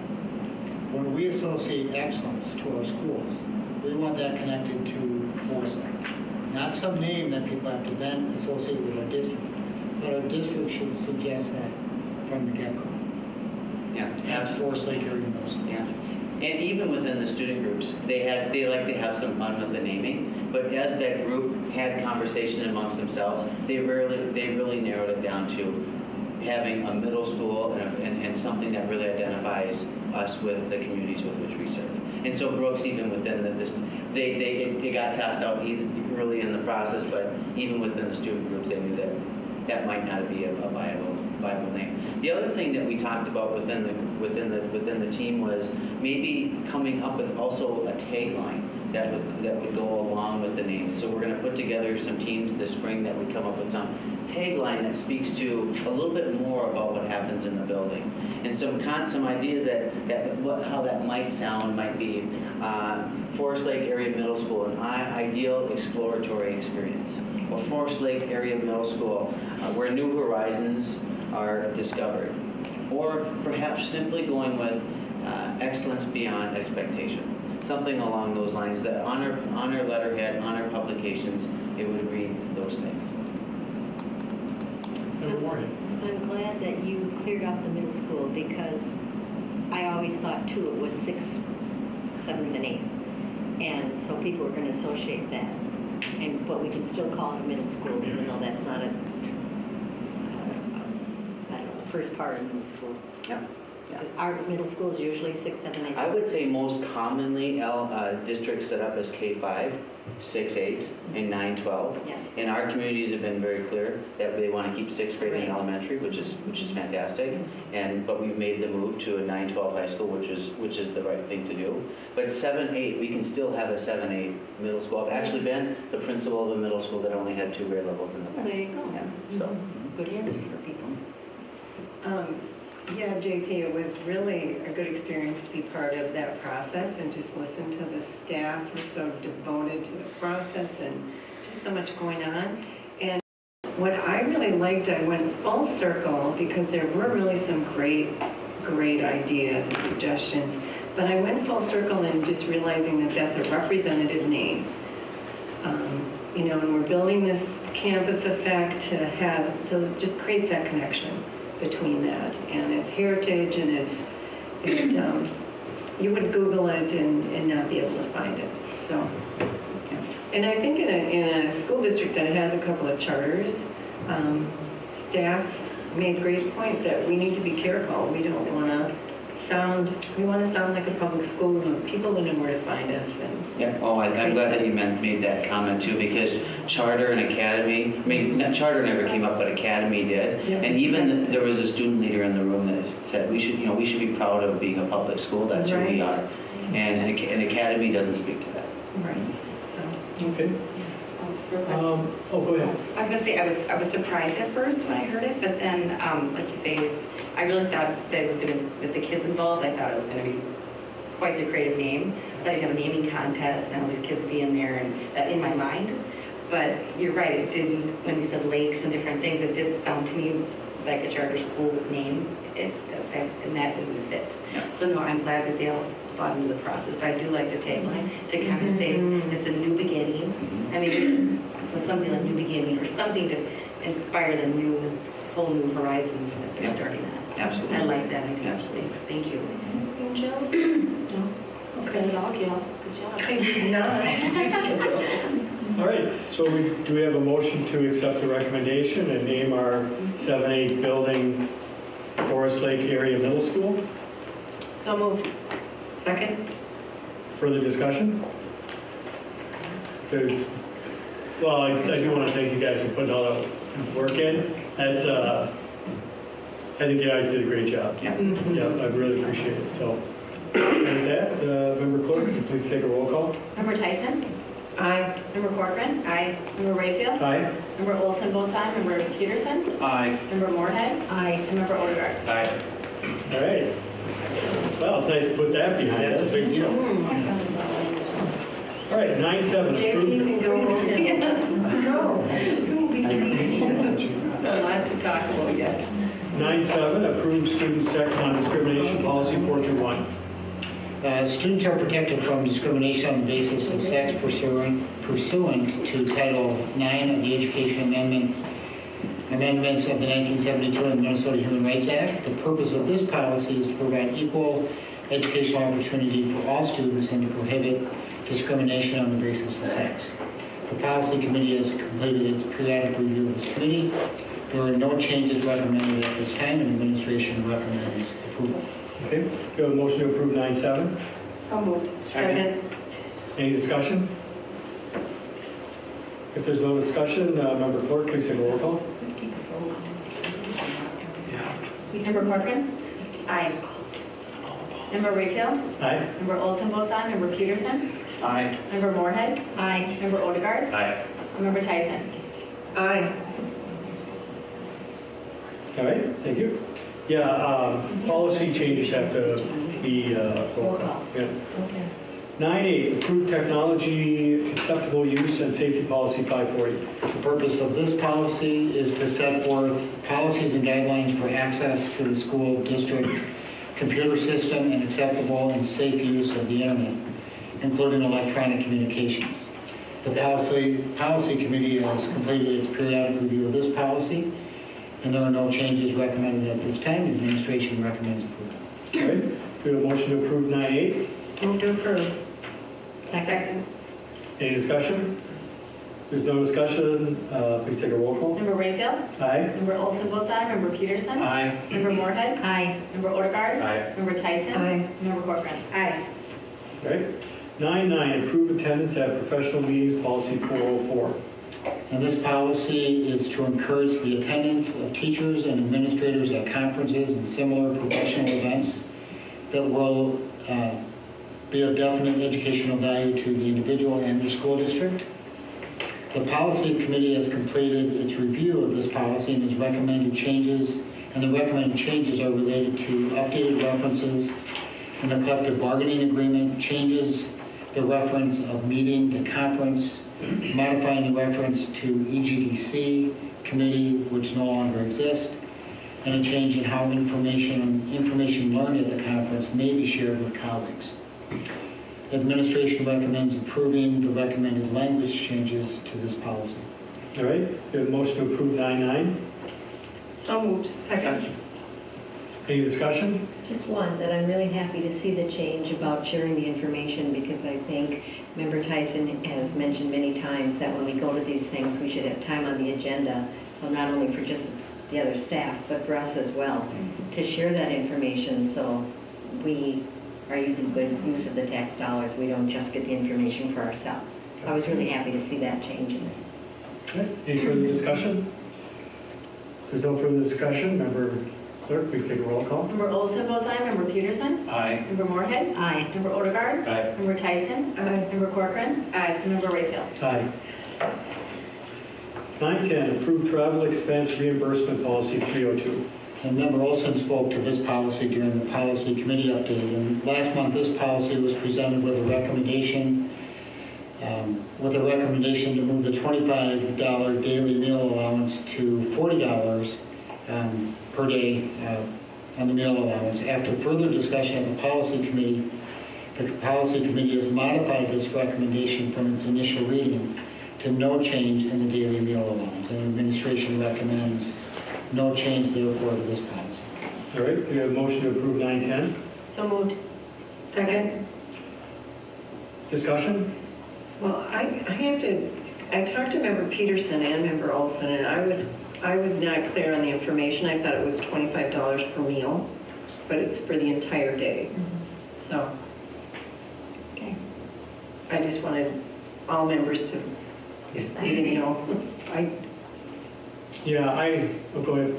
when we associate excellence to our schools, we want that connected to Forest Lake. Not some name that people have to then associate with our district, but our district should suggest that from the get-go. Yeah, That's Forest Lake area middle school. Yeah. And even within the student groups, they like to have some fun with the naming. But as that group had conversation amongst themselves, they really narrowed it down to having a middle school and something that really identifies us with the communities with which we serve. And so Brooks, even within they got tossed out early in the process, but even within the student groups, they knew that might not be a viable name. The other thing that we talked about within the team was maybe coming up with also a tagline that would go along with the name. So we're going to put together some teams this spring that would come up with some tagline that speaks to a little bit more about what happens in the building, and some ideas how that might sound might be Forest Lake Area Middle School, an ideal exploratory experience, or Forest Lake Area Middle School, where new horizons are discovered, or perhaps simply going with excellence beyond expectation. Something along those lines, that on our letterhead, on our publications, it would read those things. Good morning. I'm glad that you cleared up the middle school, because I always thought too it was 6th, 7th, and 8th, and so people were going to associate that. But we can still call it middle school, even though that's not first part of middle school. Yeah. Because our middle school is usually 6, 7, 8. I would say most commonly districts set up as K-5, 6, 8, and 9, 12. Yeah. And our communities have been very clear that they want to keep 6th grade in elementary, which is fantastic. But we've made the move to a 9, 12 high school, which is the right thing to do. But 7, 8, we can still have a 7, 8 middle school. I've actually been the principal of a middle school that only had 2 grade levels in the past. There you go. Yeah, so. Good answer for people. Yeah, JP, it was really a good experience to be part of that process and just listen to the staff who are so devoted to the process and just so much going on. And what I really liked, I went full circle because there were really some great ideas and suggestions. But I went full circle in just realizing that that's a representative name. You know, and we're building this campus effect to just creates that connection between that and its heritage and you would Google it and not be able to find it. So, and I think in a school district that has a couple of charters, staff made a great point that we need to be careful. We don't want to we want to sound like a public school and people know where to find us. Yeah. Oh, I'm glad that you made that comment too, because charter and academy, I mean, charter never came up, but academy did. Yeah. And even there was a student leader in the room that said we should be proud of being a public school. That's who we are. And an academy doesn't speak to that. Right. So. Okay. Go ahead. I was going to say, I was surprised at first when I heard it, but then, like you say, I really thought that it was going to, with the kids involved, I thought it was going to be quite the creative name. I thought you'd have a naming contest and all these kids be in there, and that in my mind. But you're right, it didn't, when you said lakes and different things, it did sound to me like a charter school name, and that didn't fit. Yeah. So no, I'm glad that they all bought into the process, but I do like the tagline to kind of say it's a new beginning. I mean, it is. So something like new beginning or something to inspire the whole new horizon that they're starting at. So Absolutely. I like that idea. Absolutely. Thank you. Anything, Jill? No. Said it all, Gail. Good job. I did not. All right, so do we have a motion to accept the recommendation and name our 7-8 building Forest Lake Area Middle School? So moved. Second? Further discussion? Well, I do want to thank you guys for putting all that work in. That's, I think you guys did a great job. Yeah. Yeah, I really appreciate it. So, with that, Member Clerk, could you please take a roll call? Member Tyson? Aye. Member Corcoran? Aye. Member Rayfield? Aye. Member Olson votes aye. Member Peterson? Aye. Member Moorhead? Aye. And Member Odegaard? Aye. All right. Well, it's nice to put that behind us. That's a big deal. All right, 9-7. JP can go. A lot to talk about yet. 9-7, approve student sex non-discrimination policy 421. Students are protected from discrimination on the basis of sex pursuant to Title IX of the Education Amendments of the 1972 and the Minnesota Human Rights Act. The purpose of this policy is to provide equal educational opportunity for all students and to prohibit discrimination on the basis of sex. The policy committee has completed its periodic review of this committee. There are no changes recommended at this time, and administration recommends approval. Okay, do you have a motion to approve 9-7? So moved. Second. Any discussion? If there's no discussion, Member Clerk, please take a roll call. Member Corcoran? Aye. Member Rayfield? Aye. Member Olson votes aye. Member Peterson? Aye. Member Moorhead? Aye. Member Odegaard? Aye. And Member Tyson? Aye. All right, thank you. Yeah, policy changes have to be roll call. Yeah. 9-8, approved technology acceptable use and safety policy 540. The purpose of this policy is to set forth policies and guidelines for access to the school district computer system and acceptable and safe use of the internet, including electronic communications. The policy committee has completed its periodic review of this policy, and there are no changes recommended at this time. The administration recommends approval. All right, do we have a motion to approve 9-8? Move to approve. Second. Any discussion? If there's no discussion, please take a roll call. Member Rayfield? Aye. Member Olson votes aye. Member Peterson? Aye. Member Moorhead? Aye. Member Odegaard? Aye. Member Tyson? Aye. Member Corcoran? Aye. All right. 9-9, approve attendance at professional meetings policy 404. And this policy is to encourage the attendance of teachers and administrators at conferences and similar professional events that will be of definite educational value to the individual and the school district. The policy committee has completed its review of this policy and has recommended changes and the recommended changes are related to updated references in the collective bargaining agreement, changes the reference of meeting to conference, modifying the reference to EGDC committee, which no longer exists, and a change in how information learned at the conference may be shared with colleagues. Administration recommends approving the recommended language changes to this policy. All right, we have a motion to approve 9.9. So moved. Second. Any discussion? Just one, that I'm really happy to see the change about sharing the information, because I think Member Tyson has mentioned many times that when we go to these things, we should have time on the agenda, so not only for just the other staff, but for us as well, to share that information so we are using good use of the tax dollars. We don't just get the information for ourselves. I was really happy to see that change in it. Okay. Any further discussion? If there's no further discussion, Member Clerk, please take a roll call. Member Olson votes aye. Member Peterson? Aye. Member Moorhead? Aye. Member Odegaard? Aye. Member Tyson? Aye. Member Corcoran? Aye. And Member Rayfield? Aye. 9.10, approved travel expense reimbursement policy 302. And Member Olson spoke to this policy during the policy committee update. And last month, this policy was presented with a recommendation to move the $25 daily meal allowance to $40 per day on the meal allowance. After further discussion of the policy committee has modified this recommendation from its initial reading to no change in the daily meal allowance. And administration recommends no change, therefore, to this policy. All right, we have a motion to approve 9.10. So moved. Second. Discussion? Well, I talked to Member Peterson and Member Olson, and I was not clear on the information. I thought it was $25 per meal, but it's for the entire day. So, Okay. I just wanted all members to, if they didn't know, Go ahead.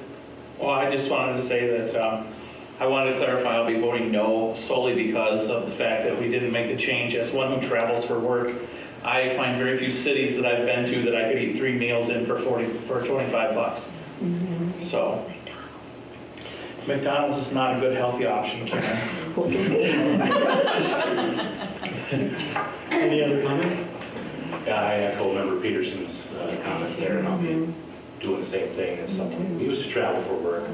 Well, I just wanted to say that I wanted to clarify I'll be voting no solely because of the fact that we didn't make the change. As one who travels for work, I find very few cities that I've been to that I could eat 3 meals in for $25. So McDonald's is not a good healthy option, Karen. Any other comments? Yeah, I echo Member Peterson's comments there, and I'll be doing the same thing as someone who used to travel for work.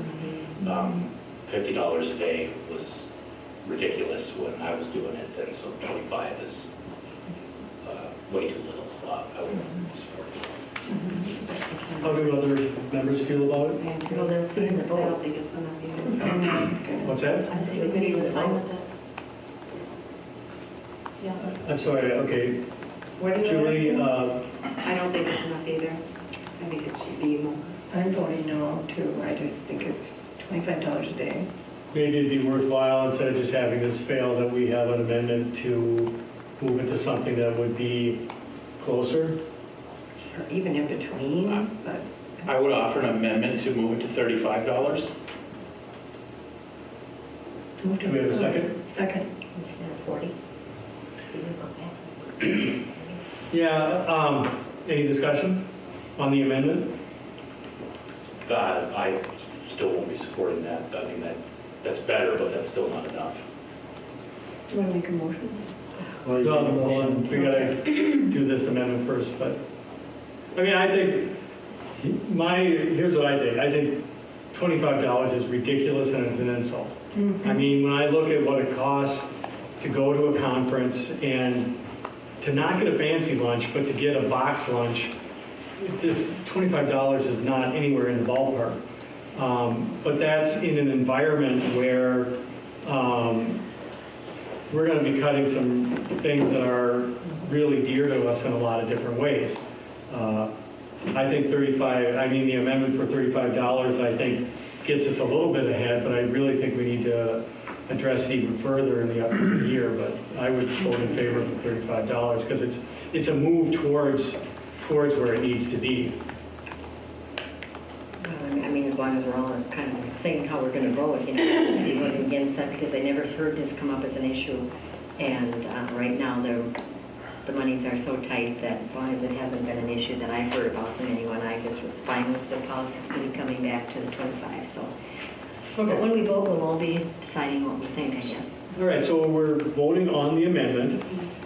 $50 a day was ridiculous when I was doing it, and so 25 is way too little. I wouldn't support it. How do other members feel about it? Well, they'll see in the I don't vote. think it's enough either. What's that? I think the city was fine with it. Yeah. I'm sorry, okay. what do you Julie, I don't think it's enough either. I think it should be more. I'm voting no too. I just think it's $25 a day. maybe it'd be worthwhile, instead of just having this fail, that we have an amendment to move it to something that would be closer. Or even in between, but. I would offer an amendment to move it to $35. Do we have a second? Second. Instead of 40. Yeah, any discussion on the amendment? I still won't be supporting that. I mean, that's better, but that's still not enough. Do you want to make a motion? Well, hold on, we gotta do this amendment first, but, I mean, I think, here's what I think. I think $25 is ridiculous and it's an insult. I mean, when I look at what it costs to go to a conference and to not get a fancy lunch, but to get a box lunch, this $25 is not anywhere in the ballpark. But that's in an environment where we're going to be cutting some things that are really dear to us in a lot of different ways. I think the amendment for $35, I think, gets us a little bit ahead, but I really think we need to address it even further in the upcoming year. But I would vote in favor of the $35 because it's a move towards where it needs to be. I mean, as long as we're all kind of saying how we're going to vote, I'd be voting against that because I never heard this come up as an issue. And right now, the monies are so tight that as long as it hasn't been an issue that I've heard about from anyone, I just was fine with the policy committee coming back to the 25. So But when we vote, we'll all be deciding what we think, I guess. All right, so we're voting on the amendment,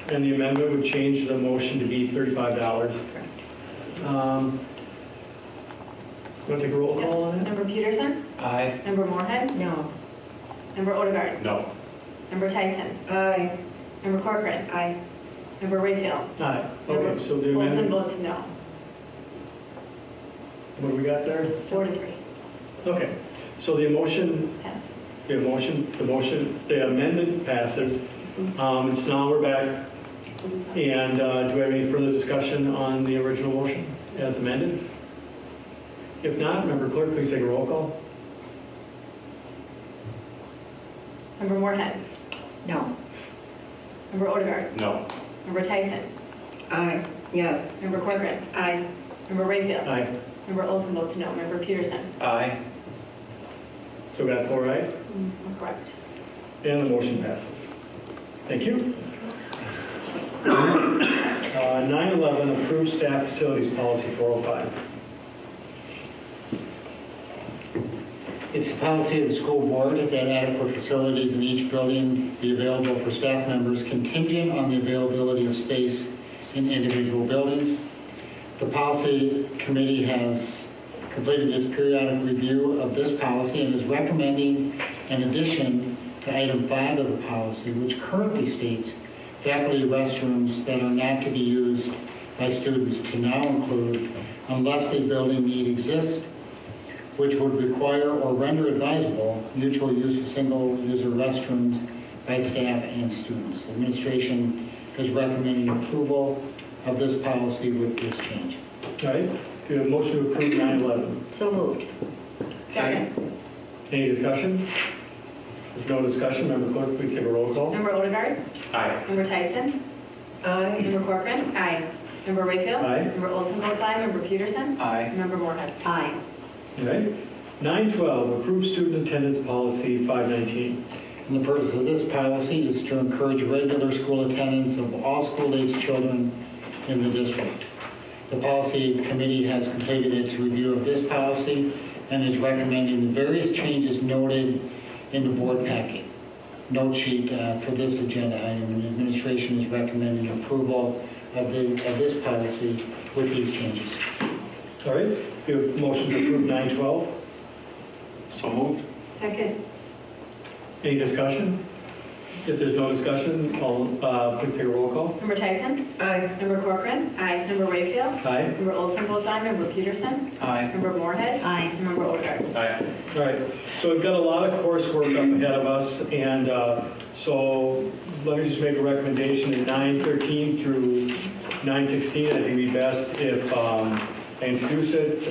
and the amendment would change the motion to be $35. Want to take a roll call on it? Member Peterson? Aye. Member Moorhead? No. Member Odegaard? No. Member Tyson? Aye. Member Corcoran? Aye. Member Rayfield? Aye. Okay, so the Wilson amendment, votes no. what do we got there? 4-3. Okay, so the motion, Passes. the amendment passes. And so now we're back. And do we have any further discussion on the original motion as amended? If not, Member Clerk, please take a roll call. Member Moorhead? No. Member Odegaard? No. Member Tyson? Aye. Yes. Member Corcoran? Aye. Member Rayfield? Aye. Member Olson votes no. Member Peterson? Aye. So we got 4 ayes, Correct. and the motion passes. Thank you. 911, approved staff facilities policy 405. It's the policy of the school board that adequate facilities in each building be available for staff members contingent on the availability of space in individual buildings. The policy committee has completed its periodic review of this policy and is recommending an addition to item 5 of the policy, which currently states faculty restrooms that are not to be used by students to now include unless a building need exists, which would require or render advisable mutual use of single-user restrooms by staff and students. Administration is recommending approval of this policy with this change. All right, do you have a motion to approve 911? So moved. Second. Any discussion? There's no discussion. Member Clerk, please take a roll call. Member Odegaard? Aye. Member Tyson? Aye. Member Corcoran? Aye. Member Rayfield? Aye. Member Olson votes aye. Member Peterson? Aye. Member Moorhead? Aye. All right. 912, approved student attendance policy 519. And the purpose of this policy is to encourage regular school attendance of all school-age children in the district. The policy committee has completed its review of this policy and is recommending the various changes noted in the board packet note sheet for this agenda item. And the administration is recommending approval of this policy with these changes. All right, do you have a motion to approve 912? So moved. Second. Any discussion? If there's no discussion, please take a roll call. Member Tyson? Aye. Member Corcoran? Aye. Member Rayfield? Aye. Member Olson votes aye. Member Peterson? Aye. Member Moorhead? Aye. And Member Odegaard? Aye. All right, so we've got a lot of coursework up ahead of us, and so let me just make a recommendation in 913 through 916. I think it'd be best if I introduce it.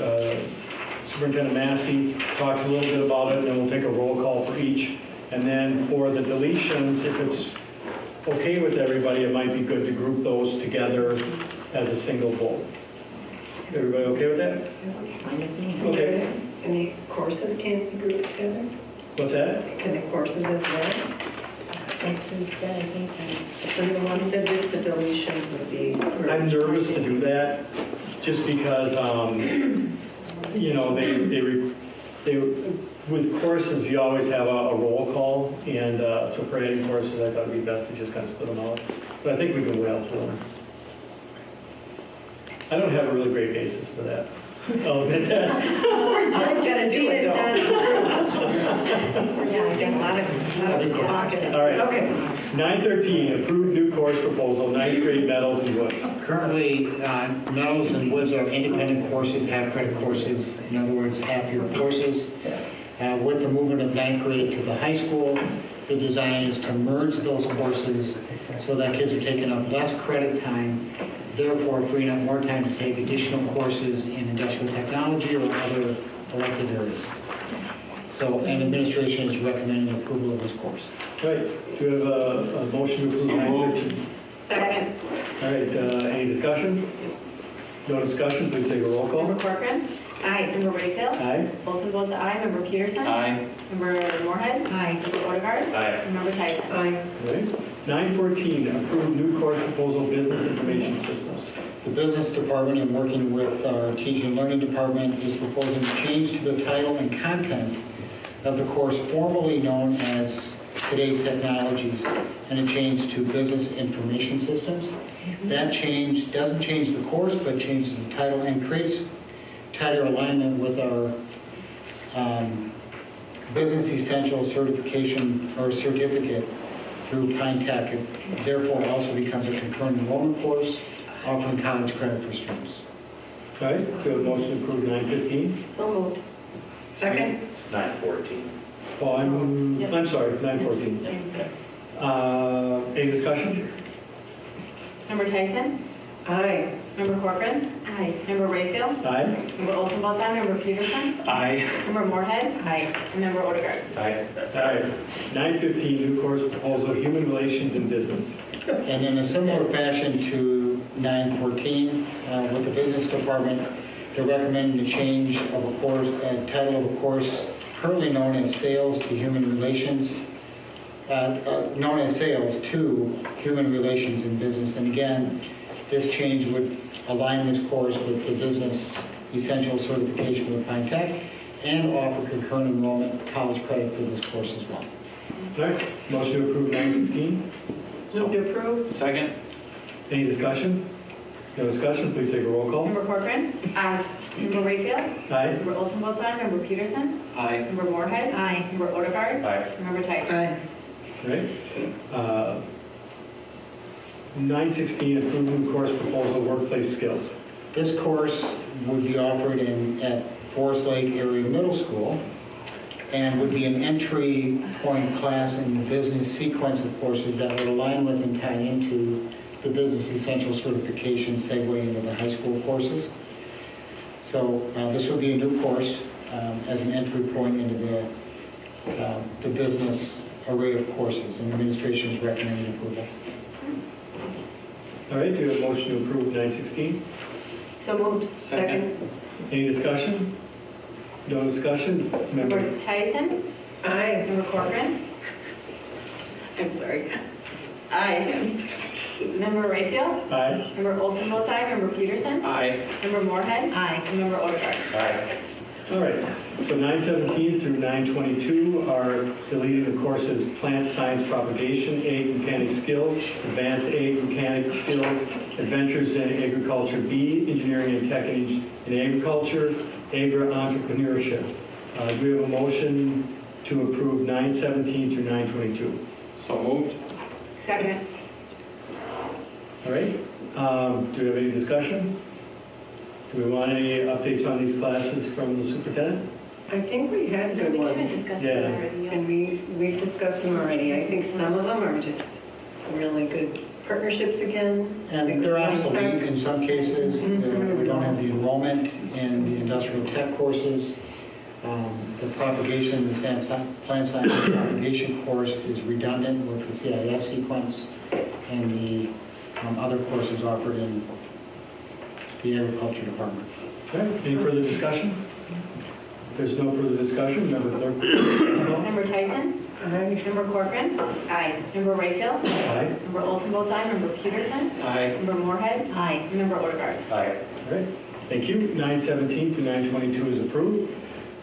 Superintendent Massey talks a little bit about it, and then we'll take a roll call for each. And then for the deletions, if it's okay with everybody, it might be good to group those together as a single vote. Everybody okay with that? Okay. And the courses can be grouped together? What's that? Can the courses as well? So the one said just the deletions would be. I'm nervous to do that, just because, you know, they with courses, you always have a roll call, and so for adding courses, I thought it'd be best to just kind of split them out. But I think we can well through them. I don't have a really great basis for that. I'll admit that. I've just seen it done. Yeah, I guess a lot of talking. All right. Okay. 913, approved new course proposal, 9th grade Meadows and Woods. Currently, Meadows and Woods are independent courses, half-credit courses, in other words, half-year courses. With the movement of 9th grade to the high school, the design is to merge those courses so that kids are taking up less credit time, therefore freeing up more time to take additional courses in industrial technology or other elective areas. So, and administration is recommending approval of this course. Right. Do you have a motion to approve 913? Second. All right. Any discussion? No discussion. Please take a roll call. Member Corcoran? Aye. Member Rayfield? Aye. Olson votes aye. Member Peterson? Aye. Member Moorhead? Aye. Member Odegaard? Aye. And Member Tyson? Aye. All right. 914, approved new course proposal, business information systems. The business department, in working with our teaching and learning department, is proposing to change to the title and content of the course formerly known as Today's Technologies, and it changed to Business Information Systems. That change doesn't change the course, but changes the title and creates tighter alignment with our Business Essential certification or certificate through Pine Tech. It therefore also becomes a concurrent enrollment course offering college credit for students. All right, do we have a motion to approve 9:15? So moved. Second? 9:14. Oh, I'm sorry, 9:14. Any discussion? Member Tyson? Aye. Member Corcoran? Aye. Member Rayfield? Aye. Member Olson-Balzar? Member Peterson? Aye. Member Moorhead? Aye. And Member Odegaard? Aye. All right, 9:15, new course proposal, Human Relations in Business. And in a similar fashion to 914, with the business department, they're recommending a change of a course, title of a course currently known as Sales to Human Relations, known as Sales to Human Relations in Business. And again, this change would align this course with the Business Essential certification with Pine Tech and offer concurrent enrollment college credit for this course as well. All right, motion to approve 9:15. Move to approve? Second? Any discussion? No discussion, please take a roll call. Member Corcoran? Aye. Member Rayfield? Aye. Member Olson-Balzar? Member Peterson? Aye. Member Moorhead? Aye. Member Odegaard? Aye. And Member Tyson? Aye. All right. 9:16, approve new course proposal, Workplace Skills. This course would be offered at Forest Lake Area Middle School and would be an entry point class in the business sequence of courses that would align with and tie into the Business Essential certification segue into the high school courses. So this would be a new course as an entry point into the business array of courses, and the administration is recommending approval. All right, do you have a motion to approve 9:16? So moved. Second? Any discussion? No discussion? Member Tyson? Aye. Member Corcoran? I'm sorry. Aye. Member Rayfield? Aye. Member Olson-Balzar? Member Peterson? Aye. Member Moorhead? Aye. And Member Odegaard? Aye. All right, so 9:17 through 9:22 are deleting the courses Plant Science Propagation, Ag Mechanic Skills, Advanced Ag Mechanic Skills, Adventures in Agriculture B, Engineering and Tech in Agriculture, Agri-Entrepreneurship. Do we have a motion to approve 9:17 through 9:22? So moved. Second. All right, do we have any discussion? Do we want any updates on these classes from the superintendent? I think we had good We ones. kind of discussed Yeah. that already. And we've discussed them already. I think some of them are just really good partnerships again. And they're obsolete in some cases. Mhm. We don't have the enrollment in the industrial tech courses. The propagation, the plant science propagation course is redundant with the CIS sequence and the other courses offered in the agriculture department. Okay, any further discussion? If there's no further discussion, Member Clerk. Member Tyson? Aye. Member Corcoran? Aye. Member Rayfield? Aye. Member Olson-Balzar? Member Peterson? Aye. Member Moorhead? Aye. And Member Odegaard? Aye. All right, thank you. 9:17 through 9:22 is approved.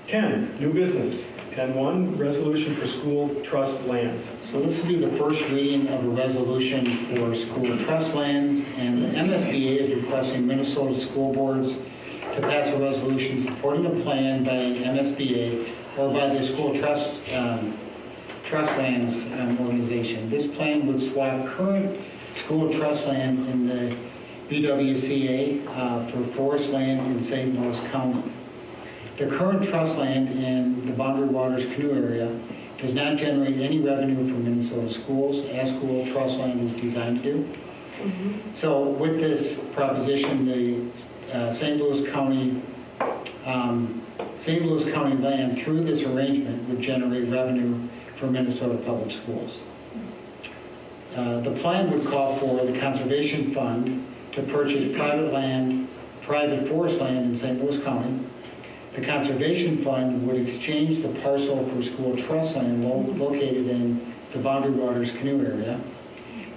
10, new business. 10.1, resolution for school trust lands. So this will be the first reading of a resolution for school trust lands, and the MSBA is requesting Minnesota school boards to pass a resolution supporting a plan by MSBA or by the school trust lands organization. This plan would swap current school trust land in the BWCA for forest land in St. Louis County. The current trust land in the Boundary Waters Canoe area does not generate any revenue from Minnesota schools, as school trust land is designed to do. So with this proposition, the St. Louis County land through this arrangement would generate revenue for Minnesota Public Schools. The plan would call for the Conservation Fund to purchase private forest land in St. Louis County. The Conservation Fund would exchange the parcel for school trust land located in the Boundary Waters Canoe area.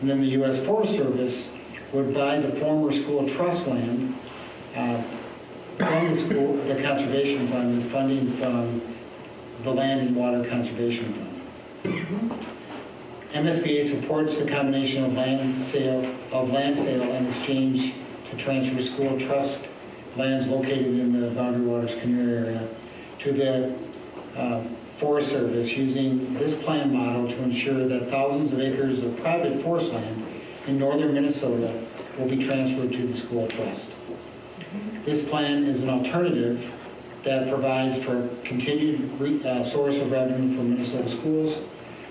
And then the U.S. Forest Service would buy the former school trust land from the Conservation Fund with funding from the Land and Water Conservation Fund. MSBA supports the combination of land sale and exchange to transfer school trust lands located in the Boundary Waters Canoe area to the Forest Service, using this plan model to ensure that thousands of acres of private forest land in northern Minnesota will be transferred to the school trust. This plan is an alternative that provides for continued source of revenue for Minnesota schools,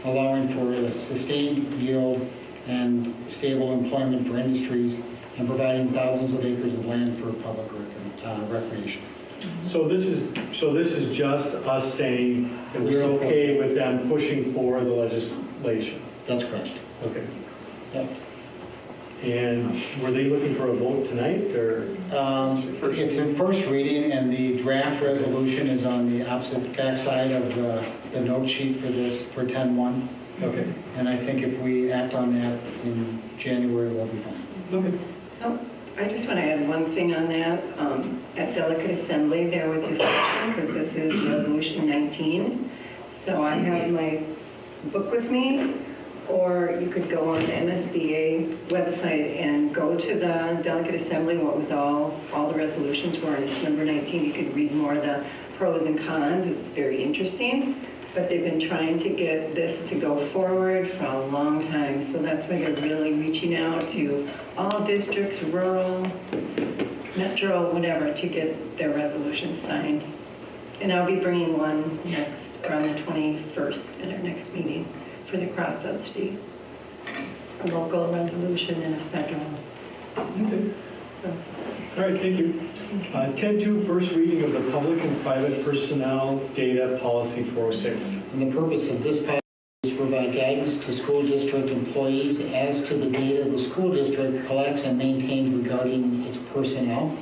allowing for a sustained yield and stable employment for industries, and providing thousands of acres of land for public recreation. So this is just us saying that we're okay with them pushing for the legislation? That's correct. Okay. Yep. And were they looking for a vote tonight, or? It's in first reading, and the draft resolution is on the opposite backside of the note sheet for this, for 10-1. Okay. And I think if we act on that in January, we'll be fine. Okay. So I just want to add one thing on that. At Delegate Assembly, there was discussion, because this is Resolution 19. So I have my book with me, or you could go on the MSBA website and go to the Delegate Assembly, what was all the resolutions were, and it's number 19. You could read more of the pros and cons. It's very interesting. But they've been trying to get this to go forward for a long time. So that's why they're really reaching out to all districts, rural, metro, whatever, to get their resolutions signed. And I'll be bringing one next, around the 21st at our next meeting for the cross subsidy. A local resolution and a federal. Okay. So. All right, thank you. 10.2, first reading of the Public and Private Personnel Data Policy 406. And the purpose of this policy is to provide guidance to school district employees as to the data the school district collects and maintains regarding its personnel.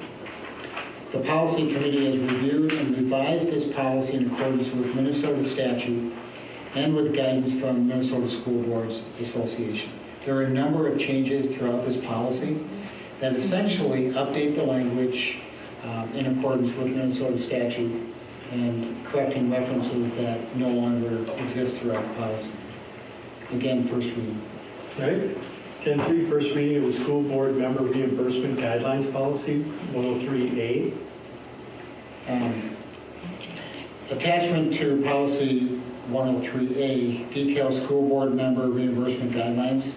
The policy committee has reviewed and revised this policy in accordance with Minnesota statute and with guidance from Minnesota School Boards Association. There are a number of changes throughout this policy that essentially update the language in accordance with Minnesota statute and correcting references that no longer exist throughout the policy. Again, first reading. All right. 10.3, first reading of the School Board Member Reimbursement Guidelines Policy 103A. Attachment to Policy 103A details school board member reimbursement guidelines.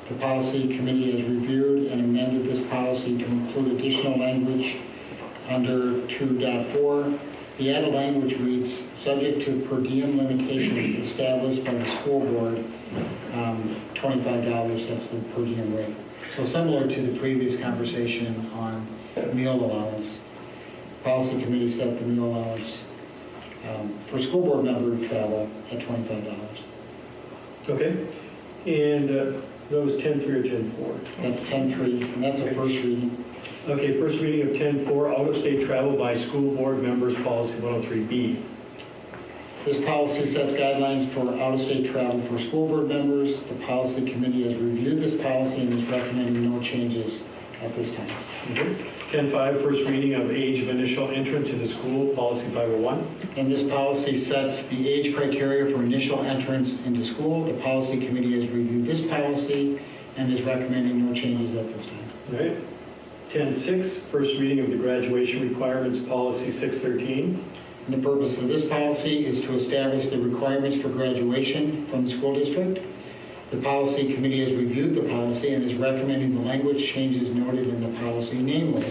The policy committee has reviewed and amended this policy to include additional language under 2.4. The added language reads, subject to per diem limitations established by the school board, $25, that's the per diem rate. So similar to the previous conversation on meal allowance, policy committee set the meal allowance for school board member travel at $25. Okay. And that was 10.3 or 10.4? That's 10.3, and that's a first reading. Okay, first reading of 10.4, out-of-state travel by school board members, policy 103B. This policy sets guidelines for out-of-state travel for school board members. The policy committee has reviewed this policy and is recommending no changes at this time. Okay. 10.5, first reading of age of initial entrance into school, policy 501. And this policy sets the age criteria for initial entrance into school. The policy committee has reviewed this policy and is recommending no changes at this time. All right. 10.6, first reading of the graduation requirements, policy 613. And the purpose of this policy is to establish the requirements for graduation from the school district. The policy committee has reviewed the policy and is recommending the language changes noted in the policy, namely,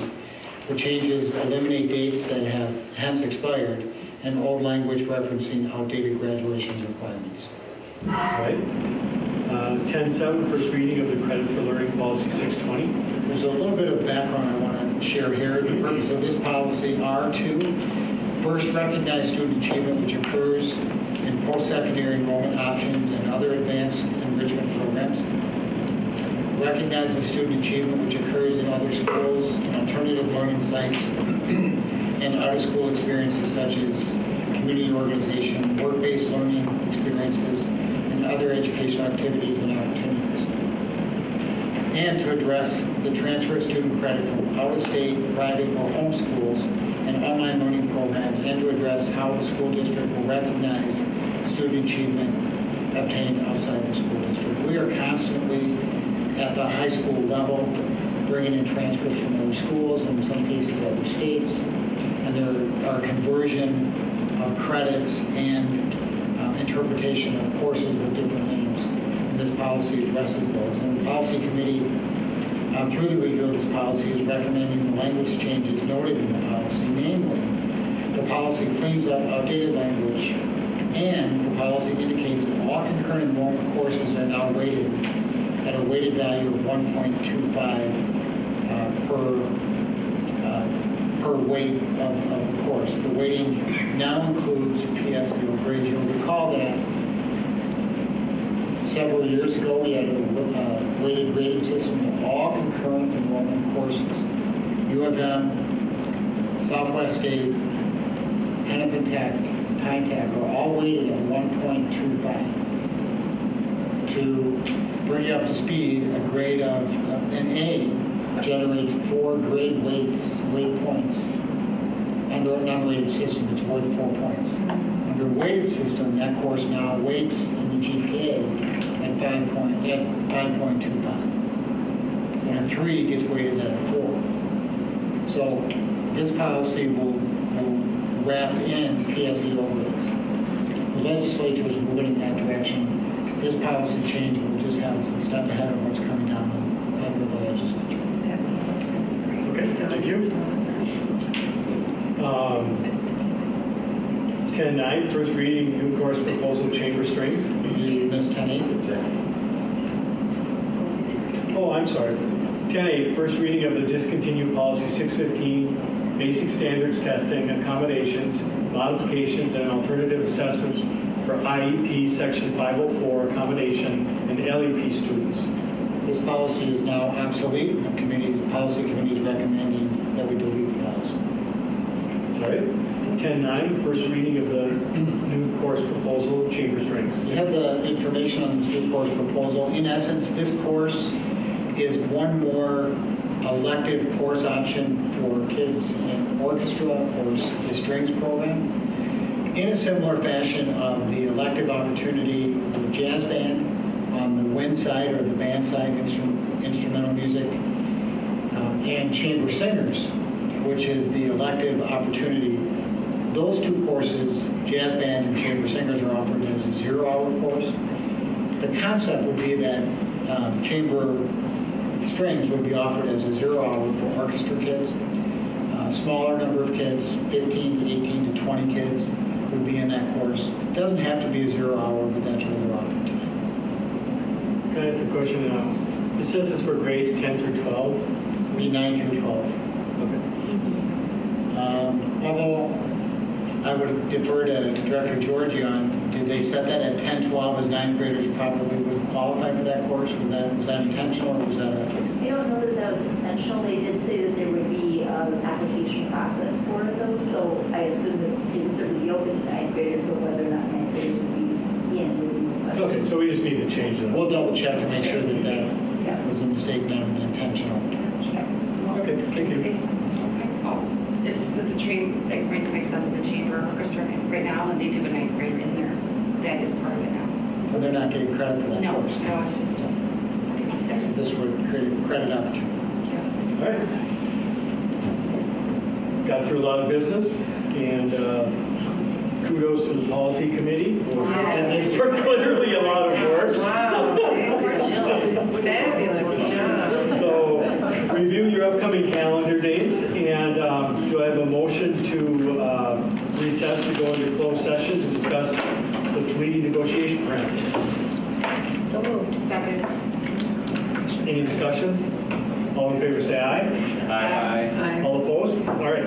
the changes eliminate dates that have hence expired and old language referencing outdated graduation requirements. All right. 10.7, first reading of the credit for learning, policy 620. There's a little bit of background I want to share here. The purpose of this policy are to first recognize student achievement which occurs in post-secondary enrollment options and other advanced enrichment programs. Recognize the student achievement which occurs in other schools and alternative learning sites and out-of-school experiences such as community organization, work-based learning experiences, and other educational activities and opportunities. And to address the transfer of student credit from out-of-state, private, or home schools and online learning programs, and to address how the school district will recognize student achievement obtained outside the school district. We are constantly at the high school level bringing in transcripts from other schools, and in some cases other states, and there are conversion of credits and interpretation of courses with different names. And this policy addresses those. And the policy committee, through the review of this policy, is recommending the language changes noted in the policy, namely, the policy cleans up outdated language, and the policy indicates that all concurrent enrollment courses are now weighted at a weighted value of 1.25 per weight of the course. The weighting now includes PSEO grades. You'll recall that several years ago we had a weighted grading system of all concurrent enrollment courses. U of M, Southwest State, Hennepin Tech, Pine Tech are all weighted at 1.25. To bring you up to speed, a grade of an A generates 4 grade weight points. Under an unweighted system, it's worth 4 points. Under a weighted system, that course now weights in the GPA at 5.25. And a 3 gets weighted at a 4. So this policy will wrap in PSEO grades. The legislature is moving in that direction. This policy change will just have us a step ahead of what's coming down the pipe of the legislature. Okay, thank you. 10.9, first reading, new course proposal, chamber strings. You missed 10.8. Oh, I'm sorry. 10.8, first reading of the discontinued policy 615, basic standards testing, accommodations, modifications, and alternative assessments for IEP section 504 accommodation and LEP students. This policy is now obsolete. The policy committee is recommending that we delete the policy. All right. 10.9, first reading of the new course proposal, chamber strings. You have the information on this new course proposal. In essence, this course is one more elective course option for kids in orchestra or the strings program. In a similar fashion of the elective opportunity with jazz band on the wind side or the band side, instrumental music, and chamber singers, which is the elective opportunity. Those two courses, jazz band and chamber singers, are offered as a 0-hour course. The concept would be that chamber strings would be offered as a 0-hour for orchestra kids. Smaller number of kids, 15 to 18 to 20 kids, would be in that course. It doesn't have to be a 0-hour, but that's what they're offered. Can I ask a question? It says it's for grades 10 through 12? Be 9 through 12. Okay. Although I would defer to Director Georgie on, did they set that at 10, 12 as 9th graders probably would qualify for that course? Was that intentional or was that a... I don't know that that was intentional. They did say that there would be an application process for those, so I assume that it would certainly be open to 9th graders, but whether or not 9th graders would be in would be the question. Okay, so we just need to change that. We'll double check and make sure that that was a mistake, not intentional. Okay, thank you. If the chamber, like my son's in the chamber orchestra right now, and they do a 9th grader in there, that is part of it now. But they're not getting credit for that No, course. no, it's just, So this would create a credit opportunity. All right. Got through a lot of business, and kudos to the policy committee for clearly a lot of work. Wow. Fabulous job. So review your upcoming calendar dates, and do I have a motion to recess to go into closed session to discuss the fleet negotiation parameters? So moved. Second. Any discussion? All in favor say aye. Aye. All opposed? All right.